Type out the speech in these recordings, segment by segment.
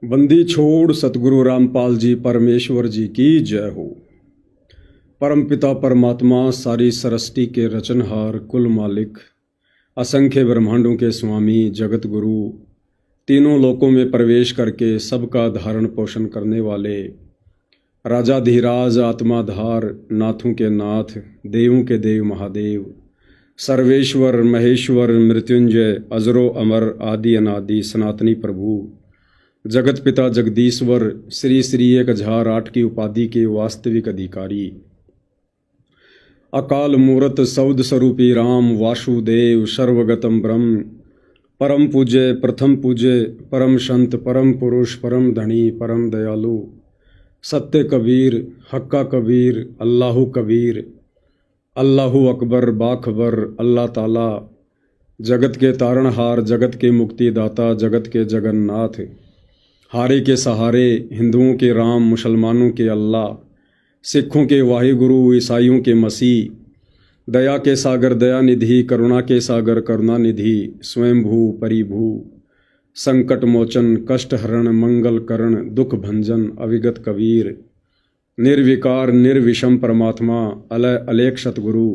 बंदी छोड़ सतगुरु रामपाल जी परमेश्वर जी की जय हो। परमपिता परमात्मा सारी सृष्टि के रचनहार कुल मालिक असंख्य ब्रह्मांडों के स्वामी जगत गुरु तीनों लोकों में प्रवेश करके सबका धारण पोषण करने वाले राजाधिराज आत्माधार नाथों के नाथ देवों के देव महादेव सर्वेश्वर महेश्वर मृत्युंजय अजरो अमर आदि अनादि सनातनी प्रभु जगत पिता जगदीश्वर श्री श्री 1008 की उपाधि के वास्तविक अधिकारी अकाल मूरत सौद स्वरूपी राम वासुदेव सर्वगतम ब्रह्म परम पूज्य प्रथम पूज्य परम संत परम पुरुष परम धनी परम दयालु सत्य कबीर हक्का कबीर अल्लाहु कबीर अल्लाहु अकबर बाखबर अल्लाह ताला जगत के तारणहार जगत के मुक्तिदाता जगत के जगन्नाथ हारे के सहारे हिंदुओं के राम मुसलमानों के अल्लाह सिखों के वाहिगुरु ईसाइयों के मसीह दया के सागर दया निधि करुणा के सागर करुणा निधि स्वयंभू परिभू संकट मोचन कष्ट हरण मंगल करण दुख भंजन अविगत कबीर निर्विकार निर्विषम परमात्मा अलय अलेख सतगुरु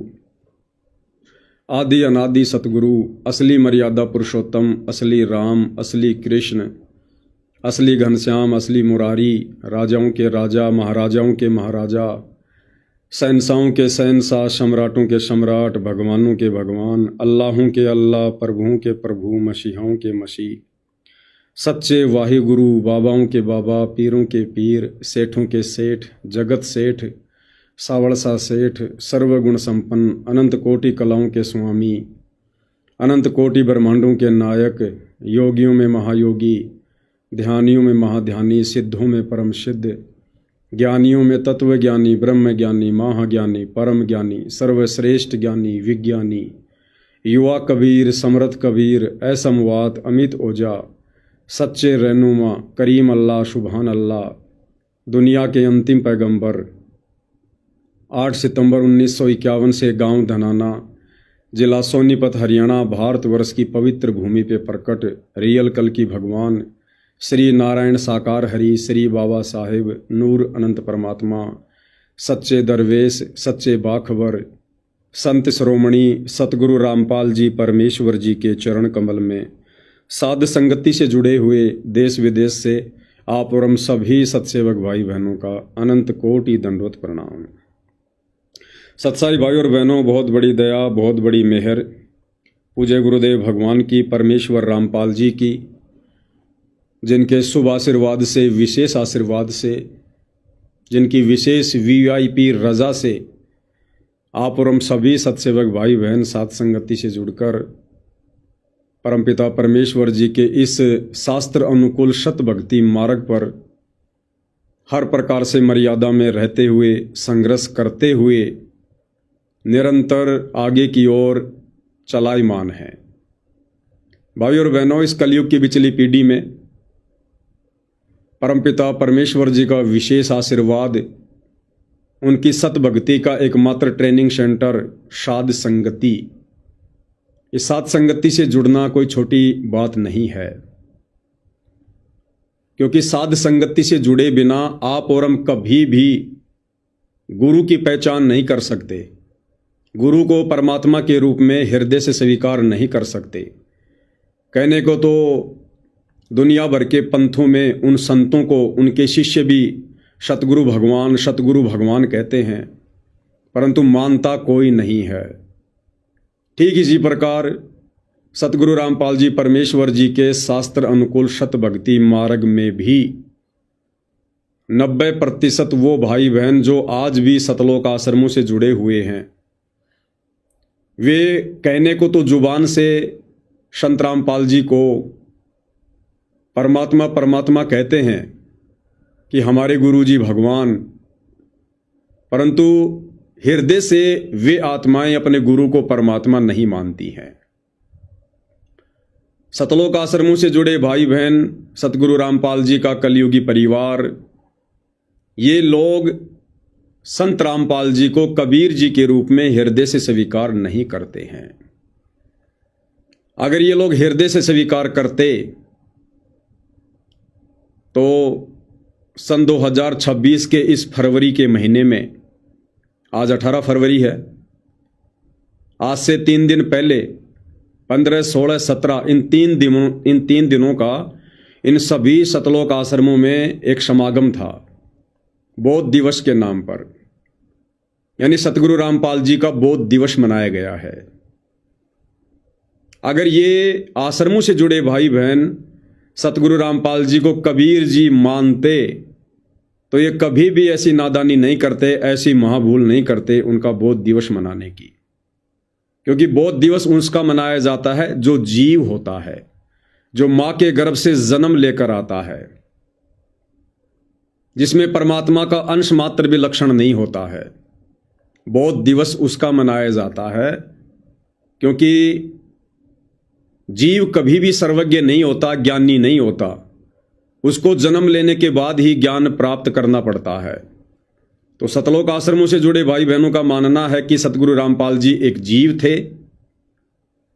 आदि अनादि सतगुरु असली मर्यादा पुरुषोत्तम असली राम असली कृष्ण असली घनश्याम असली मुरारी राजाओं के राजा महाराजाओं के महाराजा शहंशाहों के शहंशाह सम्राटों के सम्राट भगवानों के भगवान अल्लाहों के अल्लाह प्रभुओं के प्रभु मसीहाओं के मसीह सच्चे वाहिगुरु बाबाओं के बाबा पीरों के पीर सेठों के सेठ जगत सेठ सावड़सा सेठ सर्वगुण संपन्न अनंत कोटि कलाओं के स्वामी अनंत कोटि ब्रह्मांडों के नायक योगियों में महायोगी ध्यानियों में महाध्यानी सिद्धों में परम सिद्ध ज्ञानियों में तत्वज्ञानी ब्रह्म ज्ञानी महाज्ञानी परम ज्ञानी सर्वश्रेष्ठ ज्ञानी विज्ञानी युवा कबीर समर्थ कबीर असमवात अमित ओजा सच्चे रहनुमा करीम अल्लाह सुबहान अल्लाह दुनिया के अंतिम पैगंबर 8 सितंबर 1951 से गांव धनाना जिला सोनीपत हरियाणा भारतवर्ष की पवित्र भूमि पे प्रकट रियल कल की भगवान श्री नारायण साकार हरि श्री बाबा साहेब नूर अनंत परमात्मा सच्चे दरवेश सच्चे बाखबर संत श्रोमणी सतगुरु रामपाल जी परमेश्वर जी के चरण कमल में साध संगति से जुड़े हुए देश विदेश से आप और हम सभी सत्सेवक भाई बहनों का अनंत कोटि दंडवत प्रणाम। सत्साई भाई और बहनों, बहुत बड़ी दया बहुत बड़ी मेहर पूज्य गुरुदेव भगवान की परमेश्वर रामपाल जी की जिनके शुभ आशीर्वाद से विशेष आशीर्वाद से जिनकी विशेष वीआईपी रजा से आप और हम सभी सत्सेवक भाई बहन साथ संगति से जुड़कर परमपिता परमेश्वर जी के इस शास्त्र अनुकूल शत भक्ति मार्ग पर हर प्रकार से मर्यादा में रहते हुए संघर्ष करते हुए निरंतर आगे की ओर चलायमान है। भाई और बहनों, इस कलयुग की बिचली पीढ़ी में परमपिता परमेश्वर जी का विशेष आशीर्वाद उनकी सतभक्ति का एकमात्र ट्रेनिंग सेंटर साध संगति। इस साध संगति से जुड़ना कोई छोटी बात नहीं है, क्योंकि साध संगति से जुड़े बिना आप और हम कभी भी गुरु की पहचान नहीं कर सकते, गुरु को परमात्मा के रूप में हृदय से स्वीकार नहीं कर सकते। कहने को तो दुनिया भर के पंथों में उन संतों को उनके शिष्य भी सतगुरु भगवान कहते हैं, परंतु मानता कोई नहीं है। ठीक इसी प्रकार सतगुरु रामपाल जी परमेश्वर जी के शास्त्र अनुकूल शत भक्ति मार्ग में भी 90% वो भाई बहन जो आज भी सतलोक आश्रमों से जुड़े हुए हैं, वे कहने को तो जुबान से संत रामपाल जी को परमात्मा परमात्मा कहते हैं कि हमारे गुरु जी भगवान, परंतु हृदय से वे आत्माएं अपने गुरु को परमात्मा नहीं मानती हैं। सतलोक आश्रमों से जुड़े भाई बहन सतगुरु रामपाल जी का कलयुगी परिवार, ये लोग संत रामपाल जी को कबीर जी के रूप में हृदय से स्वीकार नहीं करते हैं। अगर ये लोग हृदय से स्वीकार करते तो सन 2026 के इस फरवरी के महीने में, आज 18 फरवरी है, आज से 3 दिन पहले 15, 16, 17 इन तीन दिनों का इन सभी सतलोक आश्रमों में एक समागम था बौद्ध दिवस के नाम पर। यानी सतगुरु रामपाल जी का बौद्ध दिवस मनाया गया है। अगर ये आश्रमों से जुड़े भाई बहन सतगुरु रामपाल जी को कबीर जी मानते तो ये कभी भी ऐसी नादानी नहीं करते, ऐसी महाभूल नहीं करते उनका बौद्ध दिवस मनाने की। क्योंकि बौद्ध दिवस उसका मनाया जाता है जो जीव होता है, जो मां के गर्भ से जन्म लेकर आता है, जिसमें परमात्मा का अंश मात्र भी लक्षण नहीं होता है। बौद्ध दिवस उसका मनाया जाता है क्योंकि जीव कभी भी सर्वज्ञ नहीं होता, ज्ञानी नहीं होता। उसको जन्म लेने के बाद ही ज्ञान प्राप्त करना पड़ता है। तो सतलोक आश्रमों से जुड़े भाई बहनों का मानना है कि सतगुरु रामपाल जी एक जीव थे।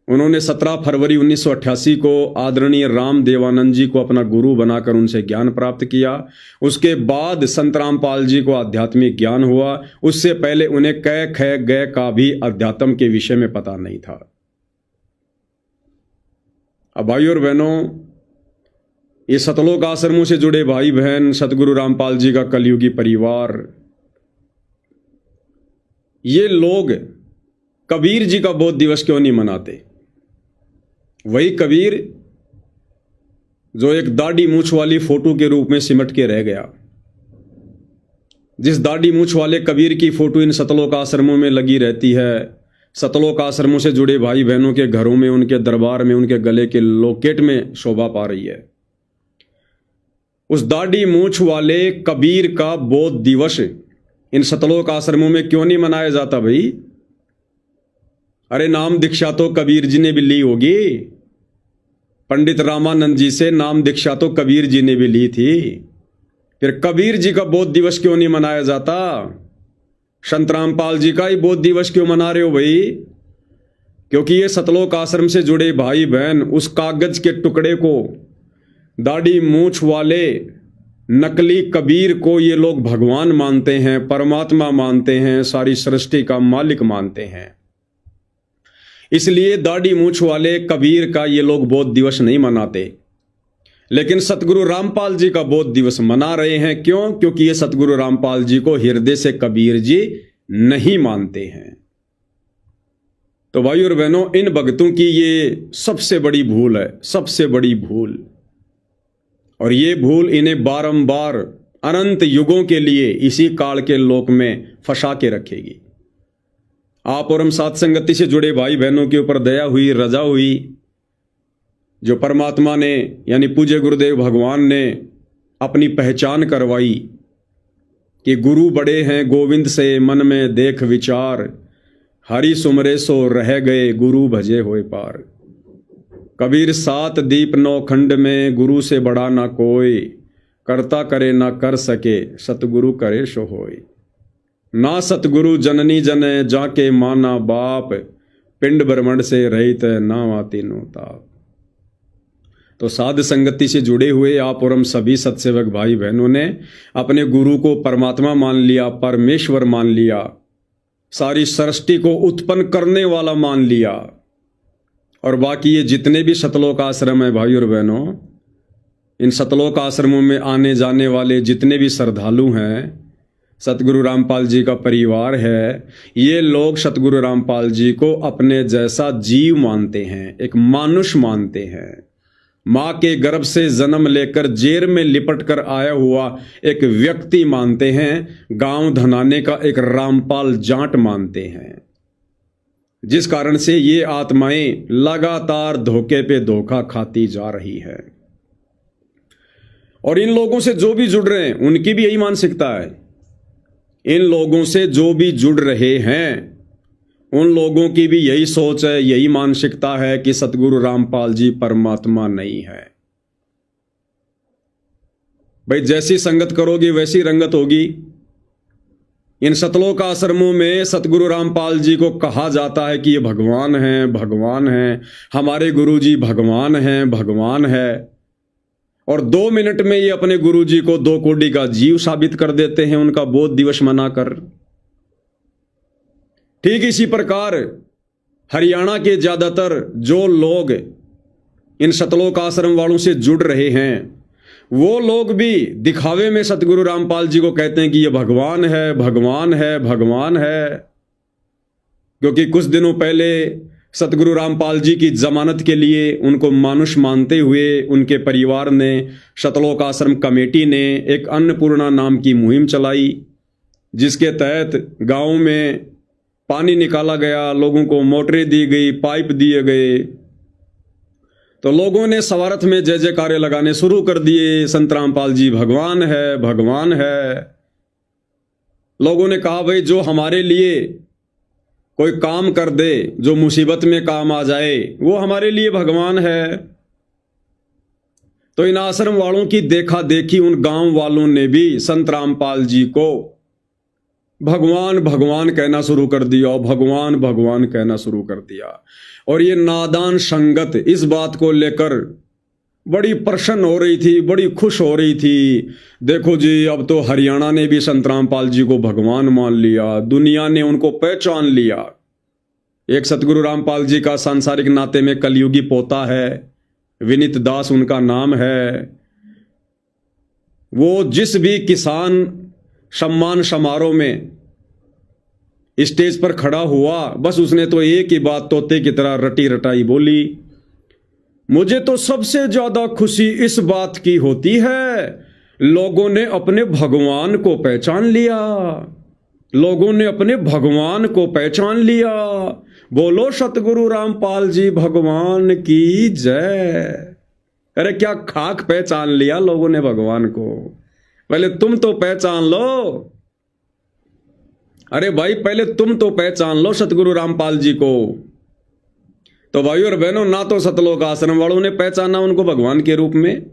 उन्होंने 17 फरवरी 1988 को आदरणीय राम देवानंद जी को अपना गुरु बनाकर उनसे ज्ञान प्राप्त किया। उसके बाद संत रामपाल जी को आध्यात्मिक ज्ञान हुआ। उससे पहले उन्हें कै ख गय का भी अध्यात्म के विषय में पता नहीं था। अब भाई और बहनों, ये सतलोक आश्रमों से जुड़े भाई बहन, सतगुरु रामपाल जी का कलयुगी परिवार, ये लोग कबीर जी का बौद्ध दिवस क्यों नहीं मनाते? वही कबीर जो एक दाढ़ी मूछ वाली फोटो के रूप में सिमट के रह गया। जिस दाढ़ी मूछ वाले कबीर की फोटो इन सतलोक आश्रमों में लगी रहती है, सतलोक आश्रमों से जुड़े भाई बहनों के घरों में, उनके दरबार में, उनके गले के लोकेट में शोभा पा रही है। उस दाढ़ी मूछ वाले कबीर का बौद्ध दिवस इन सतलोक आश्रमों में क्यों नहीं मनाया जाता भाई? अरे नाम दीक्षा तो कबीर जी ने भी ली होगी। पंडित रामानंद जी से नाम दीक्षा तो कबीर जी ने भी ली थी। फिर कबीर जी का बौद्ध दिवस क्यों नहीं मनाया जाता? संत रामपाल जी का ही बौद्ध दिवस क्यों मना रहे हो भाई? क्योंकि ये सतलोक आश्रम से जुड़े भाई बहन उस कागज के टुकड़े को, दाढ़ी मूछ वाले नकली कबीर को ये लोग भगवान मानते हैं, परमात्मा मानते हैं, सारी सृष्टि का मालिक मानते हैं। इसलिए दाढ़ी मूछ वाले कबीर का ये लोग बौद्ध दिवस नहीं मनाते। लेकिन सतगुरु रामपाल जी का बौद्ध दिवस मना रहे हैं। क्यों? क्योंकि ये सतगुरु रामपाल जी को हृदय से कबीर जी नहीं मानते हैं। तो भाई और बहनों, इन भक्तों की ये सबसे बड़ी भूल है, सबसे बड़ी भूल। और ये भूल इन्हें बारंबार अनंत युगों के लिए इसी काल के लोक में फंसा के रखेगी। आप और हम साथ संगति से जुड़े भाई बहनों के ऊपर दया हुई, रजा हुई, जो परमात्मा ने यानी पूज्य गुरुदेव भगवान ने अपनी पहचान करवाई कि गुरु बड़े हैं गोविंद से मन में देख विचार, हरि सुमरे सो रह गए गुरु भजे होए पार। कबीर 7 दीप 9 खंड में, गुरु से बड़ा ना कोई, करता करे ना कर सके, सतगुरु करे सो होय। ना सतगुरु जननी जने, जाके माना बाप, पिंड ब्रह्मंड से रहित ना आती नो ताप। तो साध संगति से जुड़े हुए आप और हम सभी सत्सेवक भाई बहनों ने अपने गुरु को परमात्मा मान लिया, परमेश्वर मान लिया, सारी सृष्टि को उत्पन्न करने वाला मान लिया। और बाकी ये जितने भी सतलोक आश्रम है भाई और बहनों, इन सतलोक आश्रमों में आने जाने वाले जितने भी श्रद्धालु हैं, सतगुरु रामपाल जी का परिवार है, ये लोग सतगुरु रामपाल जी को अपने जैसा जीव मानते हैं, एक मानुष मानते हैं। माँ के गर्भ से जन्म लेकर जेर में लिपट कर आया हुआ एक व्यक्ति मानते हैं, गांव धनाने का एक रामपाल जाट मानते हैं। जिस कारण से ये आत्माएं लगातार धोखे पे धोखा खाती जा रही है। और इन लोगों से जो भी जुड़ रहे हैं उनकी भी यही मानसिकता है। इन लोगों से जो भी जुड़ रहे हैं उन लोगों की भी यही सोच है, यही मानसिकता है कि सतगुरु रामपाल जी परमात्मा नहीं है। भाई जैसी संगत करोगे वैसी रंगत होगी। इन सतलोक आश्रमों में सतगुरु रामपाल जी को कहा जाता है कि ये भगवान हैं, भगवान हैं, हमारे गुरु जी भगवान हैं, भगवान है। और 2 मिनट में ये अपने गुरुजी को 2 कोड़ी का जीव साबित कर देते हैं उनका बोध दिवस मनाकर। ठीक इसी प्रकार हरियाणा के ज्यादातर जो लोग इन सतलोक आश्रम वालों से जुड़ रहे हैं वो लोग भी दिखावे में सतगुरु रामपाल जी को कहते हैं कि ये भगवान है, भगवान है, भगवान है। क्योंकि कुछ दिनों पहले सतगुरु रामपाल जी की जमानत के लिए उनको मानुष मानते हुए उनके परिवार ने, सतलोक आश्रम कमेटी ने एक अन्नपूर्णा नाम की मुहिम चलाई, जिसके तहत गांव में पानी निकाला गया, लोगों को मोटरें दी गई, पाइप दिए गए। तो लोगों ने सवारथ में जय जयकारे लगाने शुरू कर दिए, संत रामपाल जी भगवान है, भगवान है। लोगों ने कहा भाई जो हमारे लिए कोई काम कर दे, जो मुसीबत में काम आ जाए, वो हमारे लिए भगवान है। तो इन आश्रम वालों की देखा देखी उन गांव वालों ने भी संत रामपाल जी को भगवान भगवान कहना शुरू कर दिया, भगवान भगवान कहना शुरू कर दिया। और ये नादान संगत इस बात को लेकर बड़ी प्रसन्न हो रही थी, बड़ी खुश हो रही थी। देखो जी, अब तो हरियाणा ने भी संत रामपाल जी को भगवान मान लिया, दुनिया ने उनको पहचान लिया। एक सतगुरु रामपाल जी का सांसारिक नाते में कलयुगी पोता है, विनीत दास उनका नाम है। वो जिस भी किसान सम्मान समारोह में स्टेज पर खड़ा हुआ, बस उसने तो एक ही बात तोते की तरह रटी रटाई बोली, मुझे तो सबसे ज्यादा खुशी इस बात की होती है लोगों ने अपने भगवान को पहचान लिया, लोगों ने अपने भगवान को पहचान लिया। बोलो सतगुरु रामपाल जी भगवान की जय। अरे क्या खाक पहचान लिया लोगों ने भगवान को, पहले तुम तो पहचान लो। अरे भाई पहले तुम तो पहचान लो सतगुरु रामपाल जी को। तो भाइयों और बहनों, ना तो सतलोक आश्रम वालों ने पहचाना उनको भगवान के रूप में,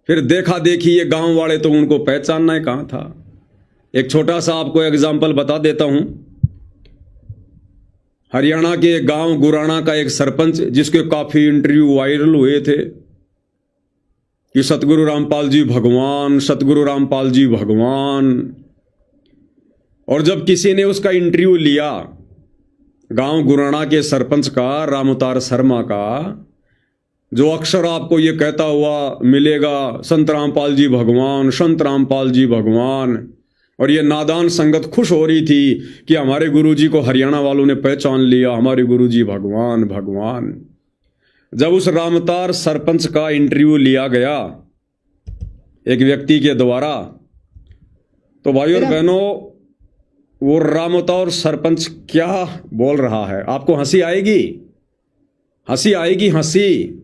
फिर देखा देखी ये गांव वाले तो उनको पहचानना ही कहां था। एक छोटा सा आपको एग्जाम्पल बता देता हूं। हरियाणा के गांव गुराना का एक सरपंच, जिसके काफी इंटरव्यू वायरल हुए थे कि सतगुरु रामपाल जी भगवान, सतगुरु रामपाल जी भगवान। और जब किसी ने उसका इंटरव्यू लिया, गांव गुराना के सरपंच का, रामउतार शर्मा का, जो अक्सर आपको ये कहता हुआ मिलेगा संत रामपाल जी भगवान, संत रामपाल जी भगवान। और ये नादान संगत खुश हो रही थी कि हमारे गुरुजी को हरियाणा वालों ने पहचान लिया, हमारे गुरुजी भगवान भगवान। जब उस रामउतार सरपंच का इंटरव्यू लिया गया एक व्यक्ति के द्वारा, तो भाइयों और बहनों, वो रामउतार सरपंच क्या बोल रहा है, आपको हंसी आएगी, हंसी आएगी, हंसी।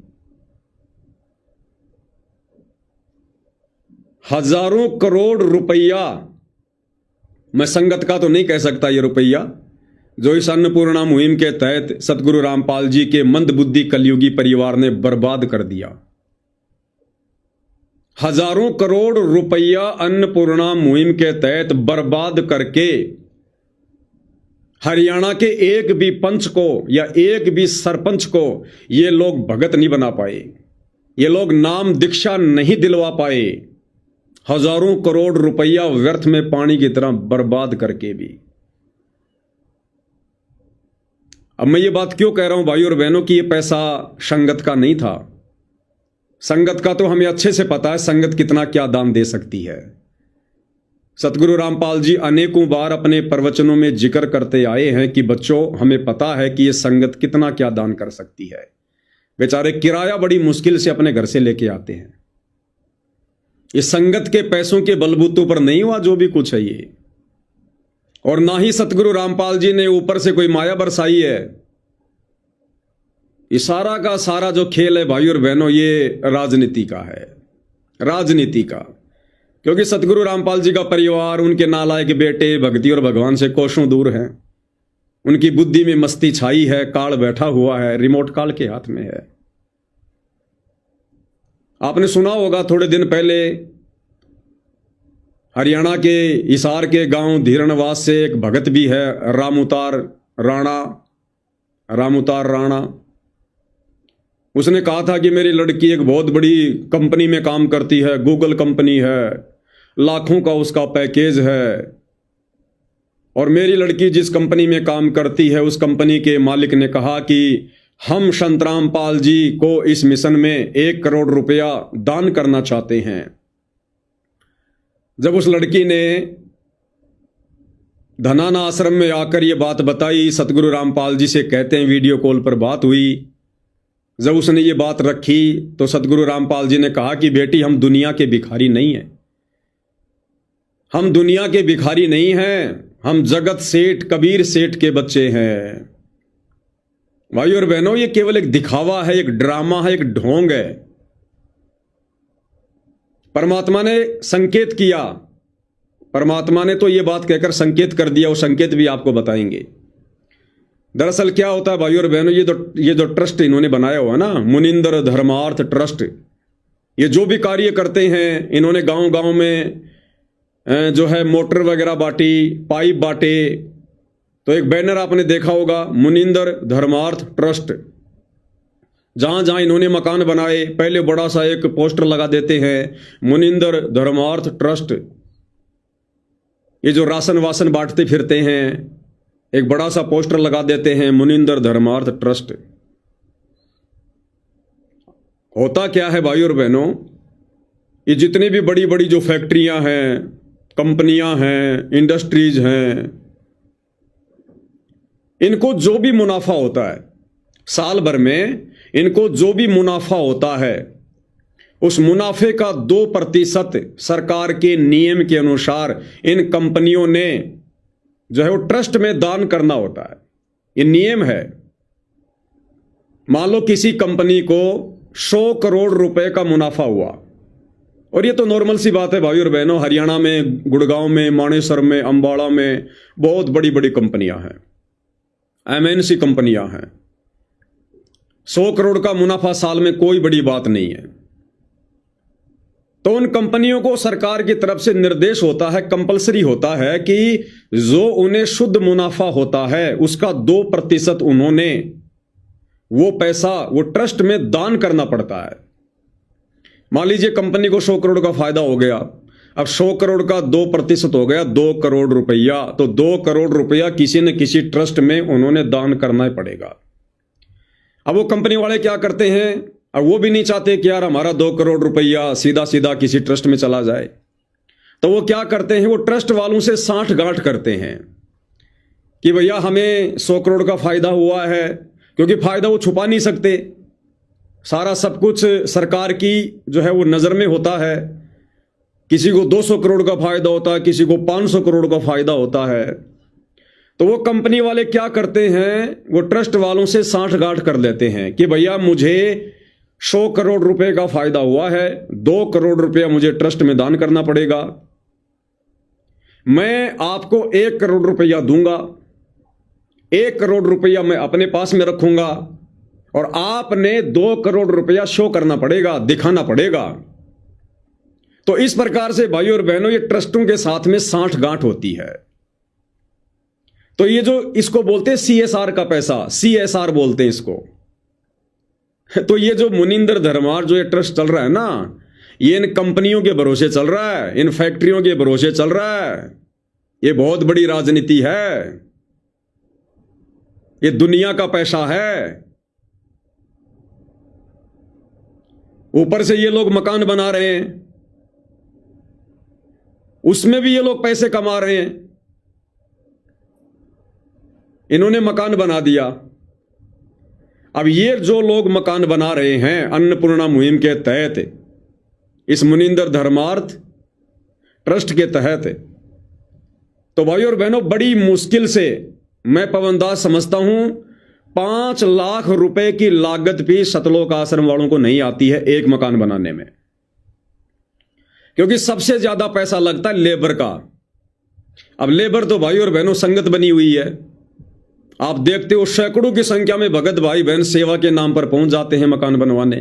हजारों करोड़ रुपया, मैं संगत का तो नहीं कह सकता ये रुपया, जो इस अन्नपूर्णा मुहिम के तहत सतगुरु रामपाल जी के मंदबुद्धि कलयुगी परिवार ने बर्बाद कर दिया। हजारों करोड़ रुपया अन्नपूर्णा मुहिम के तहत बर्बाद करके हरियाणा के एक भी पंच को या एक भी सरपंच को ये लोग भगत नहीं बना पाए, ये लोग नाम दीक्षा नहीं दिलवा पाए। हजारों करोड़ रुपया व्यर्थ में पानी की तरह बर्बाद करके भी। अब मैं ये बात क्यों कह रहा हूं भाइयों और बहनों कि ये पैसा संगत का नहीं था। संगत का तो हमें अच्छे से पता है संगत कितना क्या दान दे सकती है। सतगुरु रामपाल जी अनेकों बार अपने प्रवचनों में जिक्र करते आए हैं कि बच्चों, हमें पता है कि ये संगत कितना क्या दान कर सकती है। बेचारे किराया बड़ी मुश्किल से अपने घर से लेके आते हैं। इस संगत के पैसों के बलबूतों पर नहीं हुआ जो भी कुछ है ये, और ना ही सतगुरु रामपाल जी ने ऊपर से कोई माया बरसाई है। ये सारा का सारा जो खेल है भाइयों और बहनों, ये राजनीति का है, राजनीति का। क्योंकि सतगुरु रामपाल जी का परिवार, उनके नालायक बेटे भक्ति और भगवान से कोसों दूर हैं। उनकी बुद्धि में मस्ती छाई है, काल बैठा हुआ है, रिमोट काल के हाथ में है। आपने सुना होगा थोड़े दिन पहले हरियाणा के हिसार के गांव धीरणवास से एक भगत भी है, रामउतार राणा। उसने कहा था कि मेरी लड़की एक बहुत बड़ी कंपनी में काम करती है, गूगल कंपनी है, लाखों का उसका पैकेज है, और मेरी लड़की जिस कंपनी में काम करती है उस कंपनी के मालिक ने कहा कि हम संतराम पाल जी को इस मिशन में 1 करोड़ रुपया दान करना चाहते हैं। जब उस लड़की ने धनाना आश्रम में आकर ये बात बताई, सतगुरु रामपाल जी से कहते हैं वीडियो कॉल पर बात हुई। जब उसने ये बात रखी तो सतगुरु रामपाल जी ने कहा कि बेटी, हम दुनिया के भिखारी नहीं हैं, हम दुनिया के भिखारी नहीं हैं, हम जगत सेठ कबीर सेठ के बच्चे हैं। भाई और बहनों, ये केवल एक दिखावा है, एक ड्रामा है, एक ढोंग है। परमात्मा ने संकेत किया, परमात्मा ने तो ये बात कहकर संकेत कर दिया, वो संकेत भी आपको बताएंगे। दरअसल क्या होता है भाई और बहनों, ये जो ट्रस्ट इन्होंने बनाया हुआ है ना, मुनिंदर धर्मार्थ ट्रस्ट, ये जो भी कार्य करते हैं, इन्होंने गांव गांव में जो है मोटर वगैरह बांटी, पाइप बांटे। तो एक बैनर आपने देखा होगा, मुनिंदर धर्मार्थ ट्रस्ट। जहां जहां इन्होंने मकान बनाए, पहले बड़ा सा एक पोस्टर लगा देते हैं, मुनिंदर धर्मार्थ ट्रस्ट। ये जो राशन वासन बांटते फिरते हैं, एक बड़ा सा पोस्टर लगा देते हैं, मुनिंदर धर्मार्थ ट्रस्ट। होता क्या है भाई और बहनों, ये जितनी भी बड़ी बड़ी जो फैक्ट्रियां हैं, कंपनियां हैं, इंडस्ट्रीज हैं, इनको जो भी मुनाफा होता है साल भर में, इनको जो भी मुनाफा होता है, उस मुनाफे का 2% सरकार के नियम के अनुसार इन कंपनियों ने जो है वो ट्रस्ट में दान करना होता है। ये नियम है। मान लो किसी कंपनी को 100 करोड़ रुपए का मुनाफा हुआ, और ये तो नॉर्मल सी बात है भाई और बहनों, हरियाणा में, गुड़गांव में, मानेसर में, अंबाला में बहुत बड़ी बड़ी कंपनियां हैं, एमएनसी कंपनियां हैं। 100 करोड़ का मुनाफा साल में कोई बड़ी बात नहीं है। तो उन कंपनियों को सरकार की तरफ से निर्देश होता है, कंपलसरी होता है कि जो उन्हें शुद्ध मुनाफा होता है उसका 2% उन्होंने वो पैसा वो ट्रस्ट में दान करना पड़ता है। मान लीजिए कंपनी को 100 करोड़ का फायदा हो गया, अब 100 करोड़ का 2% हो गया 2 करोड़ रुपया, तो 2 करोड़ रुपया किसी न किसी ट्रस्ट में उन्होंने दान करना ही पड़ेगा। अब वो कंपनी वाले क्या करते हैं, अब वो भी नहीं चाहते कि यार हमारा 2 करोड़ रुपया सीधा सीधा किसी ट्रस्ट में चला जाए, तो वो क्या करते हैं, वो ट्रस्ट वालों से साठ गांठ करते हैं कि भैया हमें 100 करोड़ का फायदा हुआ है, क्योंकि फायदा वो छुपा नहीं सकते, सारा सब कुछ सरकार की जो है वो नज़र में होता है। किसी को 200 करोड़ का फायदा होता है, किसी को 500 करोड़ का फायदा होता है। तो वो कंपनी वाले क्या करते हैं, वो ट्रस्ट वालों से साठ गांठ कर लेते हैं कि भैया मुझे 100 करोड़ रुपए का फायदा हुआ है, 2 करोड़ रुपया मुझे ट्रस्ट में दान करना पड़ेगा, मैं आपको 1 करोड़ रुपया दूंगा, 1 करोड़ रुपया मैं अपने पास में रखूंगा, और आपने 2 करोड़ रुपया शो करना पड़ेगा, दिखाना पड़ेगा। तो इस प्रकार से भाइयों और बहनों ये ट्रस्टों के साथ में साठ गांठ होती है। तो ये जो इसको बोलते हैं CSR का पैसा, CSR बोलते हैं इसको। तो ये जो मुनिंदर धर्मार जो ये ट्रस्ट चल रहा है ना, ये इन कंपनियों के भरोसे चल रहा है, इन फैक्ट्रियों के भरोसे चल रहा है। ये बहुत बड़ी राजनीति है, ये दुनिया का पैसा है। ऊपर से ये लोग मकान बना रहे हैं, उसमें भी ये लोग पैसे कमा रहे हैं। इन्होंने मकान बना दिया, अब ये जो लोग मकान बना रहे हैं अन्नपूर्णा मुहिम के तहत, इस मुनिंदर धर्मार्थ ट्रस्ट के तहत, तो भाइयों और बहनों बड़ी मुश्किल से मैं पवनदास समझता हूं 5 लाख रुपए की लागत भी सतलोक आश्रम वालों को नहीं आती है एक मकान बनाने में, क्योंकि सबसे ज्यादा पैसा लगता है लेबर का। अब लेबर तो भाई और बहनों संगत बनी हुई है, आप देखते हो सैकड़ों की संख्या में भगत भाई बहन सेवा के नाम पर पहुंच जाते हैं मकान बनवाने।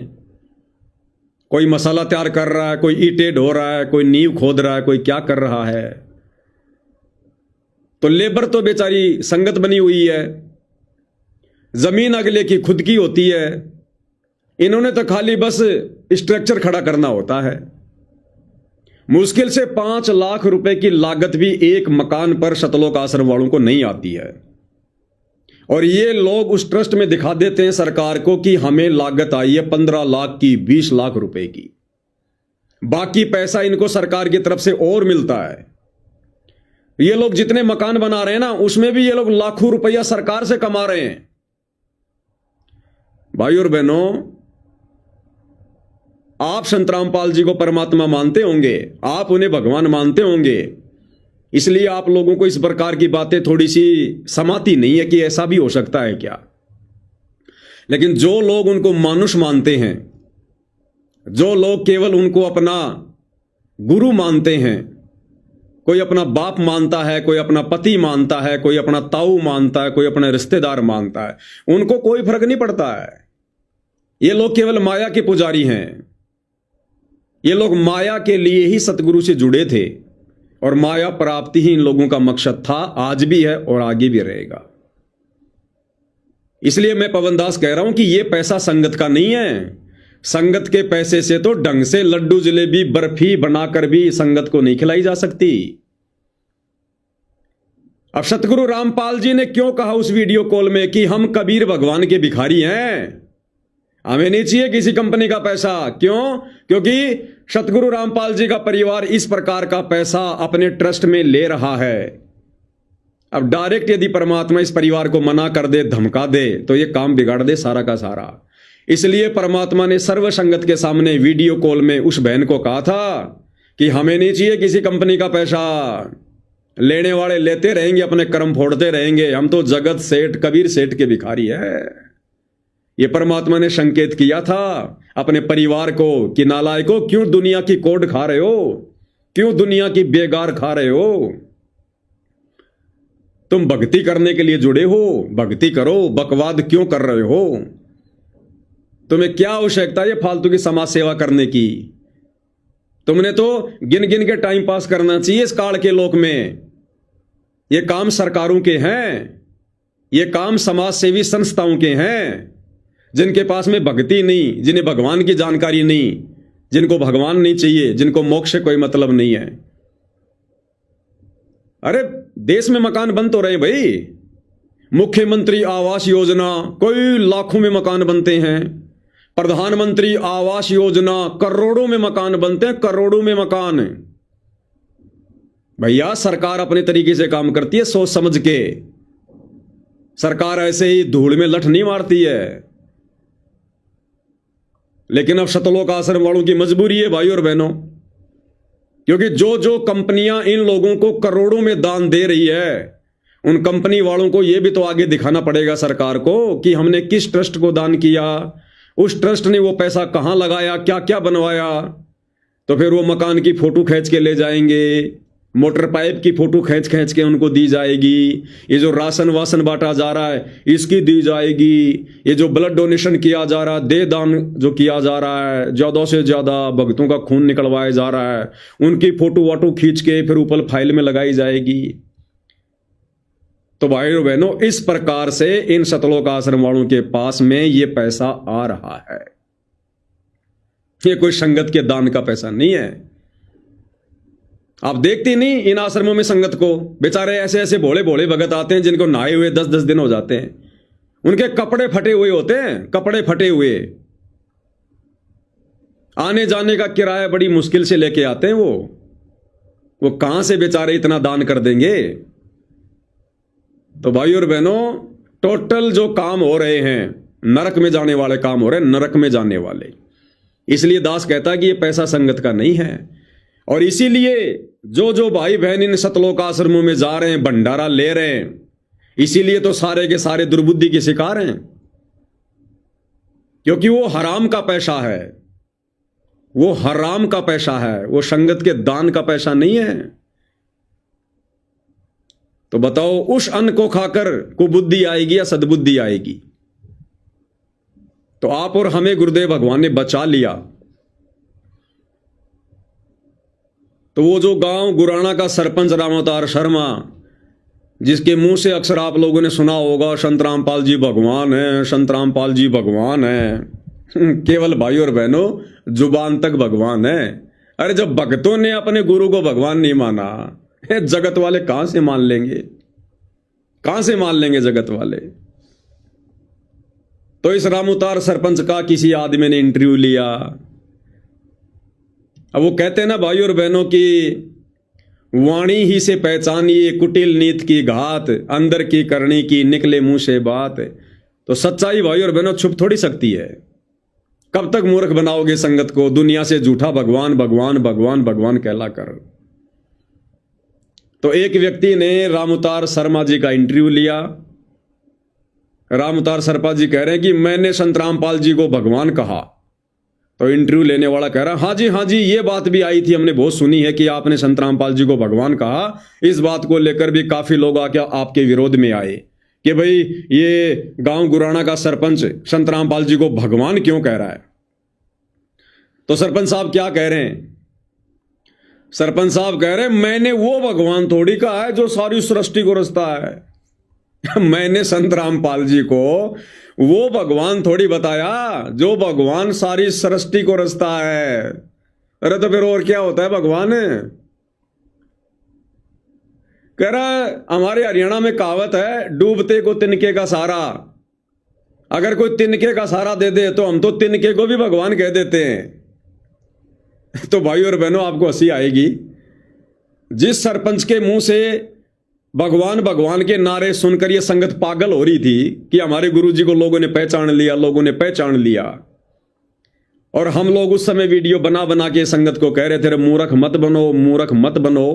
कोई मसाला तैयार कर रहा है, कोई ईंटें ढो रहा है, कोई नींव खोद रहा है, कोई क्या कर रहा है। तो लेबर तो बेचारी संगत बनी हुई है, जमीन अगले की खुद की होती है, इन्होंने तो खाली बस स्ट्रक्चर खड़ा करना होता है। मुश्किल से 5 लाख रुपए की लागत भी एक मकान पर सतलोक आश्रम वालों को नहीं आती है, और ये लोग उस ट्रस्ट में दिखा देते हैं सरकार को कि हमें लागत आई है 15 लाख की, 20 लाख रुपए की। बाकी पैसा इनको सरकार की तरफ से और मिलता है। ये लोग जितने मकान बना रहे हैं ना, उसमें भी ये लोग लाखों रुपया सरकार से कमा रहे हैं। भाई और बहनों, आप संत रामपाल जी को परमात्मा मानते होंगे, आप उन्हें भगवान मानते होंगे, इसलिए आप लोगों को इस प्रकार की बातें थोड़ी सी समाती नहीं है कि ऐसा भी हो सकता है क्या। लेकिन जो लोग उनको मानुष मानते हैं, जो लोग केवल उनको अपना गुरु मानते हैं, कोई अपना बाप मानता है, कोई अपना पति मानता है, कोई अपना ताऊ मानता है, कोई अपना रिश्तेदार मानता है, उनको कोई फर्क नहीं पड़ता है। ये लोग केवल माया के पुजारी हैं। ये लोग माया के लिए ही सतगुरु से जुड़े थे, और माया प्राप्ति ही इन लोगों का मकसद था, आज भी है और आगे भी रहेगा। इसलिए मैं पवनदास कह रहा हूं कि यह पैसा संगत का नहीं है। संगत के पैसे से तो ढंग से लड्डू जलेबी बर्फी बनाकर भी संगत को नहीं खिलाई जा सकती। अब सतगुरु रामपाल जी ने क्यों कहा उस वीडियो कॉल में कि हम कबीर भगवान के भिखारी हैं, हमें नहीं चाहिए किसी कंपनी का पैसा। क्यों? क्योंकि सतगुरु रामपाल जी का परिवार इस प्रकार का पैसा अपने ट्रस्ट में ले रहा है। अब डायरेक्ट यदि परमात्मा इस परिवार को मना कर दे, धमका दे, तो ये काम बिगाड़ दे सारा का सारा। इसलिए परमात्मा ने सर्व संगत के सामने वीडियो कॉल में उस बहन को कहा था कि हमें नहीं चाहिए किसी कंपनी का पैसा, लेने वाले लेते रहेंगे, अपने कर्म फोड़ते रहेंगे, हम तो जगत सेठ कबीर सेठ के भिखारी है। ये परमात्मा ने संकेत किया था अपने परिवार को कि नालायकों, क्यों दुनिया की कोड खा रहे हो, क्यों दुनिया की बेगार खा रहे हो। तुम भक्ति करने के लिए जुड़े हो, भक्ति करो, बकवाद क्यों कर रहे हो। तुम्हें क्या आवश्यकता है फालतू की समाज सेवा करने की। तुमने तो गिन गिन के टाइम पास करना चाहिए इस काल के लोक में। ये काम सरकारों के हैं, ये काम समाज सेवी संस्थाओं के हैं, जिनके पास में भक्ति नहीं, जिन्हें भगवान की जानकारी नहीं, जिनको भगवान नहीं चाहिए, जिनको मोक्ष से कोई मतलब नहीं है। अरे देश में मकान बन तो रहे भाई, मुख्यमंत्री आवास योजना कोई लाखों में मकान बनते हैं, प्रधानमंत्री आवास योजना करोड़ों में मकान बनते हैं, करोड़ों में मकान। भैया सरकार अपने तरीके से काम करती है, सोच समझ के। सरकार ऐसे ही धूल में लठ नहीं मारती है। लेकिन अब सतलोक आश्रम वालों की मजबूरी है भाई और बहनों, क्योंकि जो जो कंपनियां इन लोगों को करोड़ों में दान दे रही है, उन कंपनी वालों को यह भी तो आगे दिखाना पड़ेगा सरकार को कि हमने किस ट्रस्ट को दान किया, उस ट्रस्ट ने वो पैसा कहां लगाया, क्या क्या बनवाया। तो फिर वो मकान की फोटो खींच के ले जाएंगे, मोटर पाइप की फोटो खींच खींच के उनको दी जाएगी, ये जो राशन वासन बांटा जा रहा है इसकी दी जाएगी, ये जो ब्लड डोनेशन किया जा रहा है, दे दान जो किया जा रहा है, ज़्यादा से ज़्यादा भक्तों का खून निकलवाया जा रहा है, उनकी फोटो वाटो खींच के फिर ऊपर फाइल में लगाई जाएगी। तो भाई और बहनों, इस प्रकार से इन सतलोक आश्रम वालों के पास में ये पैसा आ रहा है। ये कोई संगत के दान का पैसा नहीं है। आप देखते नहीं इन आश्रमों में संगत को, बेचारे ऐसे ऐसे भोले भोले भगत आते हैं जिनको नहाए हुए 10-10 दिन हो जाते हैं, उनके कपड़े फटे हुए होते हैं, कपड़े फटे हुए, आने जाने का किराया बड़ी मुश्किल से लेके आते हैं। वो कहां से बेचारे इतना दान कर देंगे। तो भाई और बहनों, टोटल जो काम हो रहे हैं नरक में जाने वाले काम हो रहे हैं, नरक में जाने वाले। इसलिए दास कहता है कि ये पैसा संगत का नहीं है। और इसीलिए जो जो भाई बहन इन सतलोक आश्रमों में जा रहे हैं, भंडारा ले रहे हैं, इसीलिए तो सारे के सारे दुर्बुद्धि के शिकार हैं, क्योंकि वो हराम का पैसा है, वो हराम का पैसा है, वो संगत के दान का पैसा नहीं है। तो बताओ उस अन्न को खाकर कुबुद्धि आएगी या सद्बुद्धि आएगी। तो आप और हमें गुरुदेव भगवान ने बचा लिया। तो वो जो गांव गुराना का सरपंच रामावतार शर्मा, जिसके मुंह से अक्सर आप लोगों ने सुना होगा संत रामपाल जी भगवान है, संत रामपाल जी भगवान है, केवल भाई और बहनों जुबान तक भगवान है। अरे जब भक्तों ने अपने गुरु को भगवान नहीं माना, जगत वाले कहां से मान लेंगे? कहां से मान लेंगे जगत वाले? तो इस रामउतार सरपंच का किसी आदमी ने इंटरव्यू लिया। अब वो कहते हैं ना भाई और बहनों की वाणी ही से पहचानिए कुटिल नीत की घात, अंदर की करनी की निकले मुंह से बात। तो सच्चाई भाई और बहनों छुप थोड़ी सकती है। कब तक मूर्ख बनाओगे संगत को, दुनिया से झूठा भगवान भगवान भगवान भगवान कहला कर। तो एक व्यक्ति ने रामउतार शर्मा जी का इंटरव्यू लिया। रामउतार शर्मा जी कह रहे हैं कि मैंने संत रामपाल जी को भगवान कहा। तो इंटरव्यू लेने वाला कह रहा है हाँ जी ये बात भी आई थी, हमने बहुत सुनी है कि आपने संत रामपाल जी को भगवान कहा। इस बात को लेकर भी काफी लोग आके आपके विरोध में आए कि भाई ये गांव गुराना का सरपंच संत रामपाल जी को भगवान क्यों कह रहा है। तो सरपंच साहब क्या कह रहे हैं? सरपंच साहब कह रहे हैं मैंने वो भगवान थोड़ी कहा है जो सारी सृष्टि को रचता है। मैंने संत रामपाल जी को वो भगवान थोड़ी बताया जो भगवान सारी सृष्टि को रचता है। अरे तो फिर और क्या होता है भगवान? कह रहा है हमारे हरियाणा में कहावत है डूबते को तिनके का सहारा। अगर कोई तिनके का सहारा दे दे तो हम तो तिनके को भी भगवान कह देते हैं। तो भाई और बहनों आपको हंसी आएगी, जिस सरपंच के मुंह से भगवान भगवान के नारे सुनकर यह संगत पागल हो रही थी कि हमारे गुरुजी को लोगों ने पहचान लिया, लोगों ने पहचान लिया, और हम लोग उस समय वीडियो बना बना के संगत को कह रहे थे मूर्ख मत बनो, मूर्ख मत बनो,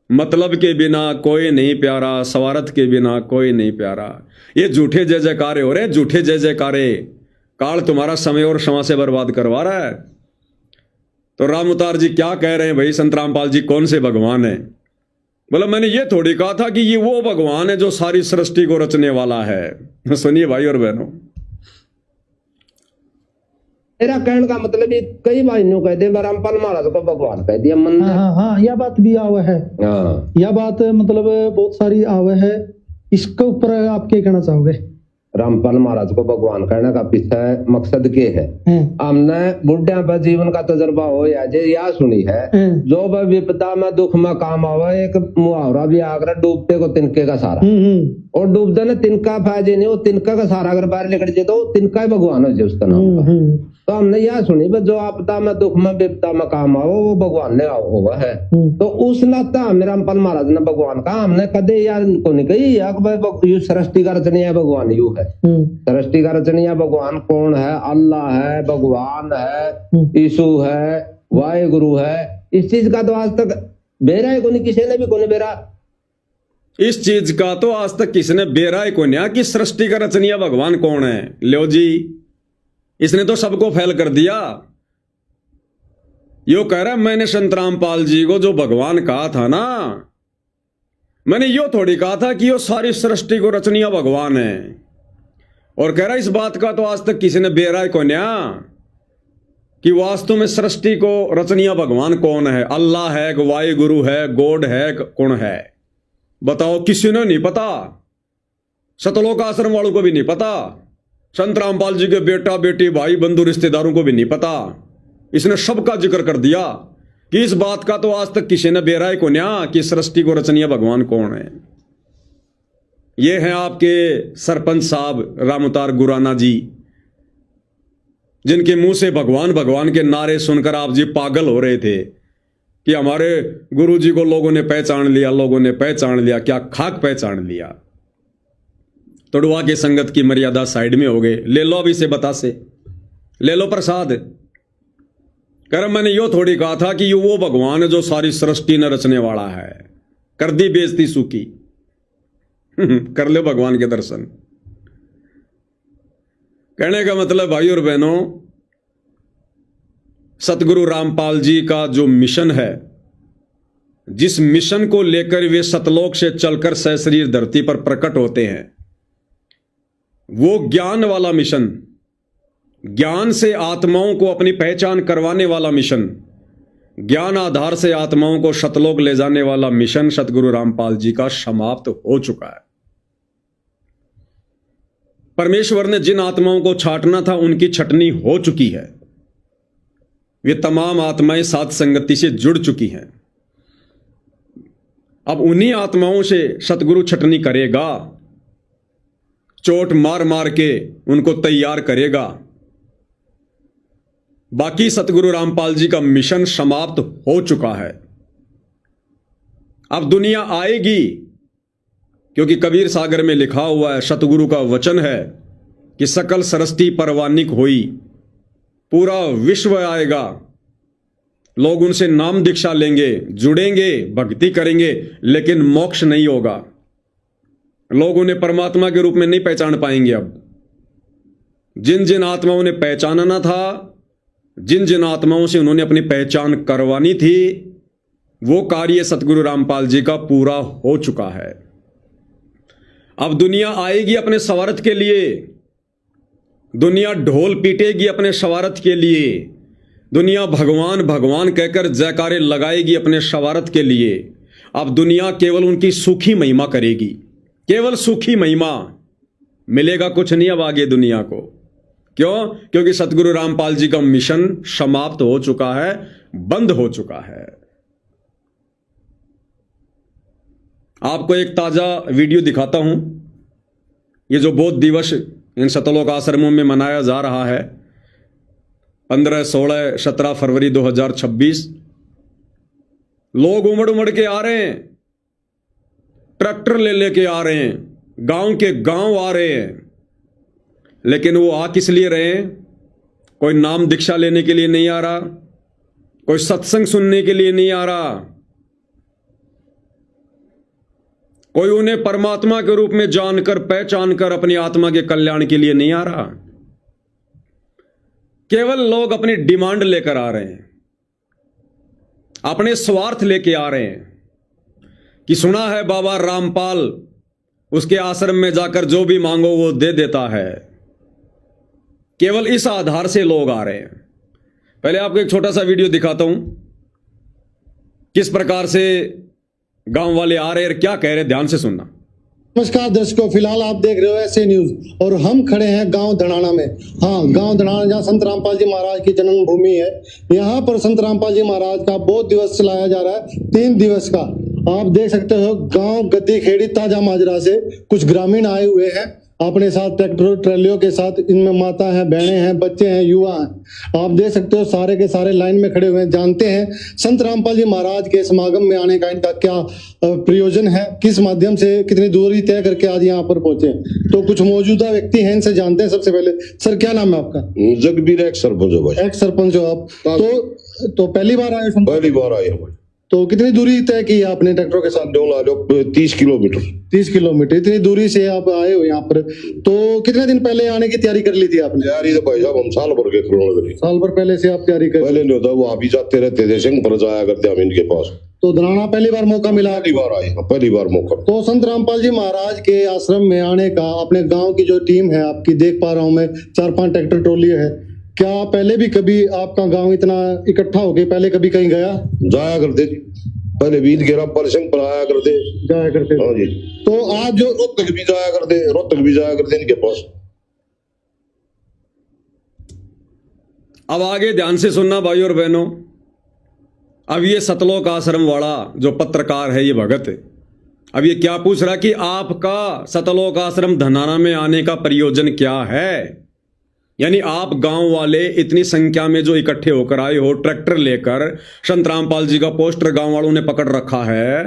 मतलब के बिना कोई नहीं प्यारा, स्वार्थ के बिना कोई नहीं प्यारा। ये झूठे जय जयकारे हो रहे, झूठे जय जयकारे। काल तुम्हारा समय और क्षमा से बर्बाद करवा रहा है। तो रामउतार जी क्या कह रहे हैं भाई, संत रामपाल जी कौन से भगवान है? बोला मैंने ये थोड़ी कहा था कि ये वो भगवान है जो सारी सृष्टि को रचने वाला है। सुनिए भाई और बहनों, मेरा कहने का मतलब ये कई बार यूं कहते हैं रामपाल महाराज को भगवान कह दिया मन। हाँ यह बात भी आवे है। यह बात मतलब बहुत सारी आवे है। इसके ऊपर आप क्या कहना चाहोगे? रामपाल महाराज को भगवान कहने का पीछे मकसद के है? हमने बुढ़िया पर जीवन का तजर्बा हो या जे या सुनी है, जो वह विपदा में दुख में काम आवे, एक मुहावरा भी आकर डूबते को तिनके का सहारा। और डूबते ने तिनका फायदे नहीं, वो तिनका का सहारा अगर बाहर लेकर जाए तो तिनका ही भगवान हो जाए उसका नाम। तो हमने यह सुनी जो आपदा में दुख में विपदा में काम आओ वो भगवान ने हुआ है। तो उस नाता हमें रामपाल महाराज ने भगवान कहा। हमने कदे यार को नहीं कही सृष्टि का रचनिया भगवान यू है। सृष्टि का रचनिया भगवान कौन है? अल्लाह है, भगवान है, यीशु है, वाहेगुरु है। इस चीज का तो आज तक बेरा है कोई, किसी ने भी कोई बेरा। इस चीज का तो आज तक किसी ने बेरा ही कोई कि सृष्टि का रचनिया भगवान कौन है। लो जी, इसने तो सबको फैल कर दिया। यो कह रहा है मैंने संत रामपाल जी को जो भगवान कहा था ना, मैंने यो थोड़ी कहा था कि यो सारी सृष्टि को रचनिया भगवान है। और कह रहा है इस बात का तो आज तक किसी ने बेरा ही कोन्या कि वास्तव में सृष्टि को रचनिया भगवान कौन है। अल्लाह है, वाहेगुरु है, गॉड है, कौन है बताओ? किसी ने नहीं पता। सतलोक आश्रम वालों को भी नहीं पता, संत रामपाल जी के बेटा बेटी भाई बंधु रिश्तेदारों को भी नहीं पता। इसने सबका जिक्र कर दिया कि इस बात का तो आज तक किसी ने बेराय को न्या कि सृष्टि को रचनिया भगवान कौन है। ये हैं आपके सरपंच साहब रामउतार गुराना जी, जिनके मुंह से भगवान भगवान के नारे सुनकर आप जी पागल हो रहे थे कि हमारे गुरुजी को लोगों ने पहचान लिया, लोगों ने पहचान लिया। क्या खाक पहचान लिया? तोड़वा के संगत की मर्यादा साइड में हो गए। ले लो अभी से बतासे, ले लो प्रसाद। कर मैंने यो थोड़ी कहा था कि ये वो भगवान है जो सारी सृष्टि न रचने वाला है। कर दी बेइज्जती सूखी। कर लो भगवान के दर्शन। कहने का मतलब भाई और बहनों, सतगुरु रामपाल जी का जो मिशन है, जिस मिशन को लेकर वे सतलोक से चलकर सशरीर धरती पर प्रकट होते हैं, वो ज्ञान वाला मिशन, ज्ञान से आत्माओं को अपनी पहचान करवाने वाला मिशन, ज्ञान आधार से आत्माओं को सतलोक ले जाने वाला मिशन सतगुरु रामपाल जी का समाप्त हो चुका है। परमेश्वर ने जिन आत्माओं को छांटना था उनकी छटनी हो चुकी है। वे तमाम आत्माएं साथ संगति से जुड़ चुकी हैं। अब उन्हीं आत्माओं से सतगुरु छटनी करेगा, चोट मार मार के उनको तैयार करेगा। बाकी सतगुरु रामपाल जी का मिशन समाप्त हो चुका है। अब दुनिया आएगी, क्योंकि कबीर सागर में लिखा हुआ है, सतगुरु का वचन है कि सकल सरस्ती परवानिक होई, पूरा विश्व आएगा, लोग उनसे नाम दीक्षा लेंगे, जुड़ेंगे, भक्ति करेंगे, लेकिन मोक्ष नहीं होगा। लोग उन्हें परमात्मा के रूप में नहीं पहचान पाएंगे। अब जिन जिन आत्माओं ने पहचानना था, जिन जिन आत्माओं से उन्होंने अपनी पहचान करवानी थी, वो कार्य सतगुरु रामपाल जी का पूरा हो चुका है। अब दुनिया आएगी अपने स्वार्थ के लिए, दुनिया ढोल पीटेगी अपने स्वार्थ के लिए, दुनिया भगवान भगवान कहकर जयकारे लगाएगी अपने स्वार्थ के लिए। अब दुनिया केवल उनकी सूखी महिमा करेगी, केवल सूखी महिमा, मिलेगा कुछ नहीं अब आगे दुनिया को। क्यों? क्योंकि सतगुरु रामपाल जी का मिशन समाप्त हो चुका है, बंद हो चुका है। आपको एक ताजा वीडियो दिखाता हूं। ये जो बौद्ध दिवस इन सतलोक आश्रमों में मनाया जा रहा है, 15, 16, 17 फरवरी 2026, लोग उमड़ उमड़ के आ रहे हैं, ट्रैक्टर ले लेके आ रहे हैं, गांव के गांव आ रहे हैं। लेकिन वो आ किस लिए रहे हैं? कोई नाम दीक्षा लेने के लिए नहीं आ रहा, कोई सत्संग सुनने के लिए नहीं आ रहा, कोई उन्हें परमात्मा के रूप में जानकर पहचानकर अपनी आत्मा के कल्याण के लिए नहीं आ रहा। केवल लोग अपनी डिमांड लेकर आ रहे हैं, अपने स्वार्थ लेके आ रहे हैं कि सुना है बाबा रामपाल, उसके आश्रम में जाकर जो भी मांगो वो दे देता है। केवल इस आधार से लोग आ रहे हैं। पहले आपको एक छोटा सा वीडियो दिखाता हूं, किस प्रकार से गांव वाले आ रहे हैं, क्या कह रहे हैं, ध्यान से सुनना। नमस्कार दर्शकों, फिलहाल आप देख रहे हो ऐसे न्यूज और हम खड़े हैं गांव धड़ाना में। हाँ, गांव धड़ाना जहां संत रामपाल जी महाराज की जन्मभूमि है। यहाँ पर संत रामपाल जी महाराज का बौद्ध दिवस चलाया जा रहा है, 3 दिवस का। आप देख सकते हो गांव गद्दी खेड़ी ताजा माजरा से कुछ ग्रामीण आए हुए हैं अपने साथ ट्रैक्टर ट्रैलियों के साथ। इनमें माता है, बहनें हैं, बच्चे हैं, युवा हैं। आप देख सकते हो सारे के सारे लाइन में खड़े हुए हैं। जानते हैं संत रामपाल जी महाराज के समागम में आने का इनका क्या प्रयोजन है, किस माध्यम से कितनी दूरी तय करके आज यहाँ पर पहुंचे। तो कुछ मौजूदा व्यक्ति हैं, इनसे जानते हैं। सबसे पहले सर, क्या नाम है आपका? जगबीर, एक्स सरपंच हो भाई। एक्स सरपंच हो आप? तो पहली बार आए? पहली बार आए भाई। तो कितनी दूरी तय की आपने ट्रैक्टरों के साथ? 30 किलोमीटर। 30 किलोमीटर, इतनी दूरी से आप आए हो यहाँ पर। तो कितने दिन पहले आने की तैयारी कर ली थी आपने? तैयारी तो भाई साहब हम साल भर के करोड़, साल भर पहले से आप तैयारी कर? पहले नहीं होता, वो आप ही जाते रहते थे, सिंह पर जाया करते हम इनके पास। तो धनाना पहली बार मौका मिला? पहली बार आए, पहली बार मौका। तो संत रामपाल जी महाराज के आश्रम में आने का अपने गांव की जो टीम है आपकी, देख पा रहा हूं मैं 4-5 ट्रैक्टर ट्रॉली है। क्या पहले भी कभी आपका गांव इतना इकट्ठा हो गया, पहले कभी कहीं गया? जाया करते, पहले बीत गेरा पर सिंह पर आया करते, जाया करते। हाँ जी। तो आज जो रोहतक भी जाया करते इनके पास। अब आगे ध्यान से सुनना भाई और बहनों। अब ये सतलोक आश्रम वाला जो पत्रकार है, ये भगत, अब ये क्या पूछ रहा कि आपका सतलोक आश्रम धनाना में आने का प्रयोजन क्या है। यानी आप गांव वाले इतनी संख्या में जो इकट्ठे होकर आए हो ट्रैक्टर लेकर, संत रामपाल जी का पोस्टर गांव वालों ने पकड़ रखा है।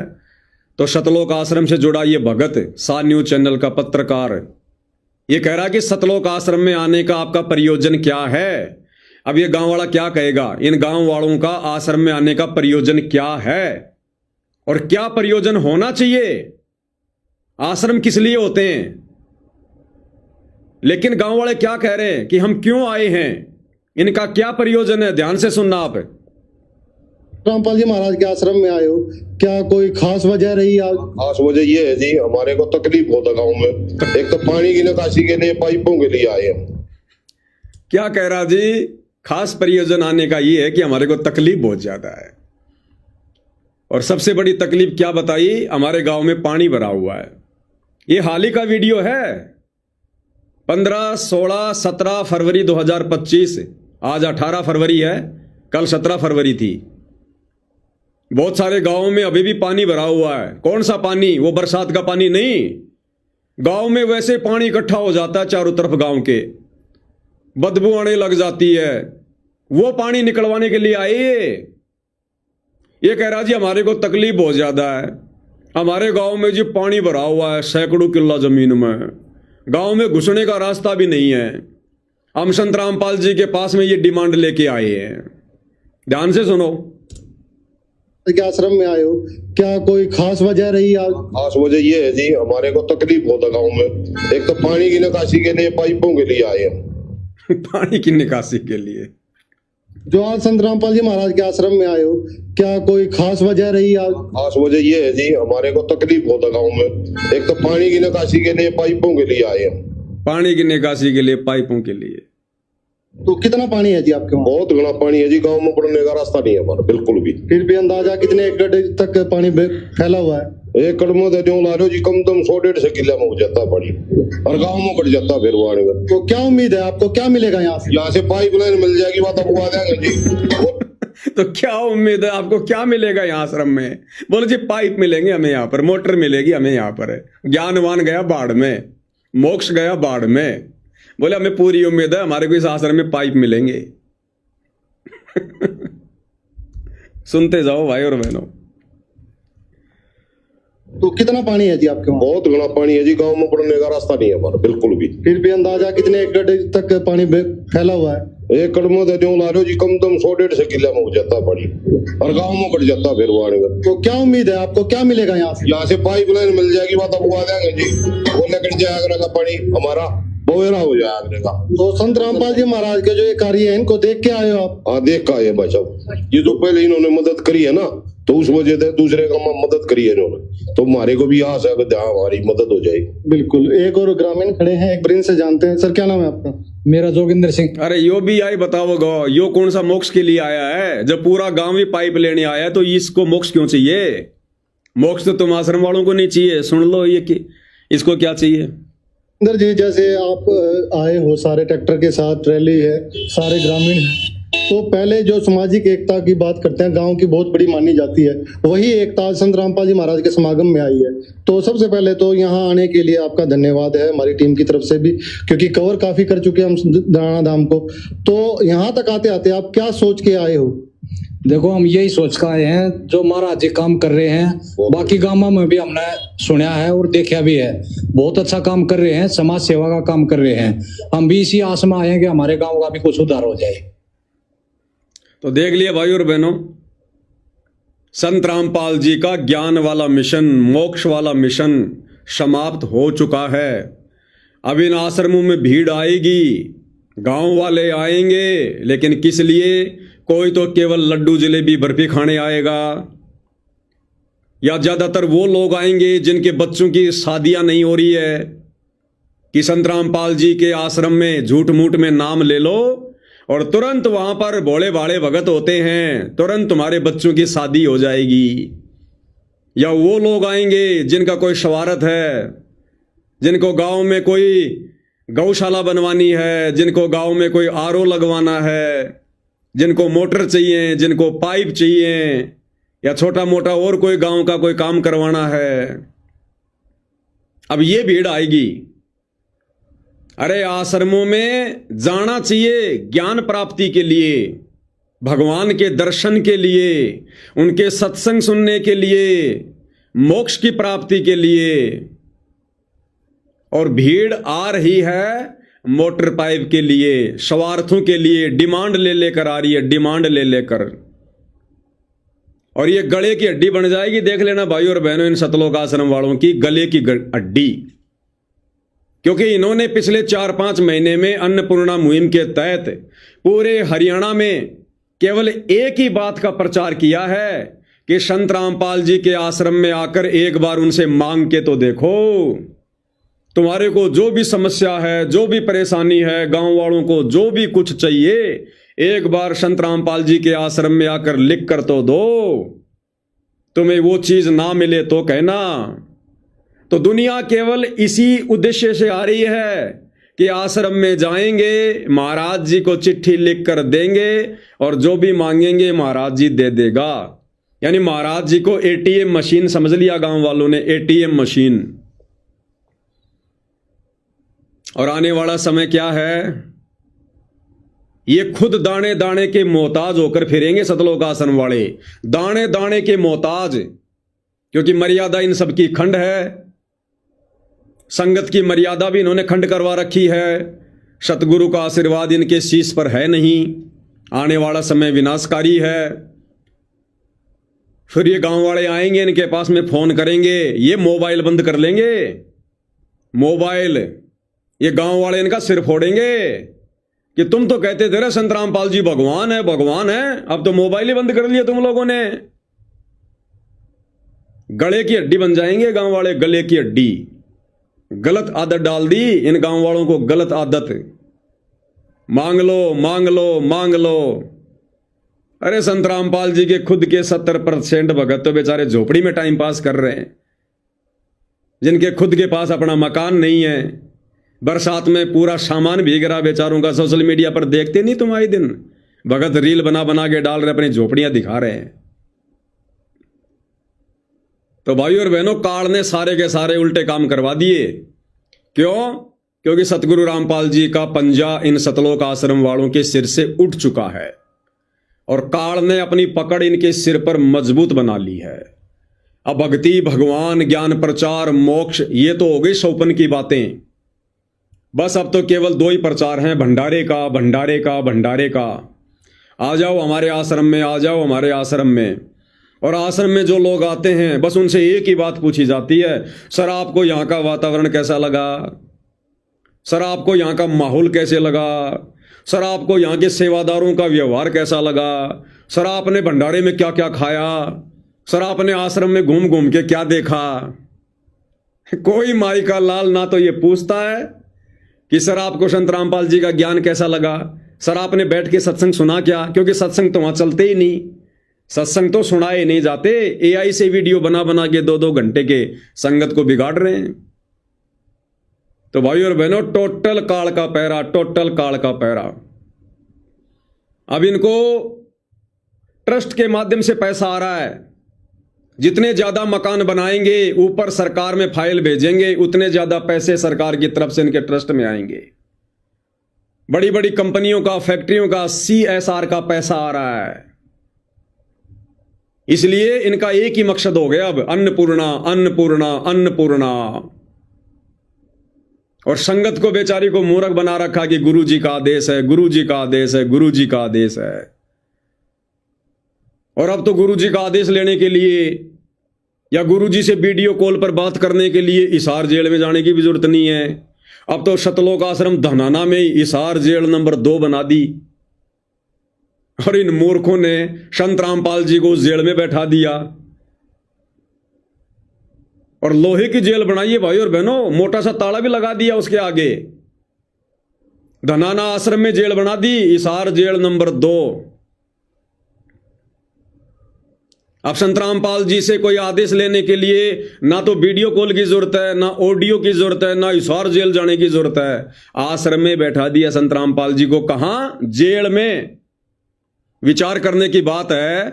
तो सतलोक आश्रम से जुड़ा ये भगत, सा न्यूज चैनल का पत्रकार, ये कह रहा कि सतलोक आश्रम में आने का आपका प्रयोजन क्या है। अब ये गांव वाला क्या कहेगा? इन गांव वालों का आश्रम में आने का प्रयोजन क्या है और क्या प्रयोजन होना चाहिए? आश्रम किस लिए होते हैं? लेकिन गांव वाले क्या कह रहे हैं कि हम क्यों आए हैं, इनका क्या प्रयोजन है? ध्यान से सुनना आप। रामपाल जी महाराज के आश्रम में आए हो, क्या कोई खास वजह रही? खास वजह ये है जी, हमारे को तकलीफ होता गांव में। एक तो पानी की निकासी के लिए, पाइपों के लिए आए हम। क्या कह रहा जी? खास प्रयोजन आने का ये है कि हमारे को तकलीफ बहुत ज्यादा है। और सबसे बड़ी तकलीफ क्या बताई? हमारे गांव में पानी भरा हुआ है। ये हाल ही का वीडियो है, 15, 16, 17 फरवरी 2025, आज 18 फरवरी है, कल 17 फरवरी थी। बहुत सारे गांवों में अभी भी पानी भरा हुआ है। कौन सा पानी? वो बरसात का पानी नहीं। गांव में वैसे पानी इकट्ठा हो जाता है चारों तरफ गांव के, बदबू आने लग जाती है। वो पानी निकलवाने के लिए आए। ये कह रहा जी हमारे को तकलीफ बहुत ज्यादा है, हमारे गांव में जी पानी भरा हुआ है सैकड़ों किला जमीन में, गांव में घुसने का रास्ता भी नहीं है। हम संत रामपाल जी के पास में ये डिमांड लेके आए हैं। ध्यान से सुनो। क्या आश्रम में आए हो, क्या कोई खास वजह रही? खास वजह ये है जी, हमारे को तकलीफ होता गांव में। एक तो पानी की निकासी के लिए, पाइपों के लिए आए हैं। पानी की निकासी के लिए। जो आज संत रामपाल जी महाराज के आश्रम में आए हो, क्या कोई खास वजह रही? खास वजह ये है जी, हमारे को तकलीफ होता गांव में। एक तो पानी की निकासी के लिए, पाइपों के लिए आए हैं। पानी की निकासी के लिए, पाइपों के लिए। तो कितना पानी है जी आपके वहाँ? बहुत घना पानी है जी, गांव में पड़ने का रास्ता नहीं है हमारा बिल्कुल भी। फिर भी अंदाजा कितने एकड़ तक पानी फैला हुआ है? एक कदम में जो ला रहे हो जी, कम से कम 100-150 किला में हो जाता है पानी, और गाँव में कट जाता है फिर वो आने का। तो क्या उम्मीद है आपको, क्या मिलेगा यहाँ से? यहाँ से पाइपलाइन मिल जाएगी, बात आपको आ जाएगा जी। तो क्या उम्मीद है आपको, क्या मिलेगा यहाँ आश्रम में? बोले जी पाइप मिलेंगे हमें यहाँ पर, मोटर मिलेगी हमें यहाँ पर। ज्ञानवान गया बाढ़ में, मोक्ष गया बाढ़ में। बोले हमें पूरी उम्मीद है हमारे को इस आश्रम में पाइप मिलेंगे। सुनते जाओ भाई और बहनों। तो कितना पानी है जी आपके वहाँ? बहुत घना पानी है जी, गाँव में पड़ने का रास्ता नहीं है हमारा बिल्कुल भी। फिर भी अंदाजा कितने एकड़ तक पानी फैला हुआ है? एक कदम में जो ला रहे हो जी, कम से कम 100-150 किला में हो जाता है पानी, और गाँव में कट जाता है फिर वो आने का। तो क्या उम्मीद है आपको, क्या मिलेगा यहाँ से? यहाँ से पाइपलाइन मिल जाएगी, बात आपको आ जाएगा जी। वो कट जाएगा का पानी हमारा, बोरा हो जाएगा का। तो संत रामपाल जी महाराज के जो ये कार्य है, इनको देख के आए हो आप? हाँ, देख का आए भाई साहब। ये जो पहले इन्होंने मदद करी है ना, तो उस वजह से दूसरे का मदद करी है इन्होंने, तो हमारे को भी आस है कि हमारी मदद हो जाएगी। बिल्कुल। एक और ग्रामीण खड़े हैं, एक ब्रिंज से जानते हैं। सर क्या नाम है आपका? मेरा जोगिंदर सिंह। अरे यो भी आई बताओ गो, यो कौन सा मोक्ष के लिए आया है? जब पूरा गांव ही पाइप लेने आया है तो इसको मोक्ष क्यों चाहिए? मोक्ष तो तुम आश्रम वालों को नहीं चाहिए। सुन लो ये कि इसको क्या चाहिए। इंदर जी, जैसे आप आए हो, सारे ट्रैक्टर के साथ रैली है, सारे ग्रामीण हैं, तो पहले जो सामाजिक एकता की बात करते हैं, गांव की बहुत बड़ी मानी जाती है, वही एकता संत रामपाल जी महाराज के समागम में आई है। तो सबसे पहले तो यहाँ आने के लिए आपका धन्यवाद है हमारी टीम की तरफ से भी, क्योंकि कवर काफी कर चुके हैं हम धनाना धाम को। तो यहाँ तक आते आते आप क्या सोच के आए हो? देखो, हम यही सोच कर आए हैं, जो महाराज जी काम कर रहे हैं, बाकी गांवों में भी हमने सुना है और देखा भी है, बहुत अच्छा काम कर रहे हैं, समाज सेवा का काम कर रहे हैं। हम भी इसी आस में आए हैं कि हमारे गांव का भी कुछ सुधार हो जाए। तो देख लिया भाई और बहनों, संत रामपाल जी का ज्ञान वाला मिशन, मोक्ष वाला मिशन समाप्त हो चुका है। अब इन आश्रमों में भीड़ आएगी, गांव वाले आएंगे, लेकिन किस लिए? कोई तो केवल लड्डू जलेबी बर्फी खाने आएगा, या ज्यादातर वो लोग आएंगे जिनके बच्चों की शादियां नहीं हो रही है कि संत रामपाल जी के आश्रम में झूठ मूठ में नाम ले लो और तुरंत वहां पर भोले भाले भगत होते हैं, तुरंत तुम्हारे बच्चों की शादी हो जाएगी। या वो लोग आएंगे जिनका कोई शवारत है, जिनको गांव में कोई गौशाला बनवानी है, जिनको गांव में कोई आरओ लगवाना है, जिनको मोटर चाहिए, जिनको पाइप चाहिए, या छोटा मोटा और कोई गांव का कोई काम करवाना है। अब ये भीड़ आएगी। अरे आश्रमों में जाना चाहिए ज्ञान प्राप्ति के लिए, भगवान के दर्शन के लिए, उनके सत्संग सुनने के लिए, मोक्ष की प्राप्ति के लिए। और भीड़ आ रही है मोटर पाइप के लिए, स्वार्थों के लिए, डिमांड ले लेकर आ रही है, डिमांड ले लेकर। और ये गले की हड्डी बन जाएगी। देख लेना भाई और बहनों, इन सतलोक आश्रम वालों की गले की हड्डी। क्योंकि इन्होंने पिछले 4-5 महीने में अन्नपूर्णा मुहिम के तहत पूरे हरियाणा में केवल एक ही बात का प्रचार किया है कि संत रामपाल जी के आश्रम में आकर एक बार उनसे मांग के तो देखो, तुम्हारे को जो भी समस्या है, जो भी परेशानी है, गांव वालों को जो भी कुछ चाहिए, एक बार संत रामपाल जी के आश्रम में आकर लिख कर तो दो। तुम्हें वो चीज ना मिले तो कहना। तो दुनिया केवल इसी उद्देश्य से आ रही है कि आश्रम में जाएंगे, महाराज जी को चिट्ठी लिख कर देंगे और जो भी मांगेंगे महाराज जी दे देगा। यानी महाराज जी को एटीएम मशीन समझ लिया गांव वालों ने, एटीएम मशीन। और आने वाला समय क्या है, ये खुद दाने दाने के मोहताज होकर फिरेंगे सतलोक आश्रम वाले, दाने दाने के मोहताज, क्योंकि मर्यादा इन सबकी खंड है। संगत की मर्यादा भी इन्होंने खंड करवा रखी है। सतगुरु का आशीर्वाद इनके शीश पर है नहीं। आने वाला समय विनाशकारी है। फिर ये गांव वाले आएंगे, इनके पास में फोन करेंगे, ये मोबाइल बंद कर लेंगे, मोबाइल। ये गांव वाले इनका सिर फोड़ेंगे कि तुम तो कहते थे ना संत रामपाल जी भगवान है, भगवान है, अब तो मोबाइल ही बंद कर लिया तुम लोगों ने। गले की हड्डी बन जाएंगे गांव वाले, गले की हड्डी। गलत आदत डाल दी इन गांव वालों को, गलत आदत। मांग लो मांग लो मांग लो। अरे संत रामपाल जी के खुद के 70% भगत तो बेचारे झोपड़ी में टाइम पास कर रहे हैं, जिनके खुद के पास अपना मकान नहीं है। बरसात में पूरा सामान भीग रहा बेचारों का। सोशल मीडिया पर देखते नहीं तुम आए दिन, भगत रील बना बना के डाल रहे, अपनी झोपड़ियां दिखा रहे हैं। तो भाई और बहनों, काल ने सारे के सारे उल्टे काम करवा दिए। क्यों? क्योंकि सतगुरु रामपाल जी का पंजा इन सतलोक आश्रम वालों के सिर से उठ चुका है और काल ने अपनी पकड़ इनके सिर पर मजबूत बना ली है। अब भक्ति, भगवान, ज्ञान, प्रचार, मोक्ष, ये तो हो गई सौपन की बातें। बस अब तो केवल 2 ही प्रचार हैं, भंडारे का, भंडारे का, भंडारे का। आ जाओ हमारे आश्रम में, आ जाओ हमारे आश्रम में। और आश्रम में जो लोग आते हैं बस उनसे एक ही बात पूछी जाती है, सर आपको यहाँ का वातावरण कैसा लगा, सर आपको यहाँ का माहौल कैसे लगा, सर आपको यहाँ के सेवादारों का व्यवहार कैसा लगा, सर आपने भंडारे में क्या क्या खाया, सर आपने आश्रम में घूम घूम के क्या देखा। कोई माई का लाल ना तो ये पूछता है कि सर आपको संत रामपाल जी का ज्ञान कैसा लगा, सर आपने बैठ के सत्संग सुना क्या, क्योंकि सत्संग तो वहां चलते ही नहीं, सत्संग तो सुनाए नहीं जाते। एआई से वीडियो बना बना के 2-2 घंटे के संगत को बिगाड़ रहे हैं। तो भाई और बहनों, टोटल काल का पहरा, टोटल काल का पहरा। अब इनको ट्रस्ट के माध्यम से पैसा आ रहा है। जितने ज्यादा मकान बनाएंगे, ऊपर सरकार में फाइल भेजेंगे, उतने ज्यादा पैसे सरकार की तरफ से इनके ट्रस्ट में आएंगे। बड़ी बड़ी कंपनियों का, फैक्ट्रियों का, CSR का पैसा आ रहा है। इसलिए इनका एक ही मकसद हो गया अब, अन्नपूर्णा, अन्नपूर्णा, अन्नपूर्णा। और संगत को, बेचारी को मूर्ख बना रखा कि गुरु जी का आदेश है, गुरु जी का आदेश है, गुरु जी का आदेश है। और अब तो गुरु जी का आदेश लेने के लिए या गुरु जी से वीडियो कॉल पर बात करने के लिए हिसार जेल में जाने की भी जरूरत नहीं है। अब तो सतलोक आश्रम धनाना में हिसार जेल नंबर 2 बना दी। और इन मूर्खों ने संत रामपाल जी को जेल में बैठा दिया और लोहे की जेल बनाई है भाई और बहनों, मोटा सा ताला भी लगा दिया उसके आगे। धनाना आश्रम में जेल बना दी, हिसार जेल नंबर 2। अब संत रामपाल जी से कोई आदेश लेने के लिए ना तो वीडियो कॉल की जरूरत है, ना ऑडियो की जरूरत है, ना हिसार जेल जाने की जरूरत है। आश्रम में बैठा दिया संत रामपाल जी को। कहां? जेल में। विचार करने की बात है,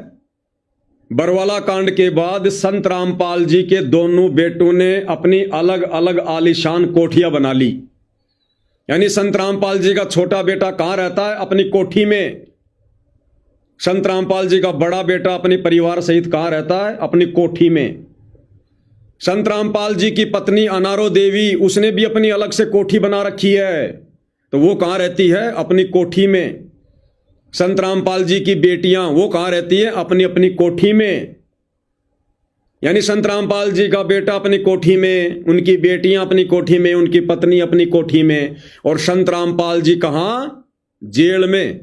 बरवाला कांड के बाद संत रामपाल जी के दोनों बेटों ने अपनी अलग अलग आलीशान कोठियां बना ली। यानी संत रामपाल जी का छोटा बेटा कहां रहता है? अपनी कोठी में। संत रामपाल जी का बड़ा बेटा अपने परिवार सहित कहां रहता है? अपनी कोठी में। संत रामपाल जी की पत्नी अनारो देवी, उसने भी अपनी अलग से कोठी बना रखी है, तो वो कहां रहती है? अपनी कोठी में। संत रामपाल जी की बेटियां, वो कहां रहती हैं? अपनी अपनी कोठी में। यानी संत रामपाल जी का बेटा अपनी कोठी में, उनकी बेटियां अपनी कोठी में, उनकी पत्नी अपनी कोठी में, और संत रामपाल जी कहां? जेल में।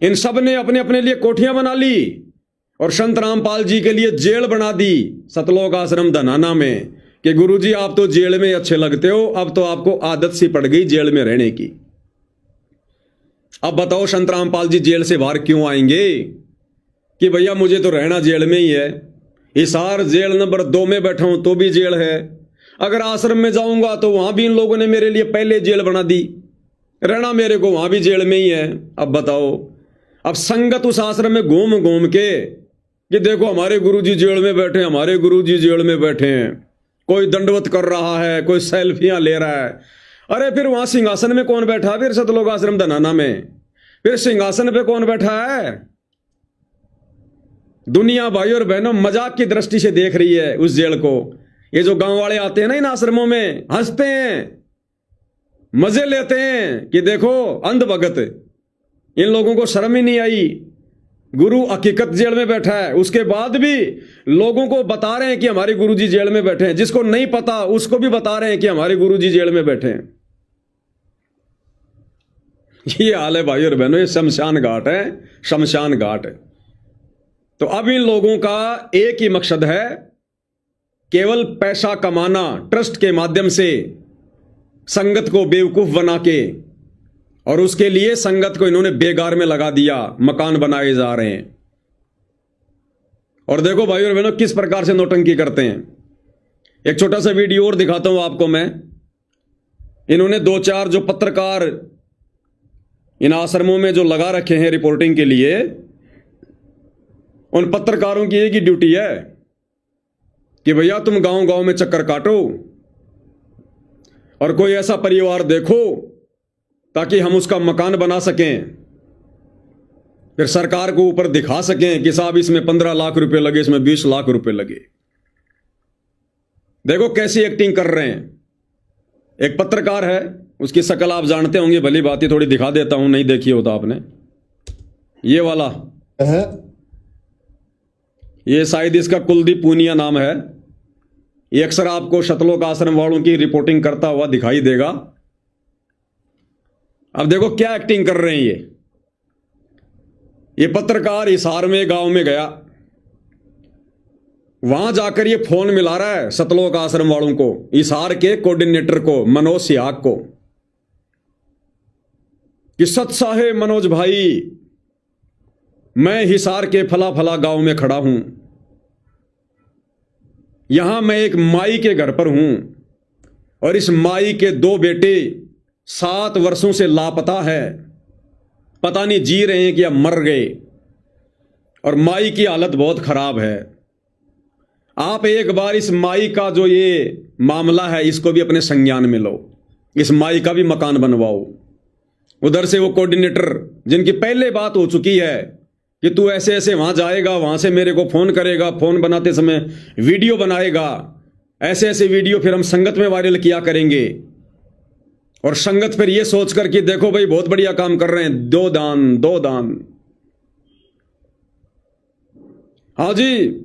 इन सब ने अपने अपने लिए कोठियां बना ली और संत रामपाल जी के लिए जेल बना दी सतलोक आश्रम धनाना में कि गुरुजी आप तो जेल में अच्छे लगते हो, अब तो आपको आदत सी पड़ गई जेल में रहने की। अब बताओ संत रामपाल जी जेल से बाहर क्यों आएंगे कि भैया मुझे तो रहना जेल में ही है। हिसार जेल नंबर 2 में बैठा हूं तो भी जेल है, अगर आश्रम में जाऊंगा तो वहां भी इन लोगों ने मेरे लिए पहले जेल बना दी, रहना मेरे को वहां भी जेल में ही है। अब बताओ, अब संगत उस आश्रम में घूम घूम के कि देखो हमारे गुरुजी जेल में बैठे हैं, हमारे गुरुजी जेल में बैठे हैं, कोई दंडवत कर रहा है, कोई सेल्फियां ले रहा है। अरे फिर वहां सिंहासन में कौन बैठा है? फिर सतलोक आश्रम धनाना में फिर सिंहासन पे कौन बैठा है? दुनिया भाई और बहनों मजाक की दृष्टि से देख रही है उस जेल को। ये जो गांव वाले आते हैं ना इन आश्रमों में, हंसते हैं, मजे लेते हैं कि देखो अंध भगत, इन लोगों को शर्म ही नहीं आई, गुरु हकीकत जेल में बैठा है, उसके बाद भी लोगों को बता रहे हैं कि हमारे गुरुजी जेल में बैठे हैं। जिसको नहीं पता उसको भी बता रहे हैं कि हमारे गुरुजी जेल में बैठे हैं। ये हाल है भाई और बहनों, ये शमशान घाट है, शमशान घाट है। तो अब इन लोगों का एक ही मकसद है, केवल पैसा कमाना, ट्रस्ट के माध्यम से संगत को बेवकूफ बना के, और उसके लिए संगत को इन्होंने बेगार में लगा दिया, मकान बनाए जा रहे हैं। और देखो भाई और बहनों किस प्रकार से नौटंकी करते हैं। एक छोटा सा वीडियो और दिखाता हूं आपको मैं। इन्होंने 2-4 जो पत्रकार इन आश्रमों में जो लगा रखे हैं रिपोर्टिंग के लिए, उन पत्रकारों की एक ही ड्यूटी है कि भैया तुम गांव गांव में चक्कर काटो और कोई ऐसा परिवार देखो ताकि हम उसका मकान बना सकें, फिर सरकार को ऊपर दिखा सकें कि साहब इसमें 15 लाख रुपए लगे, इसमें 20 लाख रुपए लगे। देखो कैसी एक्टिंग कर रहे हैं। एक पत्रकार है, उसकी शक्ल आप जानते होंगे, भली बात थोड़ी दिखा देता हूं, नहीं देखी होता आपने। ये वाला है, ये शायद इसका कुलदीप पूनिया नाम है। ये अक्सर आपको सतलोक आश्रम वालों की रिपोर्टिंग करता हुआ दिखाई देगा। अब देखो क्या एक्टिंग कर रहे हैं ये पत्रकार हिसार में गांव में गया, वहां जाकर ये फोन मिला रहा है सतलोक आश्रम वालों को, हिसार के कोऑर्डिनेटर को, मनोज सियाग को, कि सत साहेब मनोज भाई, मैं हिसार के फला फला गांव में खड़ा हूं, यहां मैं एक माई के घर पर हूं और इस माई के 2 बेटे 7 वर्षों से लापता है, पता नहीं जी रहे हैं कि अब मर गए, और माई की हालत बहुत खराब है। आप एक बार इस माई का जो ये मामला है इसको भी अपने संज्ञान में लो, इस माई का भी मकान बनवाओ। उधर से वो कोऑर्डिनेटर जिनकी पहले बात हो चुकी है कि तू ऐसे ऐसे वहां जाएगा, वहां से मेरे को फोन करेगा, फोन बनाते समय वीडियो बनाएगा, ऐसे ऐसे वीडियो फिर हम संगत में वायरल किया करेंगे, और संगत फिर ये सोच कर कि देखो भाई बहुत बढ़िया काम कर रहे हैं, 2 दान 2 दान। हाँ जी,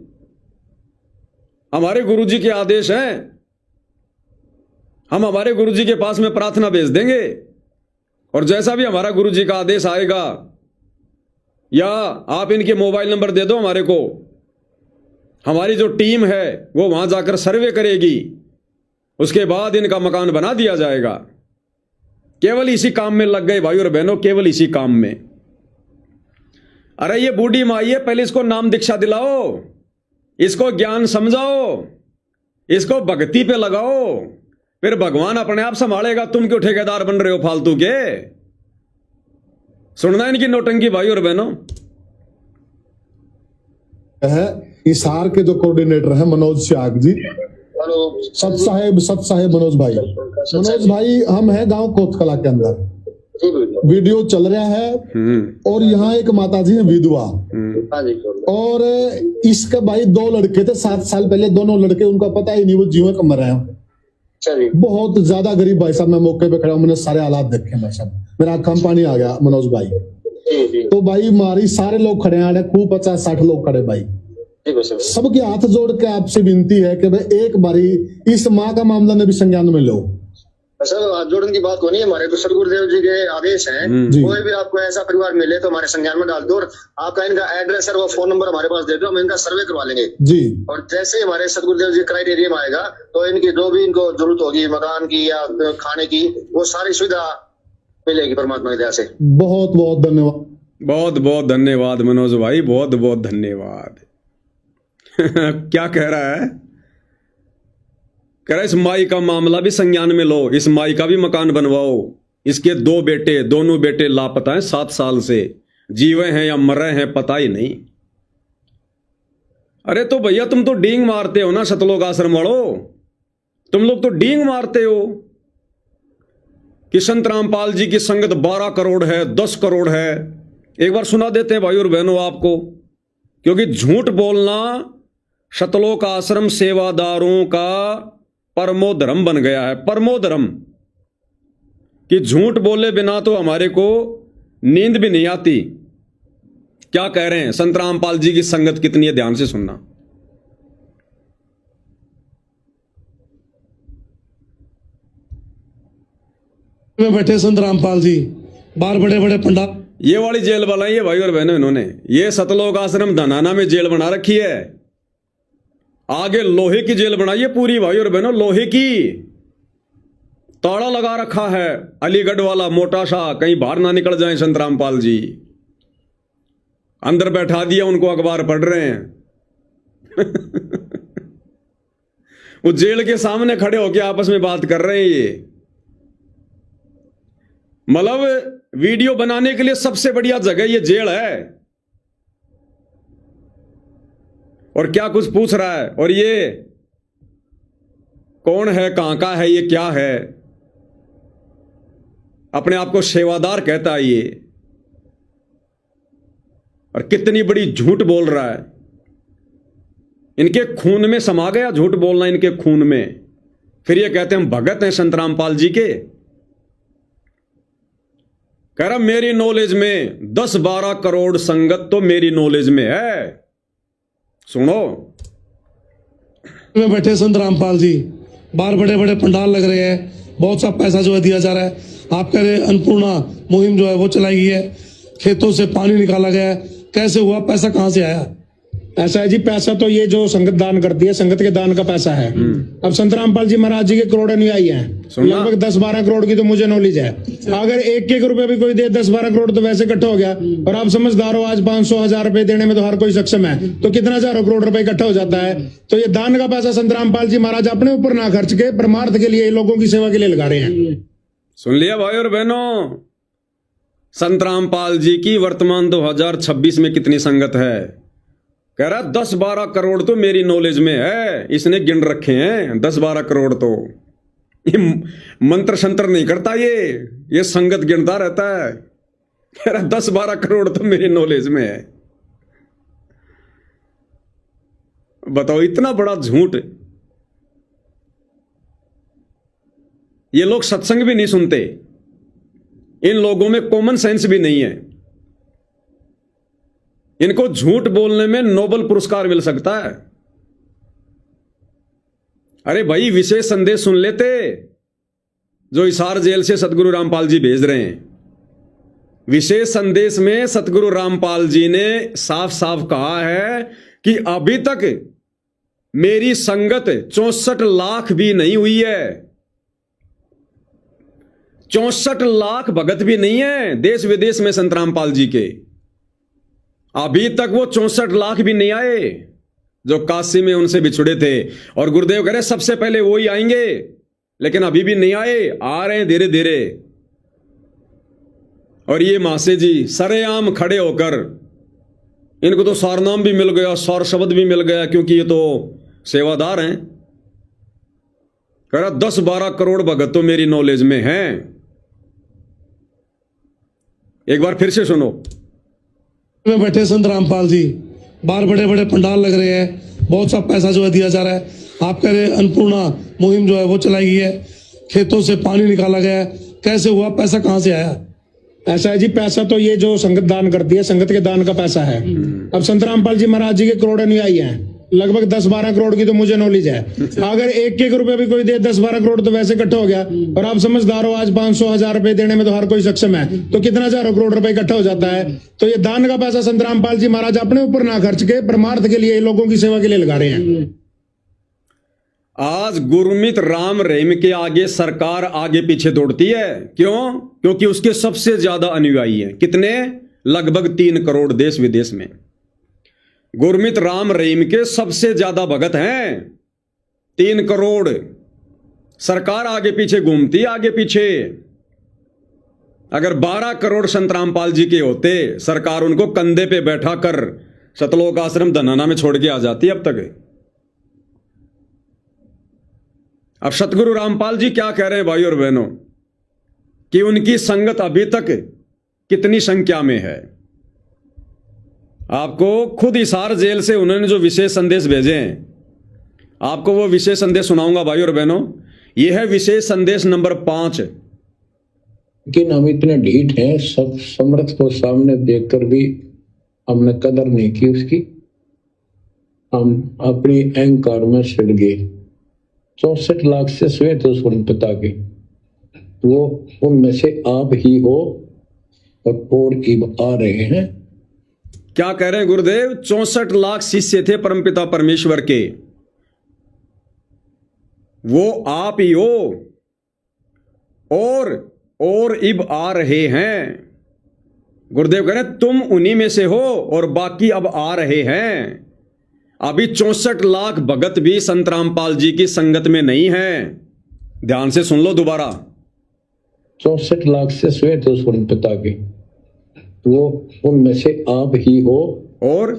हमारे गुरुजी के आदेश हैं, हम हमारे गुरुजी के पास में प्रार्थना भेज देंगे, और जैसा भी हमारा गुरुजी का आदेश आएगा, या आप इनके मोबाइल नंबर दे दो हमारे को, हमारी जो टीम है वो वहां जाकर सर्वे करेगी, उसके बाद इनका मकान बना दिया जाएगा। केवल इसी काम में लग गए भाई और बहनों, केवल इसी काम में। अरे ये बूढ़ी माई है, पहले इसको नाम दीक्षा दिलाओ, इसको ज्ञान समझाओ, इसको भक्ति पे लगाओ, फिर भगवान अपने आप संभालेगा। तुम क्यों ठेकेदार बन रहे हो फालतू के? सुनना इनकी नौटंकी भाई और बहनों। है हिसार के जो कोऑर्डिनेटर है मनोज सियाग जी। सत साहेब मनोज भाई, हम हैं गांव कोतकला के अंदर, वीडियो चल रहा है, और यहाँ एक माता जी है विधवा, और इसके भाई 2 लड़के थे 7 साल पहले, दोनों लड़के उनका पता ही नहीं वो जीवन कम रहे हैं, बहुत ज्यादा गरीब भाई साहब। मैं मौके पे खड़ा हूं, मैंने सारे हालात देखे भाई साहब, मेरा आंखों में पानी आ गया मनोज भाई। तो भाई मारी सारे लोग खड़े हैं, खूब 50-60 लोग खड़े भाई, सबके हाथ जोड़ के आपसे विनती है कि भाई एक बारी इस माँ का मामला ने भी संज्ञान में लो। सर हाथ जोड़ने की बात को नहीं, हमारे तो सदगुरुदेव जी के आदेश हैं, कोई भी आपको ऐसा परिवार मिले तो हमारे संज्ञान में डाल दो, और आपका इनका एड्रेस और वो फोन नंबर हमारे पास दे दो, हम इनका सर्वे करवा लेंगे जी। और जैसे ही हमारे सदगुरुदेव जी क्राइटेरिया में आएगा तो इनकी जो भी इनको जरूरत होगी मकान की या खाने की, वो सारी सुविधा मिलेगी परमात्मा की दया से। बहुत बहुत धन्यवाद, बहुत बहुत धन्यवाद मनोज भाई, बहुत बहुत धन्यवाद। क्या कह रहा है? कह रहा इस माई का मामला भी संज्ञान में लो, इस माई का भी मकान बनवाओ। इसके 2 बेटे, दोनों बेटे लापता हैं 7 साल से, जीवे हैं या मरे हैं पता ही नहीं। अरे तो भैया तुम तो डींग मारते हो ना सतलोक आश्रम वालों, तुम लोग तो डींग मारते हो कि संत रामपाल जी की संगत 12 करोड़ है, 10 करोड़ है। एक बार सुना देते हैं भाई और बहनों आपको, क्योंकि झूठ बोलना सतलोक आश्रम सेवादारों का परमो धर्म बन गया है, परमो धर्म, कि झूठ बोले बिना तो हमारे को नींद भी नहीं आती। क्या कह रहे हैं? संत रामपाल जी की संगत कितनी है, ध्यान से सुनना। में बैठे संत रामपाल जी, बाहर बड़े बड़े पंडाल। ये वाली जेल बनाई है भाई और बहनों इन्होंने, ये सतलोक आश्रम धनाना में जेल बना रखी है। आगे लोहे की जेल बनाई है पूरी भाई और बहनों, लोहे की, ताला लगा रखा है अलीगढ़ वाला मोटा सा, कहीं बाहर ना निकल जाए संत रामपाल जी। अंदर बैठा दिया उनको, अखबार पढ़ रहे हैं वो जेल के सामने खड़े होकर आपस में बात कर रहे हैं। ये मतलब वीडियो बनाने के लिए सबसे बढ़िया जगह ये जेल है। और क्या कुछ पूछ रहा है, और ये कौन है, कहां का है, ये क्या है, अपने आप को सेवादार कहता है ये, और कितनी बड़ी झूठ बोल रहा है। इनके खून में समा गया झूठ बोलना, इनके खून में। फिर ये कहते हैं हम भगत हैं संत रामपाल जी के। कह रहा मेरी नॉलेज में 10-12 करोड़ संगत तो मेरी नॉलेज में है। सुनो, में बैठे संत रामपाल जी, बाहर बड़े बड़े पंडाल लग रहे हैं, बहुत सा पैसा जो है दिया जा रहा है। आप कह रहे अन्नपूर्णा मुहिम जो है वो चलाई गई है, खेतों से पानी निकाला गया है, कैसे हुआ, पैसा कहां से आया? ऐसा है जी, पैसा तो ये जो संगत दान करती है, संगत के दान का पैसा है। अब संत रामपाल जी महाराज जी के करोड़ अनुयायी हैं, लगभग 10-12 करोड़ की तो मुझे नॉलेज है। अगर 1-1 रुपए भी कोई दे, 10-12 करोड़ तो वैसे इकट्ठा हो गया। और आप समझदार हो, आज 500-1000 रुपए देने में तो हर कोई सक्षम है, तो कितना हजारों करोड़ रुपए इकट्ठा हो जाता है। तो ये दान का पैसा संत रामपाल जी महाराज अपने ऊपर ना खर्च के परमार्थ के लिए, लोगों की सेवा के लिए लगा रहे हैं। सुन लिया भाई और बहनों, संत रामपाल जी की वर्तमान 2026 में कितनी संगत है? कह रहा 10-12 करोड़ तो मेरी नॉलेज में है। इसने गिन रखे हैं 10-12 करोड़। तो ये मंत्र शंत्र नहीं करता, ये संगत गिनता रहता है। कह रहा 10-12 करोड़ तो मेरी नॉलेज में है। बताओ, इतना बड़ा झूठ। ये लोग सत्संग भी नहीं सुनते, इन लोगों में कॉमन सेंस भी नहीं है। इनको झूठ बोलने में नोबेल पुरस्कार मिल सकता है। अरे भाई, विशेष संदेश सुन लेते जो हिसार जेल से सतगुरु रामपाल जी भेज रहे हैं। विशेष संदेश में सतगुरु रामपाल जी ने साफ साफ कहा है कि अभी तक मेरी संगत 64 लाख भी नहीं हुई है। 64 लाख भगत भी नहीं है देश विदेश में संत रामपाल जी के। अभी तक वो 64 लाख भी नहीं आए जो काशी में उनसे बिछुड़े थे। और गुरुदेव कह रहे सबसे पहले वो ही आएंगे, लेकिन अभी भी नहीं आए, आ रहे हैं धीरे धीरे। और ये मासे जी सरेआम खड़े होकर, इनको तो सारनाम भी मिल गया, सार शब्द भी मिल गया, क्योंकि ये तो सेवादार हैं। कह रहा 10-12 करोड़ भगत तो मेरी नॉलेज में हैं। एक बार फिर से सुनो। में बैठे संत रामपाल जी, बाहर बड़े बड़े पंडाल लग रहे हैं, बहुत सा पैसा जो है दिया जा रहा है। आप कह रहे अन्नपूर्णा मुहिम जो है वो चलाई गई है, खेतों से पानी निकाला गया है, कैसे हुआ, पैसा कहां से आया? ऐसा है जी, पैसा तो ये जो संगत दान करती है, संगत के दान का पैसा है। अब संत रामपाल जी महाराज जी के करोड़ अनुयायी हैं, लगभग 10-12 करोड़ की तो मुझे नॉलेज है। अगर 1-1 रुपए भी कोई दे, 10-12 करोड़ तो वैसे इकट्ठा हो गया। और आप समझदार हो, आज 500-1000 रुपए देने में तो हर कोई सक्षम है, तो कितना हजारों करोड़ रुपए इकट्ठा हो जाता है। तो ये दान का पैसा संत रामपाल जी महाराज अपने ऊपर ना खर्च के परमार्थ के लिए, लोगों की सेवा के लिए लगा रहे हैं। आज गुरमीत राम रहीम के आगे सरकार आगे पीछे दौड़ती है। क्यों? क्योंकि उसके सबसे ज्यादा अनुयायी हैं। कितने? लगभग 3 करोड़ देश विदेश में। गुरमीत राम रहीम के सबसे ज्यादा भगत हैं 3 करोड़। सरकार आगे पीछे घूमती है, आगे पीछे। अगर 12 करोड़ संत रामपाल जी के होते, सरकार उनको कंधे पे बैठा कर सतलोक आश्रम धनाना में छोड़ के आ जाती अब तक। अब सतगुरु रामपाल जी क्या कह रहे हैं भाई और बहनों, कि उनकी संगत अभी तक कितनी संख्या में है। आपको खुद हिसार जेल से उन्होंने जो विशेष संदेश भेजे हैं, आपको वो विशेष संदेश सुनाऊंगा भाई और बहनों। यह है विशेष संदेश नंबर 5। लेकिन हम इतने ढीठ हैं, सब समर्थ को सामने देखकर भी हमने कदर नहीं की उसकी। हम अपनी अहंकार में सिड़ गए। 64 लाख से श्वेत उन पिता के, वो उनमें से आप ही हो और इब आ रहे हैं। क्या कह रहे हैं गुरुदेव? 64 लाख शिष्य थे परमपिता परमेश्वर के, वो आप ही हो और इब आ रहे हैं। गुरुदेव कह रहे हैं तुम उन्हीं में से हो और बाकी अब आ रहे हैं। अभी 64 लाख भगत भी संत रामपाल जी की संगत में नहीं है। ध्यान से सुन लो दोबारा। 64 लाख से श्वेत उन पिता के, वो उनमें से आप ही हो और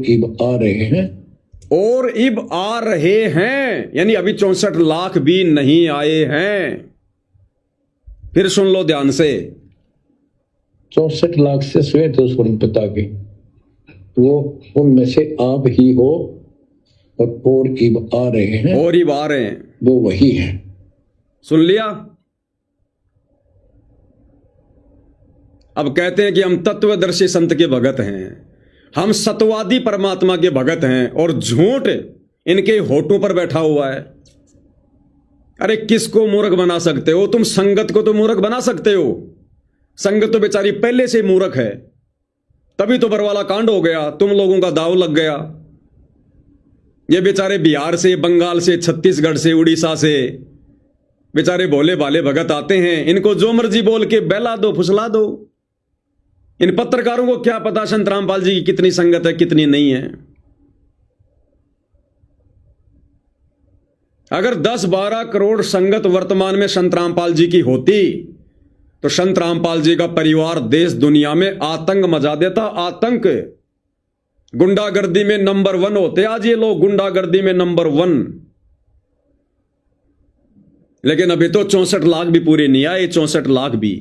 इब आ रहे हैं। और इब आ रहे हैं यानी अभी 64 लाख भी नहीं आए हैं। फिर सुन लो ध्यान से। 64 लाख से श्वेत उन पिता के, वो उनमें से आप ही हो और इब आ रहे हैं। और इब आ रहे हैं, वो वही है। सुन लिया? अब कहते हैं कि हम तत्वदर्शी संत के भगत हैं, हम सतवादी परमात्मा के भगत हैं, और झूठ इनके होठों पर बैठा हुआ है। अरे किसको मूर्ख बना सकते हो तुम? संगत को तो मूर्ख बना सकते हो। संगत तो बेचारी पहले से मूर्ख है, तभी तो बरवाला कांड हो गया, तुम लोगों का दाव लग गया। ये बेचारे बिहार से, बंगाल से, छत्तीसगढ़ से, उड़ीसा से बेचारे भोले भाले भगत आते हैं, इनको जो मर्जी बोल के बहला दो, फुसला दो। इन पत्रकारों को क्या पता संत रामपाल जी की कितनी संगत है, कितनी नहीं है। अगर 10-12 करोड़ संगत वर्तमान में संत रामपाल जी की होती तो संत रामपाल जी का परिवार देश दुनिया में आतंक मचा देता। आतंक, गुंडागर्दी में नंबर 1 होते आज ये लोग, गुंडागर्दी में नंबर 1। लेकिन अभी तो 64 लाख भी पूरे नहीं आए, 64 लाख भी।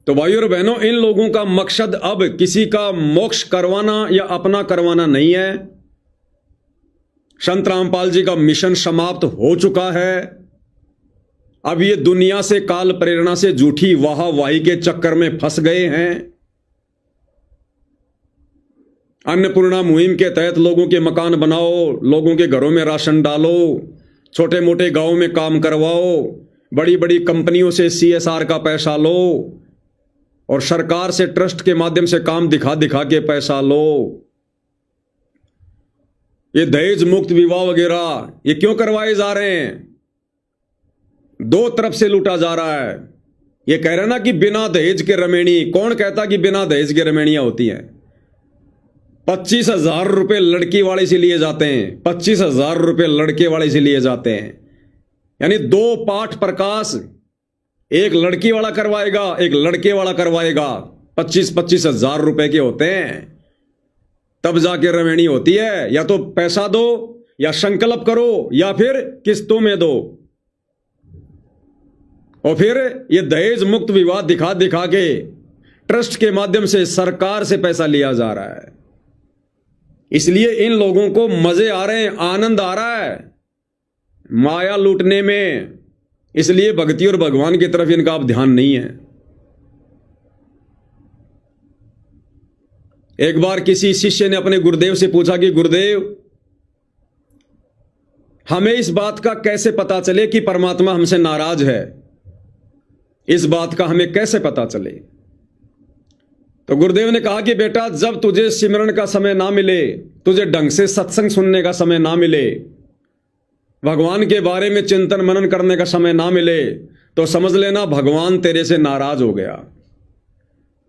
तो भाइयों और बहनों, इन लोगों का मकसद अब किसी का मोक्ष करवाना या अपना करवाना नहीं है। संत रामपाल जी का मिशन समाप्त हो चुका है। अब ये दुनिया से, काल प्रेरणा से झूठी वाहवाही के चक्कर में फंस गए हैं। अन्नपूर्णा मुहिम के तहत लोगों के मकान बनाओ, लोगों के घरों में राशन डालो, छोटे मोटे गांवों में काम करवाओ, बड़ी बड़ी कंपनियों से CSR का पैसा लो, और सरकार से ट्रस्ट के माध्यम से काम दिखा दिखा के पैसा लो। ये दहेज मुक्त विवाह वगैरह ये क्यों करवाए जा रहे हैं? 2 तरफ से लूटा जा रहा है। ये कह रहे ना कि बिना दहेज के रमेणी। कौन कहता कि बिना दहेज के रमेणियां होती हैं? 25,000 रुपए लड़की वाले से लिए जाते हैं, 25,000 रुपए लड़के वाले से लिए जाते हैं। यानी 2 पाठ प्रकाश, एक लड़की वाला करवाएगा, एक लड़के वाला करवाएगा। 25,000 रुपए के होते हैं, तब जाके रमेणी होती है। या तो पैसा दो, या संकल्प करो, या फिर किस्तों में दो। और फिर ये दहेज मुक्त विवाह दिखा दिखा के ट्रस्ट के माध्यम से सरकार से पैसा लिया जा रहा है। इसलिए इन लोगों को मजे आ रहे हैं, आनंद आ रहा है माया लूटने में। इसलिए भक्ति और भगवान की तरफ इनका अब ध्यान नहीं है। एक बार किसी शिष्य ने अपने गुरुदेव से पूछा कि गुरुदेव, हमें इस बात का कैसे पता चले कि परमात्मा हमसे नाराज है? इस बात का हमें कैसे पता चले? तो गुरुदेव ने कहा कि बेटा, जब तुझे सिमरन का समय ना मिले, तुझे ढंग से सत्संग सुनने का समय ना मिले, भगवान के बारे में चिंतन मनन करने का समय ना मिले, तो समझ लेना भगवान तेरे से नाराज हो गया।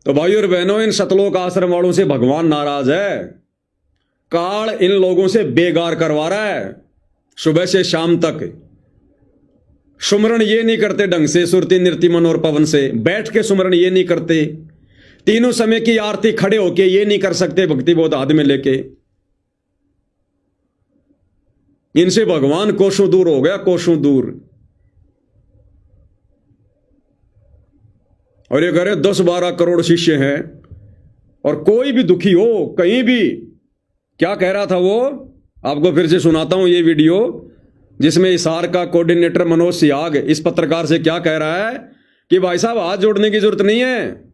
तो भाइयों और बहनों, इन सतलोक आश्रम वालों से भगवान नाराज है। काल इन लोगों से बेगार करवा रहा है। सुबह से शाम तक सुमरण ये नहीं करते ढंग से, सुरती नृत्य मन और पवन से बैठ के सुमरण ये नहीं करते, तीनों समय की आरती खड़े होके ये नहीं कर सकते, भक्ति बोध हाथ में लेके। इनसे भगवान कोसों दूर हो गया, कोसों दूर। और ये कह 10-12 करोड़ शिष्य हैं, और कोई भी दुखी हो कहीं भी, क्या कह रहा था वो, आपको फिर से सुनाता हूं ये वीडियो, जिसमें हिसार का कोऑर्डिनेटर मनोज सियाग इस पत्रकार से क्या कह रहा है कि भाई साहब हाथ जोड़ने की जरूरत नहीं है।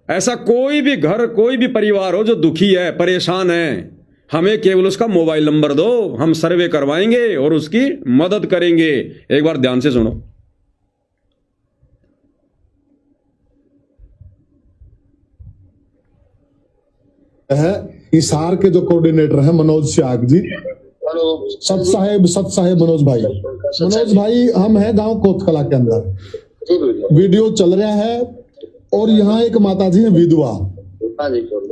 ऐसा कोई भी घर, कोई भी परिवार हो जो दुखी है, परेशान है, हमें केवल उसका मोबाइल नंबर दो, हम सर्वे करवाएंगे और उसकी मदद करेंगे। एक बार ध्यान से सुनो। है हिसार के जो कोऑर्डिनेटर हैं मनोज सियाग जी, सत साहेब मनोज भाई, हम हैं गांव कोतकला के अंदर, वीडियो चल रहा है और यहाँ एक माता जी है विधवा,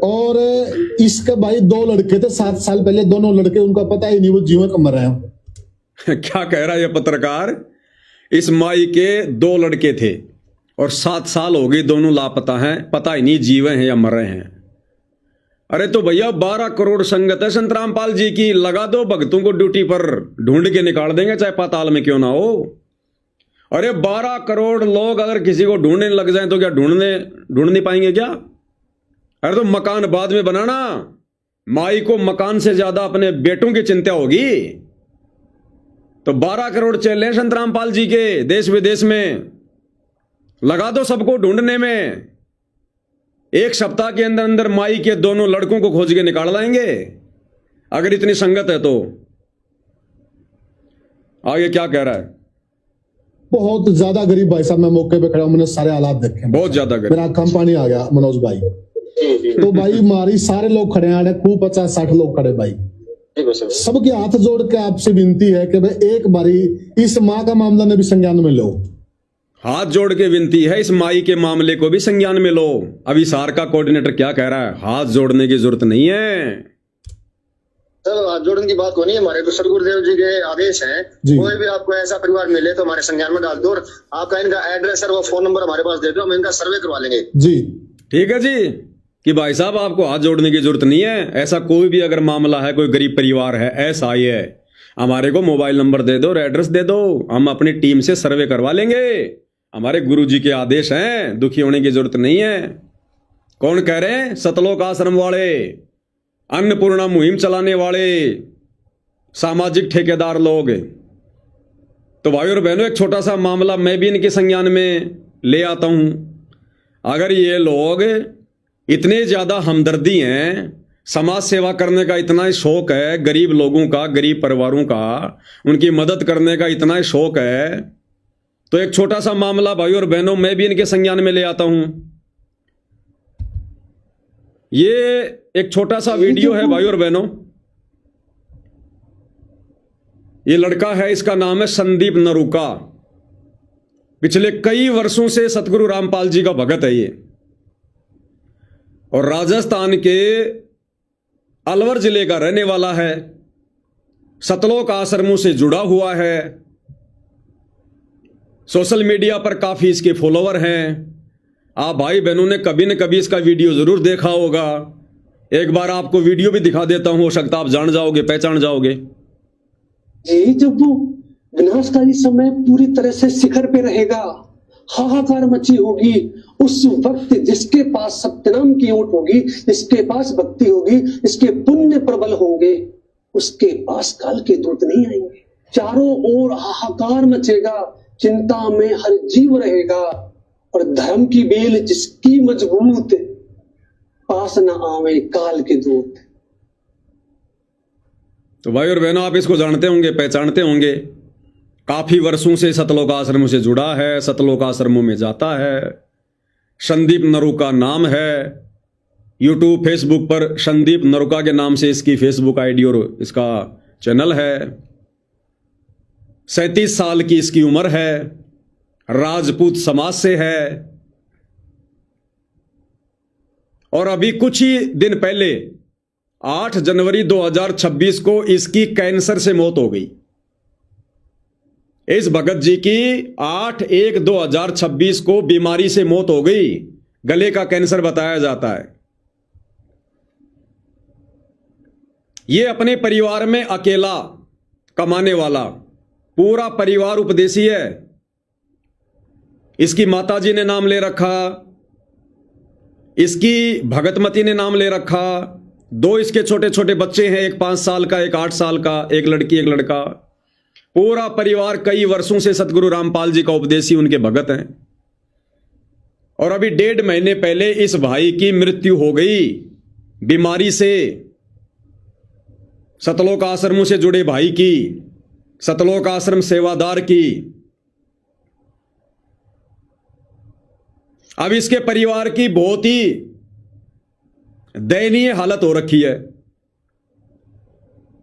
और इसके भाई 2 लड़के थे 7 साल पहले, दोनों लड़के उनका पता ही नहीं वो जीवन कब मर रहे हैं। क्या कह रहा है ये पत्रकार, इस माई के 2 लड़के थे और 7 साल हो गए, दोनों लापता हैं, पता ही नहीं जीवे हैं या मर रहे हैं। अरे तो भैया 12 करोड़ संगत है संत रामपाल जी की, लगा दो भक्तों को ड्यूटी पर, ढूंढ के निकाल देंगे चाहे पाताल में क्यों ना हो। अरे 12 करोड़ लोग अगर किसी को ढूंढने लग जाए तो क्या ढूंढ नहीं पाएंगे क्या? अरे तो मकान बाद में बनाना, माई को मकान से ज्यादा अपने बेटों की चिंता होगी। तो 12 करोड़ चले संत रामपाल जी के देश विदेश में, लगा दो सबको ढूंढने में। 1 सप्ताह के अंदर अंदर माई के दोनों लड़कों को खोज के निकाल लाएंगे, अगर इतनी संगत है तो। आगे क्या कह रहा है? बहुत ज्यादा गरीब भाई साहब, मैं मौके पे खड़ा हूं, मैंने सारे हालात देखे, बहुत ज्यादा गरीब, मेरा आंखों में पानी आ गया मनोज भाई। तो भाई मारी सारे लोग खड़े हैं, खूब 50-60 लोग खड़े भाई, सबके हाथ जोड़ के आपसे विनती है कि भाई एक बारी इस माँ का मामला ने भी संज्ञान में लो। हाथ जोड़ के विनती है, इस माई के मामले को भी संज्ञान में लो। अभी हिसार का कोऑर्डिनेटर क्या कह रहा है? हाथ जोड़ने की जरूरत नहीं है। सर हाथ जोड़ने की बात को नहीं है, हमारे तो सदगुरुदेव जी के आदेश हैं, कोई भी आपको ऐसा परिवार मिले तो हमारे संज्ञान में डाल दो, और आपका इनका एड्रेस और वो फोन नंबर हमारे पास दे दो, हम इनका सर्वे करवा लेंगे। जी ठीक है जी, कि भाई साहब आपको हाथ जोड़ने की जरूरत नहीं है। ऐसा कोई भी अगर मामला है, कोई गरीब परिवार है, ऐसा ही है, हमारे को मोबाइल नंबर दे दो और एड्रेस दे दो, हम अपनी टीम से सर्वे करवा लेंगे। हमारे गुरु जी के आदेश हैं, दुखी होने की जरूरत नहीं है। कौन कह रहे हैं? सतलोक आश्रम वाले, अन्नपूर्णा मुहिम चलाने वाले सामाजिक ठेकेदार लोग। तो भाई और बहनों, एक छोटा सा मामला मैं भी इनके संज्ञान में ले आता हूं। अगर ये लोग इतने ज्यादा हमदर्दी हैं, समाज सेवा करने का इतना शौक है, गरीब लोगों का, गरीब परिवारों का, उनकी मदद करने का इतना शौक है, तो एक छोटा सा मामला भाई और बहनों मैं भी इनके संज्ञान में ले आता हूं। ये एक छोटा सा वीडियो है भाई और बहनों। ये लड़का है, इसका नाम है संदीप नरूका। पिछले कई वर्षों से सतगुरु रामपाल जी का भगत है ये, और राजस्थान के अलवर जिले का रहने वाला है, सतलोक आश्रमों से जुड़ा हुआ है, सोशल मीडिया पर काफी इसके फॉलोवर हैं। आप भाई बहनों ने कभी न कभी इसका वीडियो जरूर देखा होगा। एक बार आपको वीडियो भी दिखा देता हूं, हो सकता आप जान जाओगे, पहचान जाओगे। जब वो विनाशकारी समय पूरी तरह से शिखर पे रहेगा, हाहाकार मची होगी, उस वक्त जिसके पास सत्यनाम की ओट होगी, जिसके पास भक्ति होगी, जिसके पुण्य प्रबल होंगे, उसके पास काल के दूत नहीं आएंगे। चारों ओर हाहाकार मचेगा, चिंता में हर जीव रहेगा, और धर्म की बेल जिसकी मजबूत, पास न आवे काल के दूत। तो भाई और बहनों, आप इसको जानते होंगे, पहचानते होंगे। काफी वर्षों से सतलोक आश्रमों से जुड़ा है, सतलोक आश्रमों में जाता है। संदीप नरूका नाम है। यूट्यूब, फेसबुक पर संदीप नरूका के नाम से इसकी फेसबुक आईडी और इसका चैनल है। 37 साल की इसकी उम्र है, राजपूत समाज से है, और अभी कुछ ही दिन पहले 8 जनवरी 2026 को इसकी कैंसर से मौत हो गई। इस भगत जी की 8/1/2026 को बीमारी से मौत हो गई। गले का कैंसर बताया जाता है। ये अपने परिवार में अकेला कमाने वाला, पूरा परिवार उपदेशी है। इसकी माताजी ने नाम ले रखा, इसकी भगतमती ने नाम ले रखा। 2 इसके छोटे छोटे बच्चे हैं, एक 5 साल का, एक 8 साल का, एक लड़की एक लड़का। पूरा परिवार कई वर्षों से सतगुरु रामपाल जी का उपदेशी, उनके भगत हैं। और अभी 1.5 महीने पहले इस भाई की मृत्यु हो गई बीमारी से। सतलोक आश्रमों से जुड़े भाई की, सतलोक आश्रम सेवादार की। अब इसके परिवार की बहुत ही दयनीय हालत हो रखी है।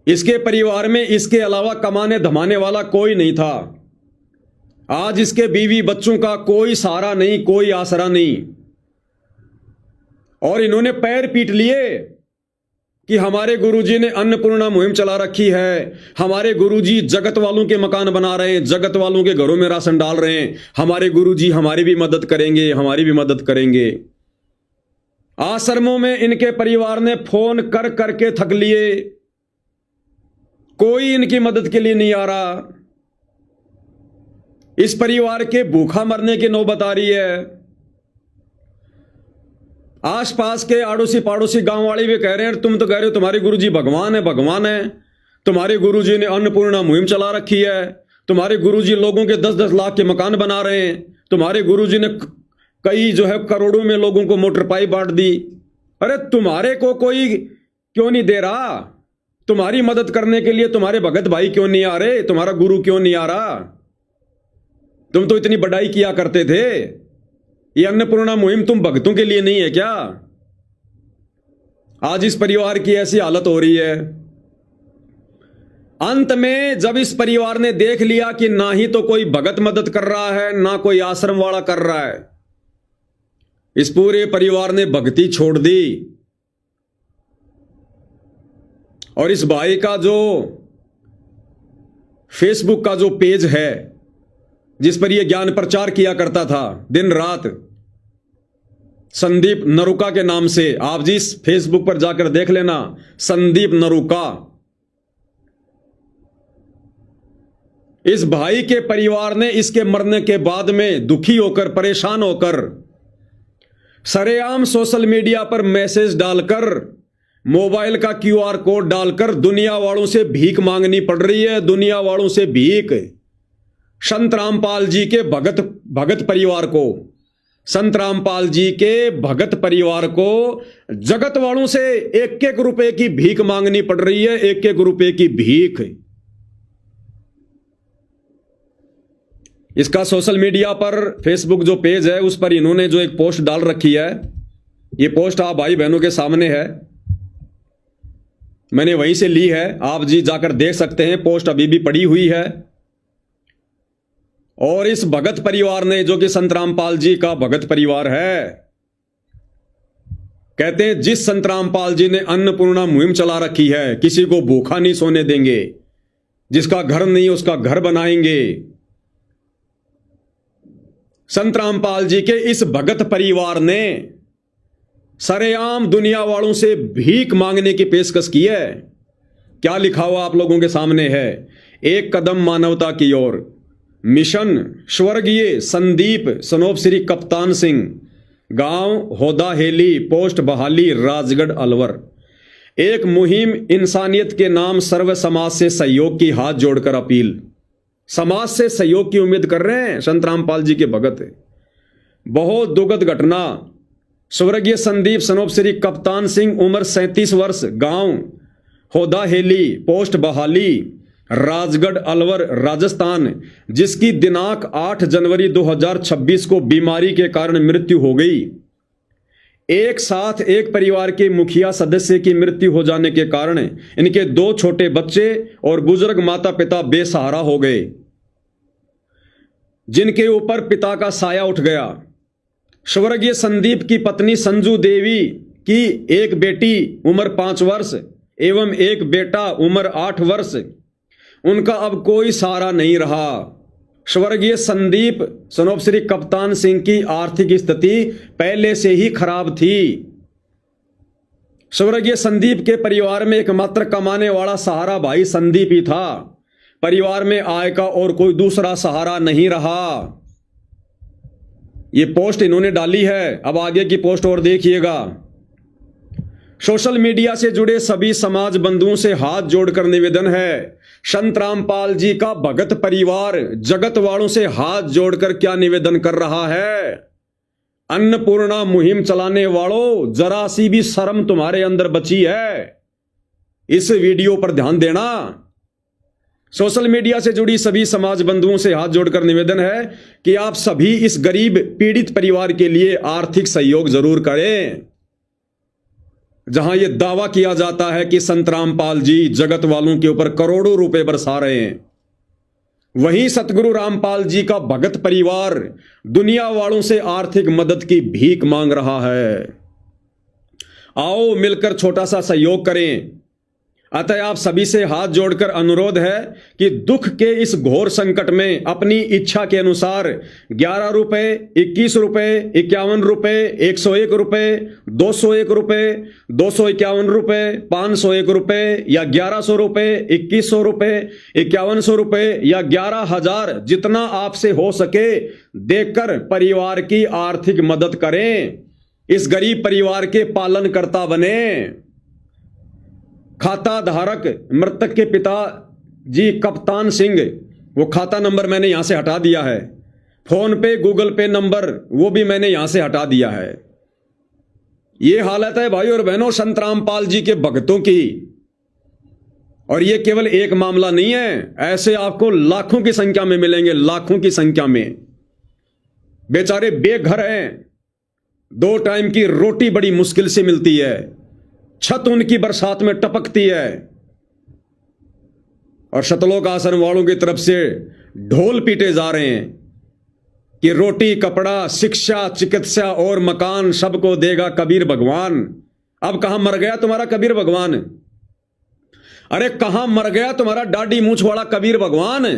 इसके परिवार में इसके अलावा कमाने धमाने वाला कोई नहीं था। आज इसके बीवी बच्चों का कोई सहारा नहीं, कोई आसरा नहीं। और इन्होंने पैर पीट लिए कि हमारे गुरुजी ने अन्नपूर्णा मुहिम चला रखी है, हमारे गुरुजी जगत वालों के मकान बना रहे हैं, जगत वालों के घरों में राशन डाल रहे हैं, हमारे गुरुजी हमारी भी मदद करेंगे, हमारी भी मदद करेंगे। आश्रमों में इनके परिवार ने फोन कर करके थक लिए, कोई इनकी मदद के लिए नहीं आ रहा। इस परिवार के भूखा मरने की नौबत आ रही है। आसपास के आड़ोसी पाड़ोसी गांव वाले भी कह रहे हैं, तुम तो कह रहे हो तुम्हारे गुरुजी भगवान है, भगवान है, तुम्हारे गुरुजी ने अन्नपूर्णा मुहिम चला रखी है, तुम्हारे गुरुजी लोगों के 10-10 लाख के मकान बना रहे हैं, तुम्हारे गुरुजी ने कई जो है करोड़ों में लोगों को मोटर पाइप बांट दी। अरे तुम्हारे को कोई क्यों नहीं दे रहा? तुम्हारी मदद करने के लिए तुम्हारे भगत भाई क्यों नहीं आ रहे? तुम्हारा गुरु क्यों नहीं आ रहा? तुम तो इतनी बड़ाई किया करते थे। ये अन्नपूर्णा मुहिम तुम भक्तों के लिए नहीं है क्या? आज इस परिवार की ऐसी हालत हो रही है। अंत में जब इस परिवार ने देख लिया कि ना ही तो कोई भगत मदद कर रहा है, ना कोई आश्रम वाला कर रहा है, इस पूरे परिवार ने भक्ति छोड़ दी। और इस भाई का जो फेसबुक का जो पेज है, जिस पर यह ज्ञान प्रचार किया करता था दिन रात, संदीप नरूका के नाम से, आप जी इस फेसबुक पर जाकर देख लेना, संदीप नरूका। इस भाई के परिवार ने इसके मरने के बाद में दुखी होकर, परेशान होकर, सरेआम सोशल मीडिया पर मैसेज डालकर, मोबाइल का QR कोड डालकर दुनिया वालों से भीख मांगनी पड़ रही है। दुनिया वालों से भीख। संत रामपाल जी के भगत परिवार को, संत रामपाल जी के भगत परिवार को जगत वालों से 1-1 रुपए की भीख मांगनी पड़ रही है। 1-1 रुपए की भीख। इसका सोशल मीडिया पर, फेसबुक जो पेज है उस पर इन्होंने जो एक पोस्ट डाल रखी है, ये पोस्ट आप भाई बहनों के सामने है, मैंने वहीं से ली है, आप जी जाकर देख सकते हैं। पोस्ट अभी भी पड़ी हुई है। और इस भगत परिवार ने, जो कि संत रामपाल जी का भगत परिवार है, कहते हैं जिस संत रामपाल जी ने अन्नपूर्णा मुहिम चला रखी है, किसी को भूखा नहीं सोने देंगे, जिसका घर नहीं उसका घर बनाएंगे। संत रामपाल जी के इस भगत परिवार ने सरेआम दुनिया वालों से भीख मांगने की पेशकश की है। क्या लिखा हुआ आप लोगों के सामने है? 1 कदम मानवता की ओर, मिशन स्वर्गीय संदीप सनोप श्री कप्तान सिंह, गांव होदा हेली, पोस्ट बहाली, राजगढ़ अलवर। एक मुहिम इंसानियत के नाम, सर्व समाज से सहयोग की हाथ जोड़कर अपील। समाज से सहयोग की उम्मीद कर रहे हैं संत रामपाल जी के भगत। बहुत दुखद घटना। स्वर्गीय संदीप सनोप श्री कप्तान सिंह, उम्र 37 वर्ष, गांव होदा हेली, पोस्ट बहाली, राजगढ़ अलवर, राजस्थान, जिसकी दिनांक 8 जनवरी 2026 को बीमारी के कारण मृत्यु हो गई। एक साथ एक परिवार के मुखिया सदस्य की मृत्यु हो जाने के कारण इनके 2 छोटे बच्चे और बुजुर्ग माता पिता बेसहारा हो गए, जिनके ऊपर पिता का साया उठ गया। स्वर्गीय संदीप की पत्नी संजू देवी की एक बेटी, उम्र 5 वर्ष, एवं एक बेटा उम्र 8 वर्ष। उनका अब कोई सहारा नहीं रहा। स्वर्गीय संदीप सनोप श्री कप्तान सिंह की आर्थिक स्थिति पहले से ही खराब थी। स्वर्गीय संदीप के परिवार में एकमात्र कमाने वाला सहारा भाई संदीप ही था। परिवार में आय का और कोई दूसरा सहारा नहीं रहा। ये पोस्ट इन्होंने डाली है, अब आगे की पोस्ट और देखिएगा। सोशल मीडिया से जुड़े सभी समाज बंधुओं से हाथ जोड़कर निवेदन है, संत रामपाल जी का भगत परिवार जगत वालों से हाथ जोड़कर क्या निवेदन कर रहा है। अन्नपूर्णा मुहिम चलाने वालों, जरा सी भी शर्म तुम्हारे अंदर बची है? इस वीडियो पर ध्यान देना। सोशल मीडिया से जुड़ी सभी समाज बंधुओं से हाथ जोड़कर निवेदन है कि आप सभी इस गरीब पीड़ित परिवार के लिए आर्थिक सहयोग जरूर करें। जहां यह दावा किया जाता है कि संत रामपाल जी जगत वालों के ऊपर करोड़ों रुपए बरसा रहे हैं, वहीं सतगुरु रामपाल जी का भगत परिवार दुनिया वालों से आर्थिक मदद की भीख मांग रहा है। आओ मिलकर छोटा सा सहयोग करें। अतः आप सभी से हाथ जोड़कर अनुरोध है कि दुख के इस घोर संकट में अपनी इच्छा के अनुसार 11 रुपए, 21 रुपए, 51 रुपए, 101 रुपए, 201 रुपए, 251 रुपए, 501 रुपए या 1100 रुपए, 2100 रुपए, 5100 रुपए या 11,000, जितना आपसे हो सके देकर परिवार की आर्थिक मदद करें। इस गरीब परिवार के पालनकर्ता बने। खाता धारक मृतक के पिता जी कप्तान सिंह, वो खाता नंबर मैंने यहां से हटा दिया है। फोन पे, गूगल पे नंबर वो भी मैंने यहां से हटा दिया है। ये हालत है भाई और बहनों संत रामपाल जी के भक्तों की। और ये केवल एक मामला नहीं है, ऐसे आपको लाखों की संख्या में मिलेंगे, लाखों की संख्या में। बेचारे बेघर हैं, 2 टाइम की रोटी बड़ी मुश्किल से मिलती है, छत उनकी बरसात में टपकती है, और शतलोक आश्रम वालों की तरफ से ढोल पीटे जा रहे हैं कि रोटी, कपड़ा, शिक्षा, चिकित्सा और मकान सबको देगा कबीर भगवान। अब कहां मर गया तुम्हारा कबीर भगवान? अरे कहां मर गया तुम्हारा दाढ़ी मूंछ वाला कबीर भगवान?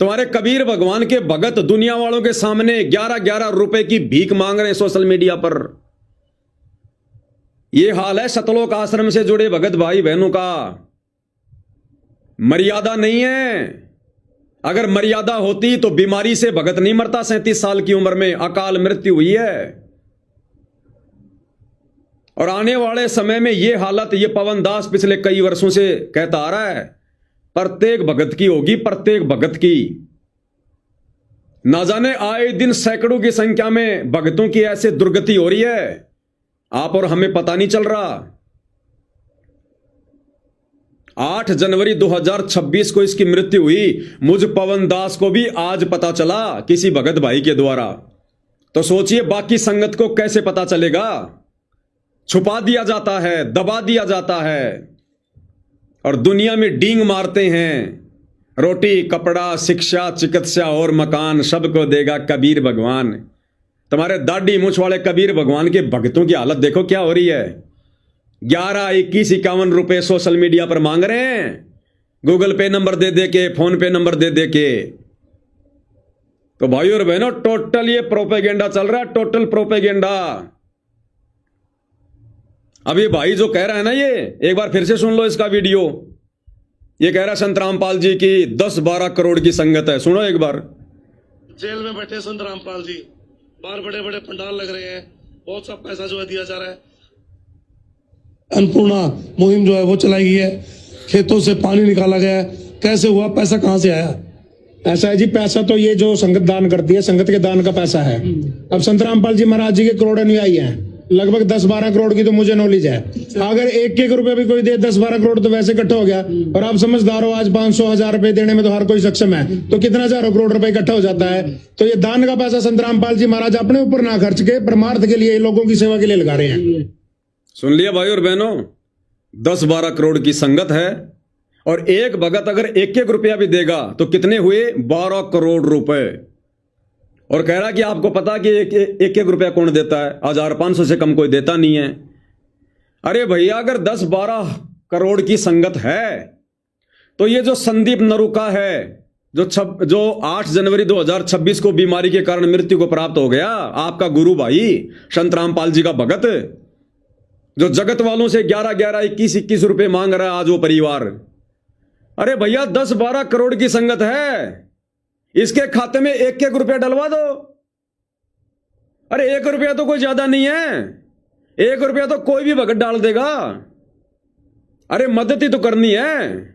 तुम्हारे कबीर भगवान के भगत दुनिया वालों के सामने 11-11 रुपए की भीख मांग रहे हैं सोशल मीडिया पर। यह हाल है सतलोक आश्रम से जुड़े भगत भाई बहनों का। मर्यादा नहीं है। अगर मर्यादा होती तो बीमारी से भगत नहीं मरता। 37 साल की उम्र में अकाल मृत्यु हुई है। और आने वाले समय में यह हालत, यह पवन दास पिछले कई वर्षों से कहता आ रहा है, प्रत्येक भगत की होगी, प्रत्येक भगत की। ना जाने आए दिन सैकड़ों की संख्या में भगतों की ऐसे दुर्गति हो रही है, आप और हमें पता नहीं चल रहा। 8 जनवरी 2026 को इसकी मृत्यु हुई। मुझ पवन दास को भी आज पता चला किसी भगत भाई के द्वारा। तो सोचिए बाकी संगत को कैसे पता चलेगा। छुपा दिया जाता है, दबा दिया जाता है और दुनिया में डींग मारते हैं। रोटी, कपड़ा, शिक्षा, चिकित्सा और मकान सबको देगा कबीर भगवान। तुम्हारे दाढ़ी मूंछ वाले कबीर भगवान के भक्तों की हालत देखो क्या हो रही है। 11, 21, 51 रुपए सोशल मीडिया पर मांग रहे हैं, गूगल पे नंबर दे दे के, फोन पे नंबर दे दे के। तो भाई और बहनों टोटल ये प्रोपेगेंडा चल रहा है, टोटल प्रोपेगेंडा। अब ये भाई जो कह रहा है ना, ये एक बार फिर से सुन लो इसका वीडियो। ये कह रहा है संत रामपाल जी की 10-12 करोड़ की संगत है। सुनो एक बार। जेल में बैठे संत रामपाल जी, बाहर बड़े बड़े पंडाल लग रहे हैं, बहुत सा पैसा जो है दिया जा रहा है। अन्नपूर्णा मुहिम जो है वो चलाई गई है, खेतों से पानी निकाला गया है। कैसे हुआ, पैसा कहां से आया? ऐसा है जी, पैसा तो ये जो संगत दान करती है, संगत के दान का पैसा है। अब संत रामपाल जी महाराज जी के करोड़ अनुयायी हैं, लगभग 10-12 करोड़ की तो मुझे नॉलेज है। अगर 1-1 रुपया भी कोई दे, 10-12 करोड़ तो वैसे इकट्ठा हो गया। और आप समझदार हो, आज 500-1000 रुपए देने में तो हर कोई सक्षम है, तो कितना हजारों करोड़ रुपए इकट्ठा हो जाता है। तो ये दान का पैसा संत रामपाल जी महाराज अपने ऊपर ना खर्च के परमार्थ के लिए, लोगों की सेवा के लिए लगा रहे हैं। सुन लिया भाई और बहनों, 10-12 करोड़ की संगत है और एक भगत अगर 1-1 रुपया भी देगा तो कितने हुए? 12 करोड़ रुपए। और कह रहा कि आपको पता कि 1-1 रुपया कौन देता है? 1500 से कम कोई देता नहीं है। अरे भैया अगर 10-12 करोड़ की संगत है तो ये जो संदीप नरूका है जो 8 जनवरी 2026 को बीमारी के कारण मृत्यु को प्राप्त हो गया, आपका गुरु भाई संत रामपाल जी का भगत, जो जगत वालों से 11-11, 21-21 रुपए मांग रहा है आज वो परिवार। अरे भैया 10-12 करोड़ की संगत है, इसके खाते में 1-1 रुपया डलवा दो। अरे 1 रुपया तो कोई ज्यादा नहीं है, 1 रुपया तो कोई भी भगत डाल देगा। अरे मदद ही तो करनी है।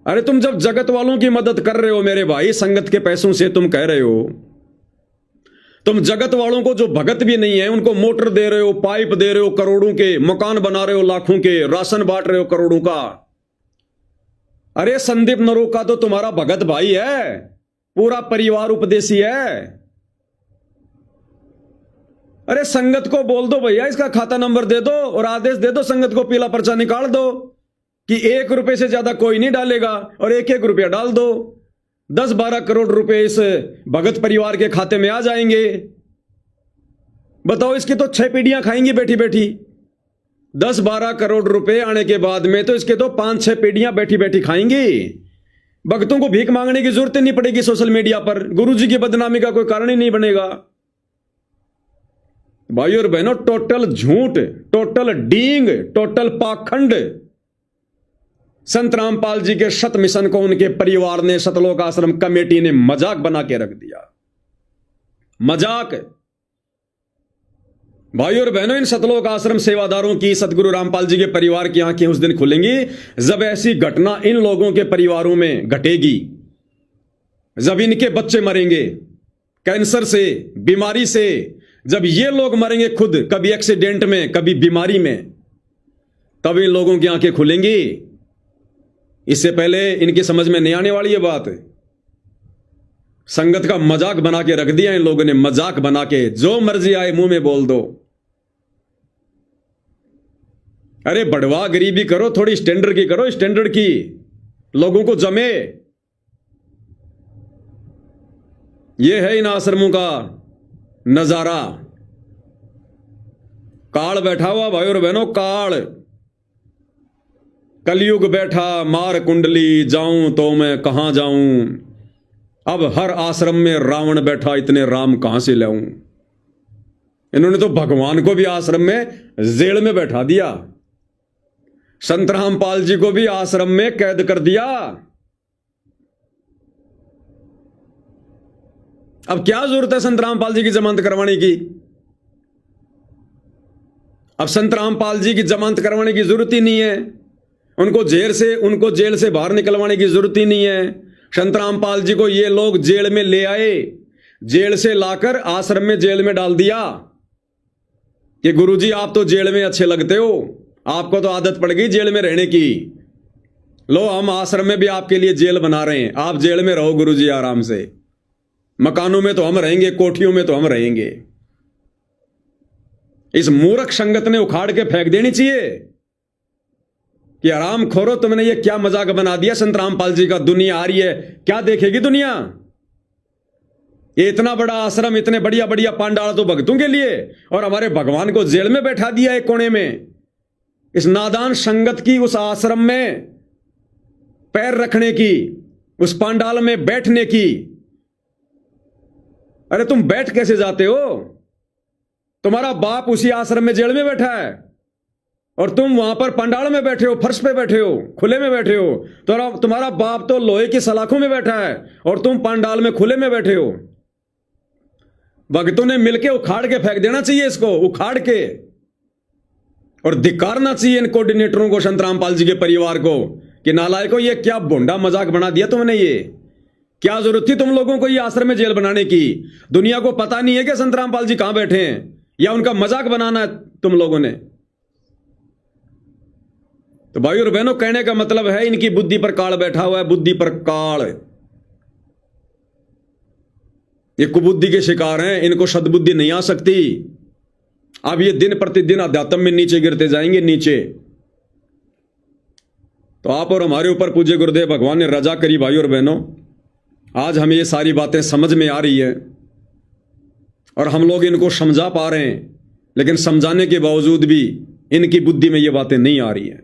अरे तुम जब जगत वालों की मदद कर रहे हो मेरे भाई, संगत के पैसों से तुम कह रहे हो, तुम जगत वालों को जो भगत भी नहीं है उनको मोटर दे रहे हो, पाइप दे रहे हो करोड़ों के, मकान बना रहे हो लाखों के, राशन बांट रहे हो करोड़ों का। अरे संदीप नरूका तो तुम्हारा भगत भाई है, पूरा परिवार उपदेशी है। अरे संगत को बोल दो भैया इसका खाता नंबर दे दो और आदेश दे दो, संगत को पीला पर्चा निकाल दो कि 1 रुपए से ज्यादा कोई नहीं डालेगा और 1-1 रुपया डाल दो। 10-12 करोड़ रुपए इस भगत परिवार के खाते में आ जाएंगे। बताओ, इसकी तो 6 पीढ़ियां खाएंगी बैठी बैठी। 10-12 करोड़ रुपए आने के बाद में तो इसके तो 5-6 पीढ़ियां बैठी बैठी खाएंगी। भक्तों को भीख मांगने की जरूरत नहीं पड़ेगी सोशल मीडिया पर, गुरुजी की बदनामी का कोई कारण ही नहीं बनेगा। भाई और बहनों, टोटल झूठ, टोटल डींग, टोटल पाखंड। संत रामपाल जी के शत मिशन को उनके परिवार ने, सतलोक आश्रम कमेटी ने मजाक बना के रख दिया। मजाक। भाई और बहनों, इन सतलोक आश्रम सेवादारों की, सतगुरु रामपाल जी के परिवार की आंखें उस दिन खुलेंगी जब ऐसी घटना इन लोगों के परिवारों में घटेगी, जब इनके बच्चे मरेंगे कैंसर से, बीमारी से, जब ये लोग मरेंगे खुद, कभी एक्सीडेंट में, कभी बीमारी में, तब इन लोगों की आंखें खुलेंगी। इससे पहले इनकी समझ में नहीं आने वाली ये बात। संगत का मजाक बना के रख दिया इन लोगों ने, मजाक बना के, जो मर्जी आए मुंह में बोल दो। अरे बढ़वा गरीबी करो, थोड़ी स्टैंडर्ड की करो, स्टैंडर्ड की, लोगों को जमे। ये है इन आश्रमों का नजारा। काल बैठा हुआ भाई और बहनों, काल, कलयुग बैठा, मार कुंडली, जाऊं तो मैं कहां जाऊं। अब हर आश्रम में रावण बैठा, इतने राम कहां से लाऊं। इन्होंने तो भगवान को भी आश्रम में जेल में बैठा दिया, संत रामपाल जी को भी आश्रम में कैद कर दिया। अब क्या जरूरत है संत रामपाल जी की जमानत करवाने की? अब संत रामपाल जी की जमानत करवाने की जरूरत ही नहीं है, उनको जेल से बाहर निकलवाने की जरूरत ही नहीं है। संत रामपाल जी को ये लोग जेल में ले आए, जेल से लाकर आश्रम में जेल में डाल दिया कि गुरुजी आप तो जेल में अच्छे लगते हो, आपको तो आदत पड़ गई जेल में रहने की, लो हम आश्रम में भी आपके लिए जेल बना रहे हैं, आप जेल में रहो गुरुजी आराम से, मकानों में तो हम रहेंगे, कोठियों में तो हम रहेंगे। इस मूर्ख संगत ने उखाड़ के फेंक देनी चाहिए कि आराम खोरो, तुमने ये क्या मजाक बना दिया संत रामपाल जी का। दुनिया आ रही है, क्या देखेगी दुनिया? ये इतना बड़ा आश्रम, इतने बढ़िया बढ़िया पांडाल तो भक्तों के लिए, और हमारे भगवान को जेल में बैठा दिया एक कोने में। इस नादान संगत की उस आश्रम में पैर रखने की, उस पांडाल में बैठने की। अरे तुम बैठ कैसे जाते हो? तुम्हारा बाप उसी आश्रम में जेल में बैठा है और तुम वहां पर पंडाल में बैठे हो, फर्श पे बैठे हो, खुले में बैठे हो। तो तुम्हारा बाप तो लोहे की सलाखों में बैठा है और तुम पंडाल में खुले में बैठे हो। भक्तों ने मिलके उखाड़ के फेंक देना चाहिए इसको, उखाड़ के, और धिक्कारना चाहिए इन कोऑर्डिनेटरों को, संत रामपाल जी के परिवार को, कि नालायकों ये क्या भोंडा मजाक बना दिया तुमने। ये क्या जरूरत थी तुम लोगों को ये आश्रम में जेल बनाने की? दुनिया को पता नहीं है कि संत रामपाल जी कहां बैठे हैं, या उनका मजाक बनाना है तुम लोगों ने? तो भाई और बहनों, कहने का मतलब है इनकी बुद्धि पर काल बैठा हुआ है, बुद्धि पर काल। ये कुबुद्धि के शिकार हैं, इनको सद्बुद्धि नहीं आ सकती। अब ये दिन प्रतिदिन अध्यात्म में नीचे गिरते जाएंगे, नीचे। तो आप और हमारे ऊपर पूज्य गुरुदेव भगवान ने रजा करी भाई और बहनों। आज हमें ये सारी बातें समझ में आ रही है और हम लोग इनको समझा पा रहे हैं, लेकिन समझाने के बावजूद भी इनकी बुद्धि में ये बातें नहीं आ रही हैं।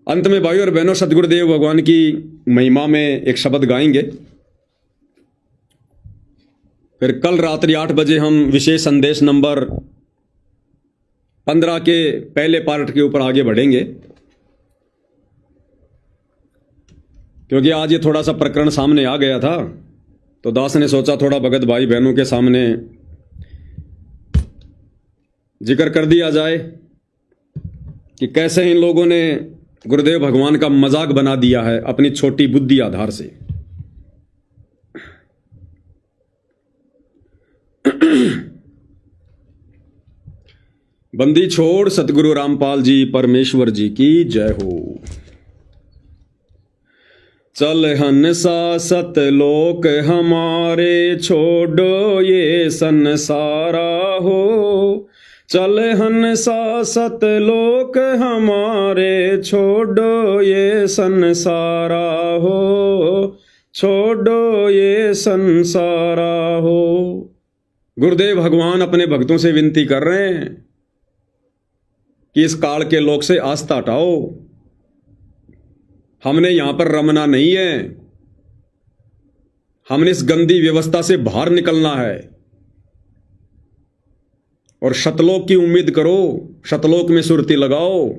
अंत में भाइयों और बहनों, सतगुरुदेव भगवान की महिमा में एक शब्द गाएंगे, फिर कल रात्रि 8 बजे हम विशेष संदेश नंबर 15 के पहले पार्ट के ऊपर आगे बढ़ेंगे, क्योंकि आज ये थोड़ा सा प्रकरण सामने आ गया था, तो दास ने सोचा थोड़ा भगत भाई बहनों के सामने जिक्र कर दिया जाए कि कैसे इन लोगों ने गुरुदेव भगवान का मजाक बना दिया है अपनी छोटी बुद्धि आधार से। बंदी छोड़ सतगुरु रामपाल जी परमेश्वर जी की जय हो। चल हंसा सतलोक हमारे, छोड़ो ये संसारा हो। चल हंसा सतलोक हमारे, छोड़ो ये संसारा हो। छोड़ो ये संसारा हो। गुरुदेव भगवान अपने भक्तों से विनती कर रहे हैं कि इस काल के लोक से आस्था हटाओ। हमने यहां पर रमना नहीं है, हमने इस गंदी व्यवस्था से बाहर निकलना है और शतलोक की उम्मीद करो, शतलोक में सुरती लगाओ।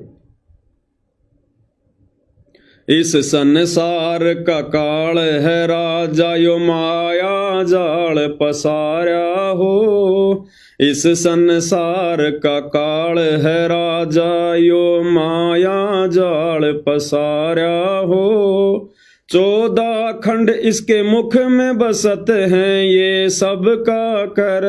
इस संसार का काल है राजा, यो माया जाल पसारा हो। इस संसार का काल है राजा, यो माया जाल पसारा हो। 14 खंड इसके मुख में बसत हैं, ये सबका कर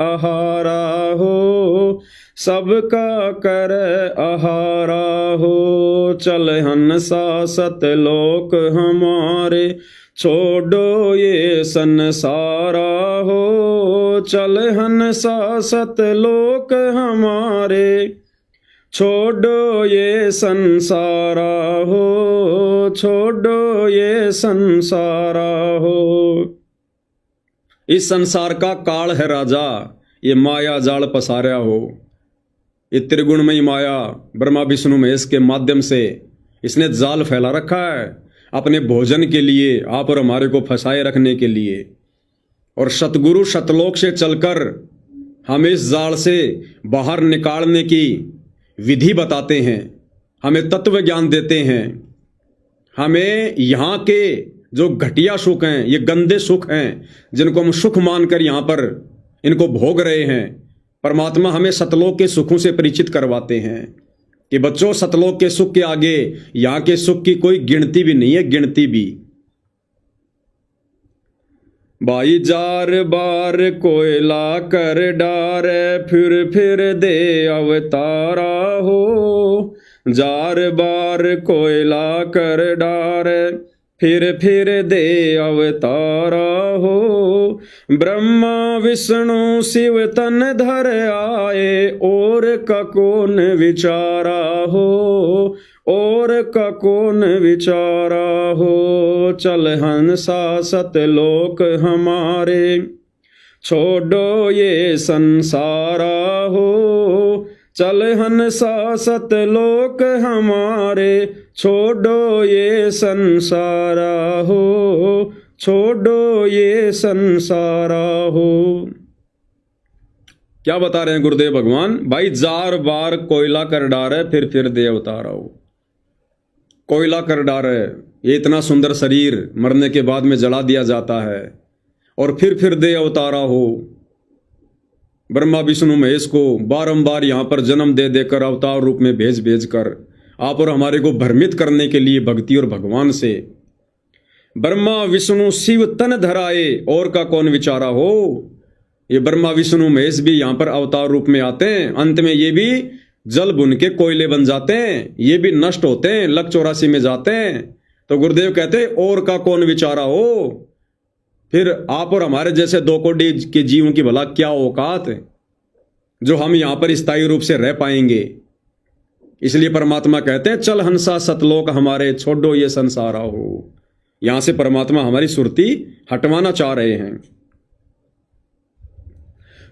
आहारा हो। सबका कर आहारा हो। चल हंसा सतलोक हमारे, छोड़ो ये संसारा हो। चल हंसा सतलोक हमारे, छोड़ो ये संसारा हो। छोड़ो ये संसारा हो। इस संसार का काल है राजा, ये माया जाल पसारा हो। ये त्रिगुणमयी माया ब्रह्मा विष्णु महेश के माध्यम से इसने जाल फैला रखा है अपने भोजन के लिए, आप और हमारे को फंसाए रखने के लिए। और सतगुरु शतलोक से चलकर हमें इस जाल से बाहर निकालने की विधि बताते हैं, हमें तत्व ज्ञान देते हैं, हमें यहाँ के जो घटिया सुख हैं, ये गंदे सुख हैं जिनको हम सुख मानकर यहाँ पर इनको भोग रहे हैं, परमात्मा हमें सतलोक के सुखों से परिचित करवाते हैं कि बच्चों, सतलोक के सुख के आगे यहाँ के सुख की कोई गिनती भी नहीं है, गिनती भी। भाई जार बार कोयला कर डार, फिर दे अवतारा हो। जार बार कोयला कर डार, फिर दे अवतारा हो। ब्रह्मा विष्णु शिव तन धर आए, और का कौन विचारा हो। और का कौन विचारा हो। चल हंसा सतलोक हमारे, छोड़ो ये संसारा हो। चल हंसा सतलोक हमारे, छोड़ो ये संसारा हो। छोड़ो ये संसारा हो। क्या बता रहे हैं गुरुदेव भगवान? भाई जार बार कोयला कर डारे, फिर दे अवतारा हो। कोयला कर डारे, ये इतना सुंदर शरीर मरने के बाद में जला दिया जाता है, और फिर दे अवतारा हो। ब्रह्मा विष्णु महेश को बारंबार यहाँ पर जन्म दे देकर अवतार रूप में भेज कर आप और हमारे को भ्रमित करने के लिए भक्ति और भगवान से। ब्रह्मा विष्णु शिव तन धराए, और का कौन विचारा हो। ये ब्रह्मा विष्णु महेश भी यहाँ पर अवतार रूप में आते हैं, अंत में ये भी जल बुन के कोयले बन जाते हैं, ये भी नष्ट होते हैं, लक 84 में जाते हैं। तो गुरुदेव कहते हैं और का कौन विचारा हो। फिर आप और हमारे जैसे 2 कोटि के जीवों की भला क्या औकात जो हम यहां पर स्थायी रूप से रह पाएंगे। इसलिए परमात्मा कहते हैं चल हंसा सतलोक हमारे, छोड़ो ये संसारा हो। यहां से परमात्मा हमारी सुरती हटवाना चाह रहे हैं।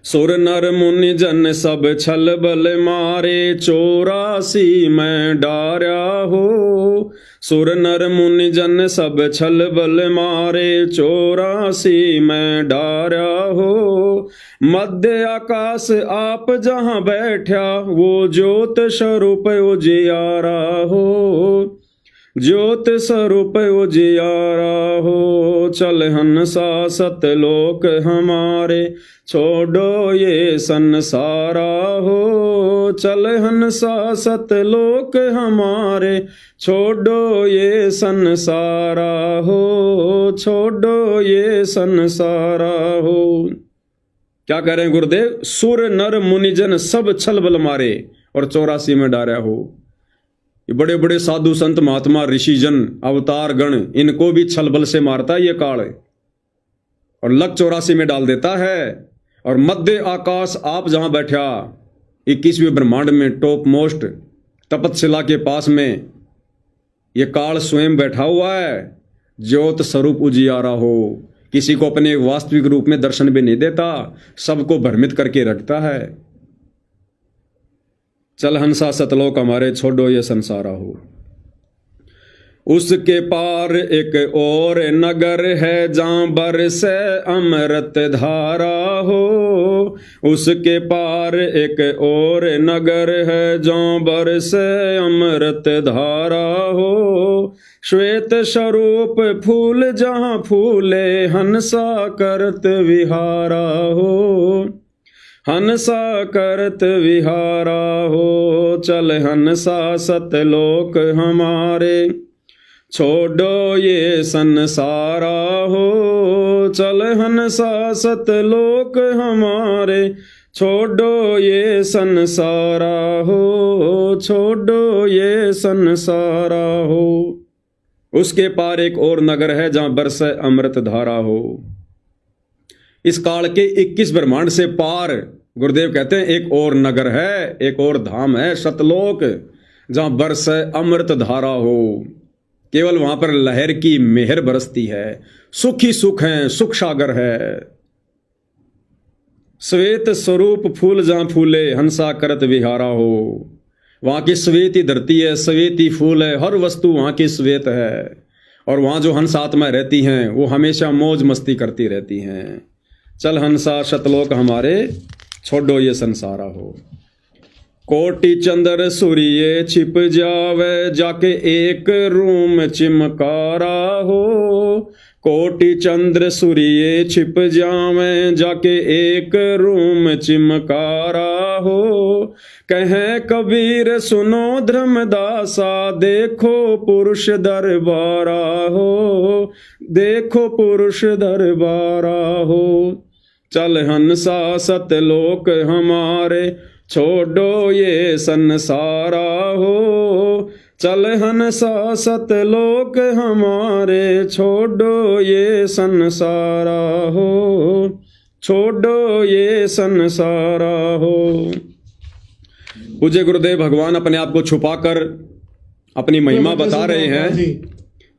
सुर नर मुनि जन सब छल बल मारे 84 में डार्या हो। सुर नर मुनि जन सब छल बल मारे 84 में डार्या हो। मध्य आकाश आप जहां बैठा वो ज्योत स्वरूप उजियारा हो। ज्योत स्वरूप उजियारा हो। चल हंसा सतलोक हमारे छोड़ो ये संसारा हो। चल हंसा सतलोक हमारे छोड़ो ये संसारा हो। छोड़ो ये संसारा हो। क्या कह रहे हैं गुरुदेव? सुर नर मुनिजन सब छल बल मारे और 84 में डारा हो। ये बड़े बड़े साधु संत महात्मा ऋषिजन अवतार गण, इनको भी छल बल से मारता है ये काल और लग 84 में डाल देता है। और मध्य आकाश आप जहां बैठा 21वें ब्रह्मांड में टॉप मोस्ट तपतशिला के पास में ये काल स्वयं बैठा हुआ है। ज्योत स्वरूप उजियारा हो। किसी को अपने वास्तविक रूप में दर्शन भी नहीं देता, सबको भ्रमित करके रखता है। चल हंसा सतलोक हमारे छोड़ो ये संसारा हो। उसके पार एक और नगर है जहां बरसे अमृत धारा हो। उसके पार एक और नगर है जहां बरसे अमृत धारा हो। श्वेत स्वरूप फूल जहां फूले हंसा करत विहारा हो। हंसा करत विहारा हो। चल हंसा सतलोक हमारे छोड़ो ये संसारा हो। चल हंसा सतलोक हमारे छोड़ो ये संसारा हो। छोड़ो ये संसारा हो। उसके पार एक और नगर है जहां बरसे अमृत धारा हो। इस काल के 21 ब्रह्मांड से पार गुरुदेव कहते हैं एक और नगर है, एक और धाम है सतलोक, जहां बरसे अमृत धारा हो। केवल वहां पर लहर की मेहर बरसती है। सुख ही सुख है, सुख सागर है। श्वेत स्वरूप फूल जहां फूले हंसा करत विहारा हो। वहां की श्वेत ही धरती है, श्वेत ही फूल है, हर वस्तु वहां की श्वेत है। और वहां जो हंस आत्मा रहती हैं वो हमेशा मौज मस्ती करती रहती हैं। चल हंसा सतलोक हमारे छोड़ो ये संसारा हो। कोटि चंद्र सूर्य छिप जावे जाके एक रूम चिमकारा हो। कोटि चंद्र सूर्य छिप जावे जाके एक रूम चिमकारा हो। कहे कबीर सुनो धर्मदासा देखो पुरुष दरबारा हो। देखो पुरुष दरबारा हो। चल हंसा सतलोक हमारे छोड़ो ये संसारा हो। चल हंसा सतलोक हमारे छोड़ो ये संसारा हो। छोड़ो ये संसारा हो। पूज्य गुरुदेव भगवान अपने आप को छुपाकर अपनी महिमा बता रहे हैं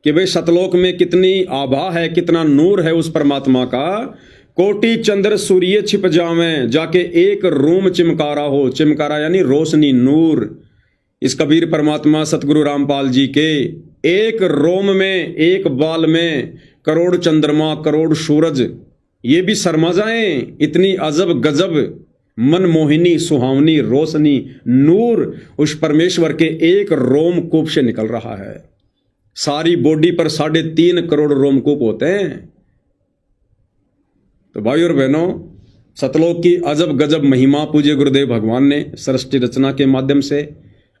कि भाई सतलोक में कितनी आभा है, कितना नूर है उस परमात्मा का। कोटि चंद्र सूर्य छिप जावें जाके एक रूम चिमकारा हो। चिमकारा यानी रोशनी, नूर। इस कबीर परमात्मा सतगुरु रामपाल जी के एक रोम में, एक बाल में करोड़ चंद्रमा, करोड़ सूरज, ये भी शर्मा जाएं। इतनी अजब गजब मनमोहिनी सुहावनी रोशनी नूर उस परमेश्वर के एक रोमकूप से निकल रहा है। सारी बॉडी पर 3.5 करोड़ रोमकूप होते हैं। तो भाई और बहनों, सतलोक की अजब गजब महिमा पूज्य गुरुदेव भगवान ने सृष्टि रचना के माध्यम से,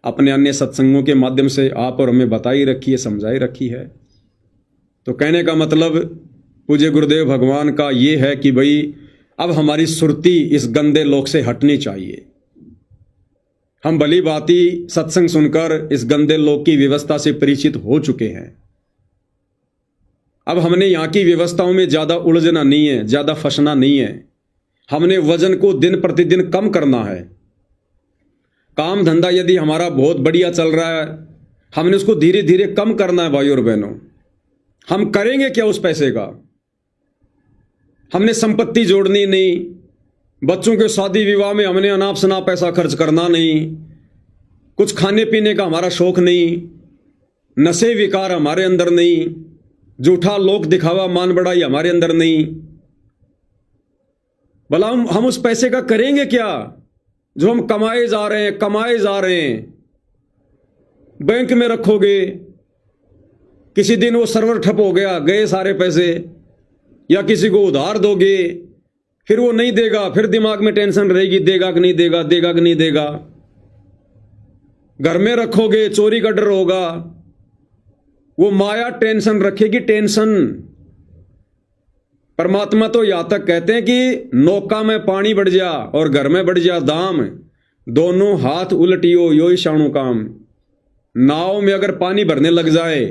अपने अन्य सत्संगों के माध्यम से आप और हमें बताई रखी है, समझाई रखी है। तो कहने का मतलब पूज्य गुरुदेव भगवान का ये है कि भाई अब हमारी सुरती इस गंदे लोक से हटनी चाहिए। हम भली भांति सत्संग सुनकर इस गंदे लोक की व्यवस्था से परिचित हो चुके हैं। अब हमने यहाँ की व्यवस्थाओं में ज्यादा उलझना नहीं है, ज्यादा फंसना नहीं है। हमने वजन को दिन प्रतिदिन कम करना है। काम धंधा यदि हमारा बहुत बढ़िया चल रहा है, हमने उसको धीरे धीरे कम करना है। भाई और बहनों, हम करेंगे क्या उस पैसे का? हमने संपत्ति जोड़नी नहीं, बच्चों के शादी विवाह में हमने अनाप शनाप पैसा खर्च करना नहीं, कुछ खाने पीने का हमारा शौक नहीं, नशे विकार हमारे अंदर नहीं, झूठा लोक दिखावा मान बढ़ाई हमारे अंदर नहीं। भला हम उस पैसे का करेंगे क्या जो हम कमाए जा रहे हैं। बैंक में रखोगे, किसी दिन वो सर्वर ठप हो गया, गए सारे पैसे, या किसी को उधार दोगे, फिर वो नहीं देगा, फिर दिमाग में टेंशन रहेगी, देगा कि नहीं देगा, देगा कि नहीं देगा। घर में रखोगे, चोरी का डर होगा, वो माया टेंशन रखेगी, टेंशन। परमात्मा तो यहां तक कहते हैं कि नौका में पानी बढ़ जा और घर में बढ़ जा दाम, दोनों हाथ उलटियो यो शाणु काम। नाव में अगर पानी भरने लग जाए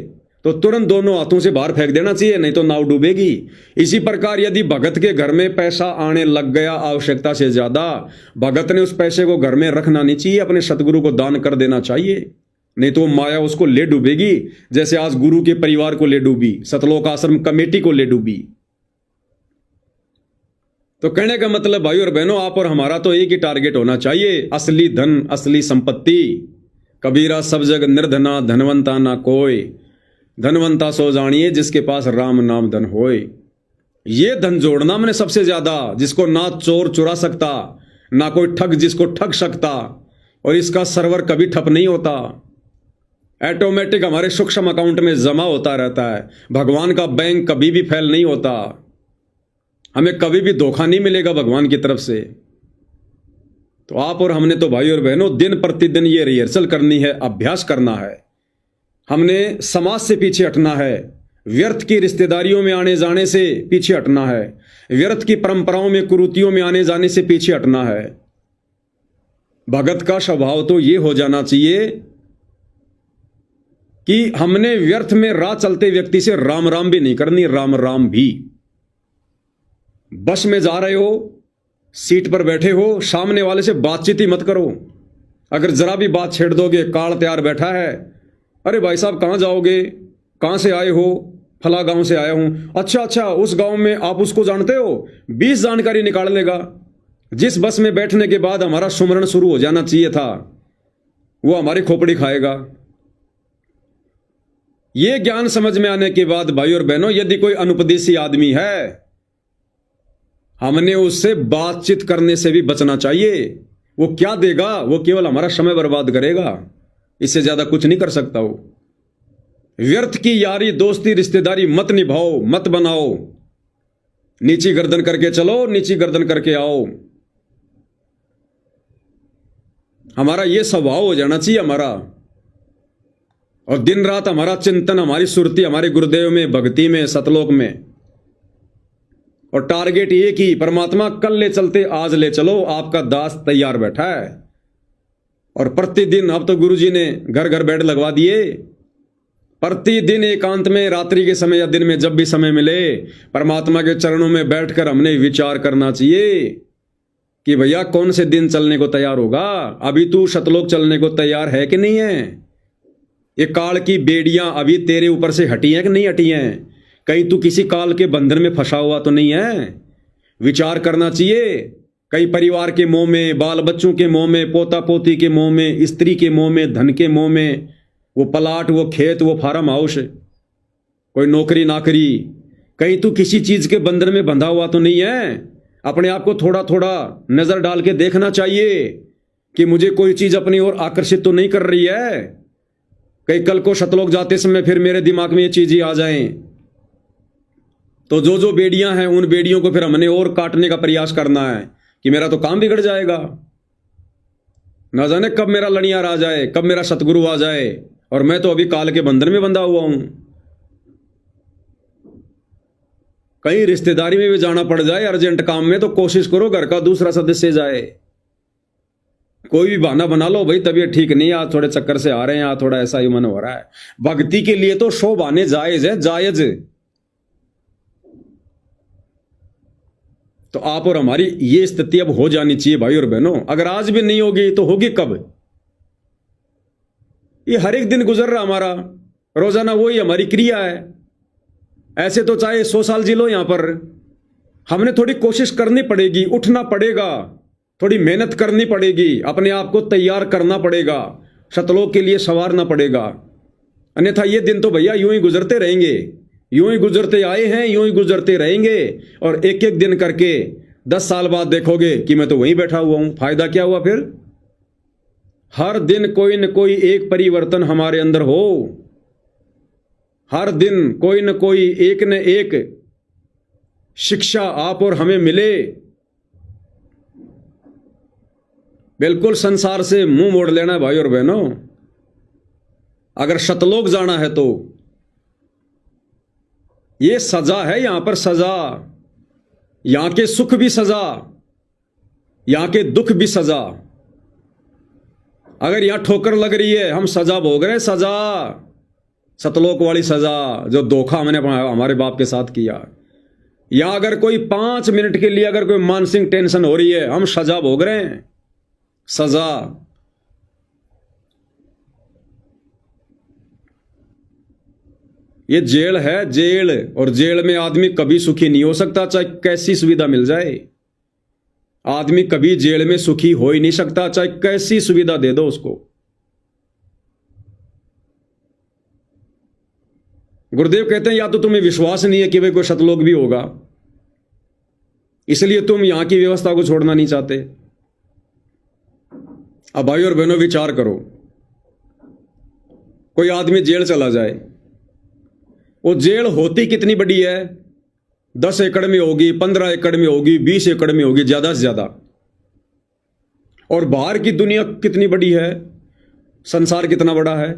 तो तुरंत दोनों हाथों से बाहर फेंक देना चाहिए, नहीं तो नाव डूबेगी। इसी प्रकार यदि भगत के घर में पैसा आने लग गया आवश्यकता से ज्यादा, भगत ने उस पैसे को घर में रखना नहीं चाहिए, अपने सतगुरु को दान कर देना चाहिए, नहीं तो माया उसको ले डूबेगी। जैसे आज गुरु के परिवार को ले डूबी, सतलोक आश्रम कमेटी को ले डूबी। तो कहने का मतलब भाई और बहनों, आप और हमारा तो एक ही टारगेट होना चाहिए, असली धन असली संपत्ति। कबीरा सब जग निर्धना धनवंता ना कोई, धनवंता सो जानिए जिसके पास राम नाम धन होए। ये धन जोड़ना मैंने सबसे ज्यादा, जिसको ना चोर चुरा सकता, ना कोई ठग जिसको ठग सकता, और इसका सर्वर कभी ठप नहीं होता, ऑटोमेटिक हमारे सूक्ष्म अकाउंट में जमा होता रहता है। भगवान का बैंक कभी भी फेल नहीं होता, हमें कभी भी धोखा नहीं मिलेगा भगवान की तरफ से। तो आप और हमने तो भाई और बहनों दिन प्रतिदिन ये रिहर्सल करनी है, अभ्यास करना है। हमने समाज से पीछे हटना है, व्यर्थ की रिश्तेदारियों में आने जाने से पीछे हटना है, व्यर्थ की परंपराओं में कुरीतियों में आने जाने से पीछे हटना है। भगत का स्वभाव तो ये हो जाना चाहिए कि हमने व्यर्थ में राह चलते व्यक्ति से राम राम भी नहीं करनी, राम राम भी। बस में जा रहे हो, सीट पर बैठे हो, सामने वाले से बातचीत ही मत करो। अगर जरा भी बात छेड़ दोगे, काल तैयार बैठा है, अरे भाई साहब कहाँ जाओगे, कहाँ से आए हो, फला गांव से आया हूं। अच्छा, उस गांव में आप उसको जानते हो, 20 जानकारी निकाल लेगा। जिस बस में बैठने के बाद हमारा सुमरण शुरू हो जाना चाहिए था, वो हमारी खोपड़ी खाएगा। ये ज्ञान समझ में आने के बाद भाई और बहनों, यदि कोई अनुपदेशी आदमी है, हमने उससे बातचीत करने से भी बचना चाहिए। वो क्या देगा, वो केवल हमारा समय बर्बाद करेगा, इससे ज्यादा कुछ नहीं कर सकता। वो व्यर्थ की यारी दोस्ती रिश्तेदारी मत निभाओ, मत बनाओ। नीची गर्दन करके चलो, नीची गर्दन करके आओ। हमारा ये स्वभाव हो जाना चाहिए हमारा। और दिन रात हमारा चिंतन, हमारी सुरती हमारे गुरुदेव में, भक्ति में, सतलोक में। और टारगेट एक ही, परमात्मा कल ले चलते आज ले चलो, आपका दास तैयार बैठा है। और प्रतिदिन, अब तो गुरुजी ने घर घर बेड लगवा दिए, प्रतिदिन एकांत में, रात्रि के समय या दिन में, जब भी समय मिले, परमात्मा के चरणों में बैठकर हमने विचार करना चाहिए कि भैया कौन से दिन चलने को तैयार होगा। अभी तू सतलोक चलने को तैयार है कि नहीं है? ये काल की बेड़ियां अभी तेरे ऊपर से हटी हैं कि नहीं हटी हैं? कहीं तू किसी काल के बंधन में फंसा हुआ तो नहीं है? विचार करना चाहिए। कई परिवार के मोह में, बाल बच्चों के मोह में, पोता पोती के मोह में, स्त्री के मोह में, धन के मोह में, वो प्लाट, वो खेत, वो फार्म हाउस, कोई नौकरी नाकरी, कहीं तू किसी चीज के बंधन में बंधा हुआ तो नहीं है? अपने आप को थोड़ा थोड़ा नजर डाल के देखना चाहिए कि मुझे कोई चीज अपनी ओर आकर्षित तो नहीं कर रही है। कई कल को सतलोक जाते समय फिर मेरे दिमाग में ये चीज ही आ जाए, तो जो जो बेड़ियां हैं उन बेड़ियों को फिर हमने और काटने का प्रयास करना है कि मेरा तो काम बिगड़ जाएगा। ना जाने कब मेरा लड़ियार आ जाए, कब मेरा सतगुरु आ जाए, और मैं तो अभी काल के बंधन में बंधा हुआ हूं। कहीं रिश्तेदारी में भी जाना पड़ जाए अर्जेंट काम में, तो कोशिश करो घर का दूसरा सदस्य जाए। कोई भी बहाना बना लो, भाई तबीयत ठीक नहीं, आज थोड़े चक्कर से आ रहे हैं, आज थोड़ा ऐसा ही मन हो रहा है। भक्ति के लिए तो 100 बहाने जायज है, जायज। तो आप और हमारी ये स्थिति अब हो जानी चाहिए भाई और बहनों। अगर आज भी नहीं होगी तो होगी कब? ये हर एक दिन गुजर रहा हमारा, रोजाना वही हमारी क्रिया है। ऐसे तो चाहे 100 साल जी लो यहां पर, हमने थोड़ी कोशिश करनी पड़ेगी, उठना पड़ेगा, थोड़ी मेहनत करनी पड़ेगी, अपने आप को तैयार करना पड़ेगा, सतलोक के लिए संवारना पड़ेगा। अन्यथा ये दिन तो भैया यूं ही गुजरते रहेंगे, यूं ही गुजरते आए हैं, यूं ही गुजरते रहेंगे। और एक एक दिन करके 10 साल बाद देखोगे कि मैं तो वहीं बैठा हुआ हूं। फायदा क्या हुआ फिर? हर दिन कोई न कोई एक परिवर्तन हमारे अंदर हो, हर दिन कोई न कोई एक न एक शिक्षा आप और हमें मिले। बिल्कुल संसार से मुंह मोड़ लेना है भाई और बहनों। अगर सतलोक जाना है तो ये सजा है, यहां पर सजा, यहां के सुख भी सजा, यहां के दुख भी सजा। अगर यहां ठोकर लग रही है, हम सजा भोग रहे हैं, सजा, सतलोक वाली सजा, जो धोखा हमने हमारे बाप के साथ किया। या अगर कोई 5 मिनट के लिए अगर कोई मानसिक टेंशन हो रही है, हम सजा भोग रहे हैं, सजा। ये जेल है, जेल। और जेल में आदमी कभी सुखी नहीं हो सकता, चाहे कैसी सुविधा मिल जाए। आदमी कभी जेल में सुखी हो ही नहीं सकता, चाहे कैसी सुविधा दे दो उसको। गुरुदेव कहते हैं या तो तुम्हें विश्वास नहीं है कि भाई कोई सतलोक भी होगा, इसलिए तुम यहां की व्यवस्था को छोड़ना नहीं चाहते। अब भाई और बहनों विचार करो, कोई आदमी जेल चला जाए, वो जेल होती कितनी बड़ी है? 10 एकड़ में होगी, 15 एकड़ में होगी, 20 एकड़ में होगी, ज्यादा से ज्यादा। और बाहर की दुनिया कितनी बड़ी है? संसार कितना बड़ा है?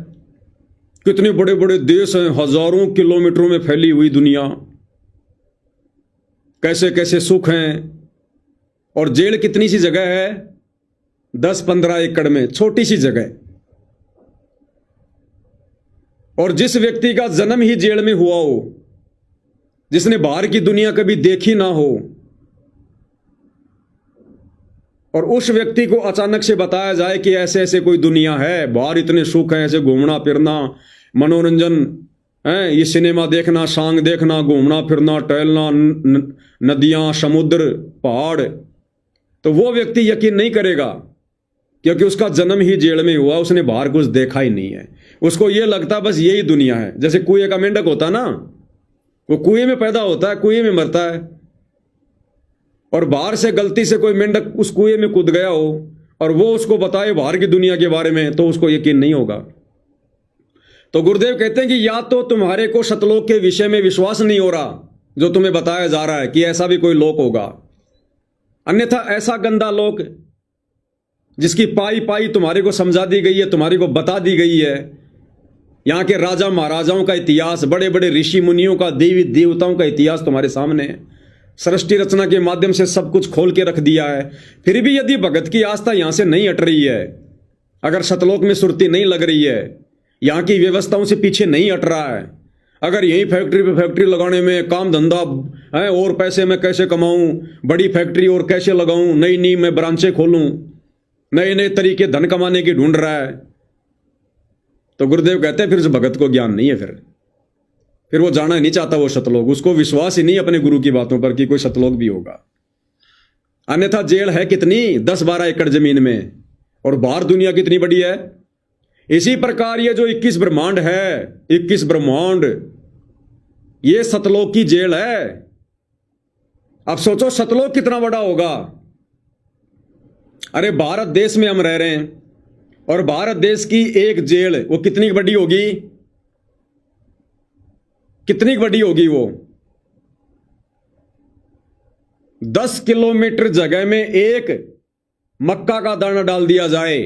कितने बड़े बड़े देश हैं, हजारों किलोमीटरों में फैली हुई दुनिया, कैसे कैसे सुख हैं। और जेल कितनी सी जगह है? 10-15 एकड़ में, छोटी सी जगह। और जिस व्यक्ति का जन्म ही जेल में हुआ हो, जिसने बाहर की दुनिया कभी देखी ना हो, और उस व्यक्ति को अचानक से बताया जाए कि ऐसे ऐसे कोई दुनिया है, बाहर इतने सुख हैं, ऐसे घूमना फिरना, मनोरंजन है, ये सिनेमा देखना, सांग देखना, घूमना फिरना, टहलना, नदियां, समुद्र, पहाड़, तो वो व्यक्ति यकीन नहीं करेगा, क्योंकि उसका जन्म ही जेल में हुआ, उसने बाहर कुछ देखा ही नहीं है। उसको ये लगता बस यही दुनिया है। जैसे कुएं का मेंढक होता ना, वो कुएं में पैदा होता है, कुएं में मरता है, और बाहर से गलती से कोई मेंढक उस कुएं में कूद गया हो और वो उसको बताए बाहर की दुनिया के बारे में, तो उसको यकीन नहीं होगा। तो गुरुदेव कहते हैं कि या तो तुम्हारे को सतलोक के विषय में विश्वास नहीं हो रहा जो तुम्हें बताया जा रहा है कि ऐसा भी कोई लोक होगा, अन्यथा ऐसा गंदा लोक जिसकी पाई पाई तुम्हारे को समझा दी गई है, तुम्हारे को बता दी गई है, यहाँ के राजा महाराजाओं का इतिहास, बड़े बड़े ऋषि मुनियों का, देवी देवताओं का इतिहास तुम्हारे सामने है, सृष्टि रचना के माध्यम से सब कुछ खोल के रख दिया है। फिर भी यदि भगत की आस्था यहाँ से नहीं हट रही है, अगर सतलोक में सुरती नहीं लग रही है, यहाँ की व्यवस्थाओं से पीछे नहीं हट रहा है, अगर यही फैक्ट्री पे फैक्ट्री लगाने में काम धंधा है, और पैसे मैं कैसे कमाऊं, बड़ी फैक्ट्री और कैसे लगाऊं, नई नई मैं ब्रांचें खोलूं, नए नए तरीके धन कमाने की ढूंढ रहा है, तो गुरुदेव कहते हैं फिर उस भगत को ज्ञान नहीं है, फिर वो जाना नहीं चाहता वो सतलोक, उसको विश्वास ही नहीं अपने गुरु की बातों पर कि कोई सतलोक भी होगा। अन्यथा जेल है कितनी, 10-12 एकड़ जमीन में, और बाहर दुनिया कितनी बड़ी है। इसी प्रकार ये जो 21 ब्रह्मांड है, 21 ब्रह्मांड, ये सतलोक की जेल है। अब सोचो सतलोक कितना बड़ा होगा। अरे भारत देश में हम रह रहे हैं, और भारत देश की एक जेल वो कितनी बड़ी होगी, कितनी बड़ी होगी वो? 10 किलोमीटर जगह में एक मक्का का दाना डाल दिया जाए,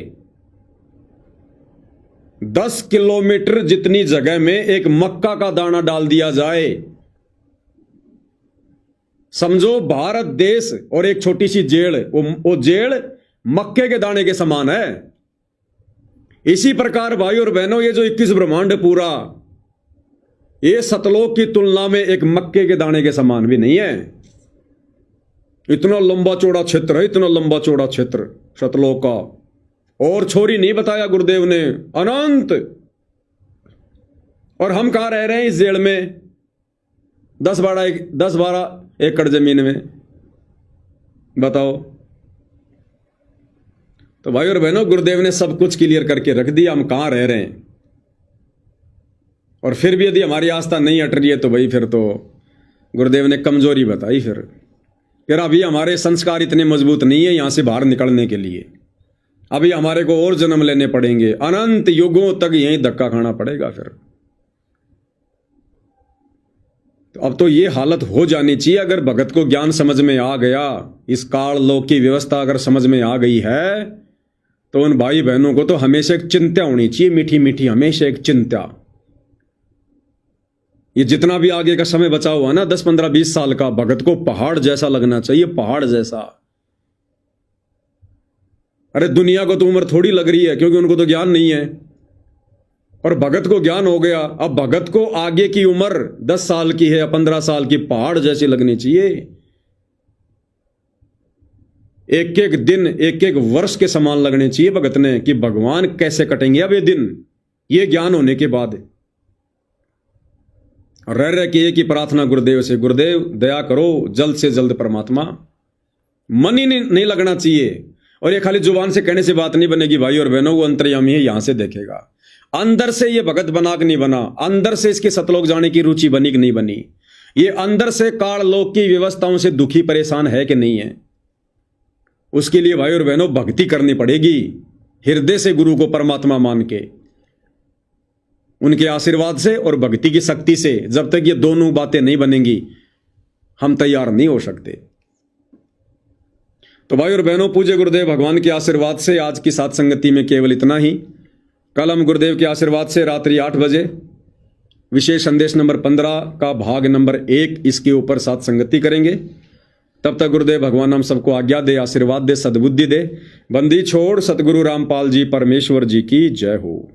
10 किलोमीटर जितनी जगह में एक मक्का का दाना डाल दिया जाए, समझो भारत देश और एक छोटी सी जेल, वो जेल मक्के के दाने के समान है। इसी प्रकार भाई और बहनों, ये जो 21 ब्रह्मांड पूरा, ये सतलोक की तुलना में एक मक्के के दाने के समान भी नहीं है। इतना लंबा चौड़ा क्षेत्र है, इतना लंबा चौड़ा क्षेत्र सतलोक का, और छोरी नहीं बताया गुरुदेव ने, अनंत। और हम कहां रह रहे हैं इस जेल में, 10-12 एकड़ जमीन में, बताओ। तो भाई और बहनों, गुरुदेव ने सब कुछ क्लियर करके रख दिया, हम कहां रह रहे हैं। और फिर भी यदि हमारी आस्था नहीं हट रही है तो भाई फिर तो गुरुदेव ने कमजोरी बताई। फिर अभी हमारे संस्कार इतने मजबूत नहीं है यहां से बाहर निकलने के लिए। अभी हमारे को और जन्म लेने पड़ेंगे, अनंत युगों तक यहीं धक्का खाना पड़ेगा। फिर तो अब तो ये हालत हो जानी चाहिए। अगर भगत को ज्ञान समझ में आ गया, इस काल लोक की व्यवस्था अगर समझ में आ गई है, तो उन भाई बहनों को तो हमेशा एक चिंता होनी चाहिए, मीठी मीठी हमेशा एक चिंता। ये जितना भी आगे का समय बचा हुआ ना, 10, 15, 20 साल का, भगत को पहाड़ जैसा लगना चाहिए, पहाड़ जैसा। अरे दुनिया को तो उम्र थोड़ी लग रही है, क्योंकि उनको तो ज्ञान नहीं है, और भगत को ज्ञान हो गया। अब भगत को आगे की उम्र 10 साल की है या 15 साल की, पहाड़ जैसी लगनी चाहिए। एक एक दिन, एक एक वर्ष के समान लगने चाहिए भगत ने, कि भगवान कैसे कटेंगे अब ये दिन, ये ज्ञान होने के बाद। रह रह के एक ही प्रार्थना गुरुदेव से, गुरुदेव दया करो, जल्द से जल्द परमात्मा। मन ही नहीं लगना चाहिए। और ये खाली जुबान से कहने से बात नहीं बनेगी भाई और बहनों, वो अंतर्यामी है, यहां से देखेगा। अंदर से ये भगत बना कि नहीं बना, अंदर से इसके सतलोक जाने की रुचि बनी कि नहीं बनी, ये अंदर से काल लोक की व्यवस्थाओं से दुखी परेशान है कि नहीं है। उसके लिए भाई और बहनों भक्ति करनी पड़ेगी, हृदय से गुरु को परमात्मा मान के, उनके आशीर्वाद से और भक्ति की शक्ति से। जब तक ये दोनों बातें नहीं बनेंगी, हम तैयार नहीं हो सकते। तो भाई और बहनों, पूज्य गुरुदेव भगवान के आशीर्वाद से आज की साथ संगति में केवल इतना ही। कल हम गुरुदेव के आशीर्वाद से रात्रि 8 बजे विशेष संदेश नंबर 15 का भाग नंबर 1 इसके ऊपर साथ संगति करेंगे। तब तक गुरुदेव भगवान हम सबको आज्ञा दे, आशीर्वाद दे, सद्बुद्धि दे। बंदी छोड़ सतगुरु रामपाल जी परमेश्वर जी की जय हो।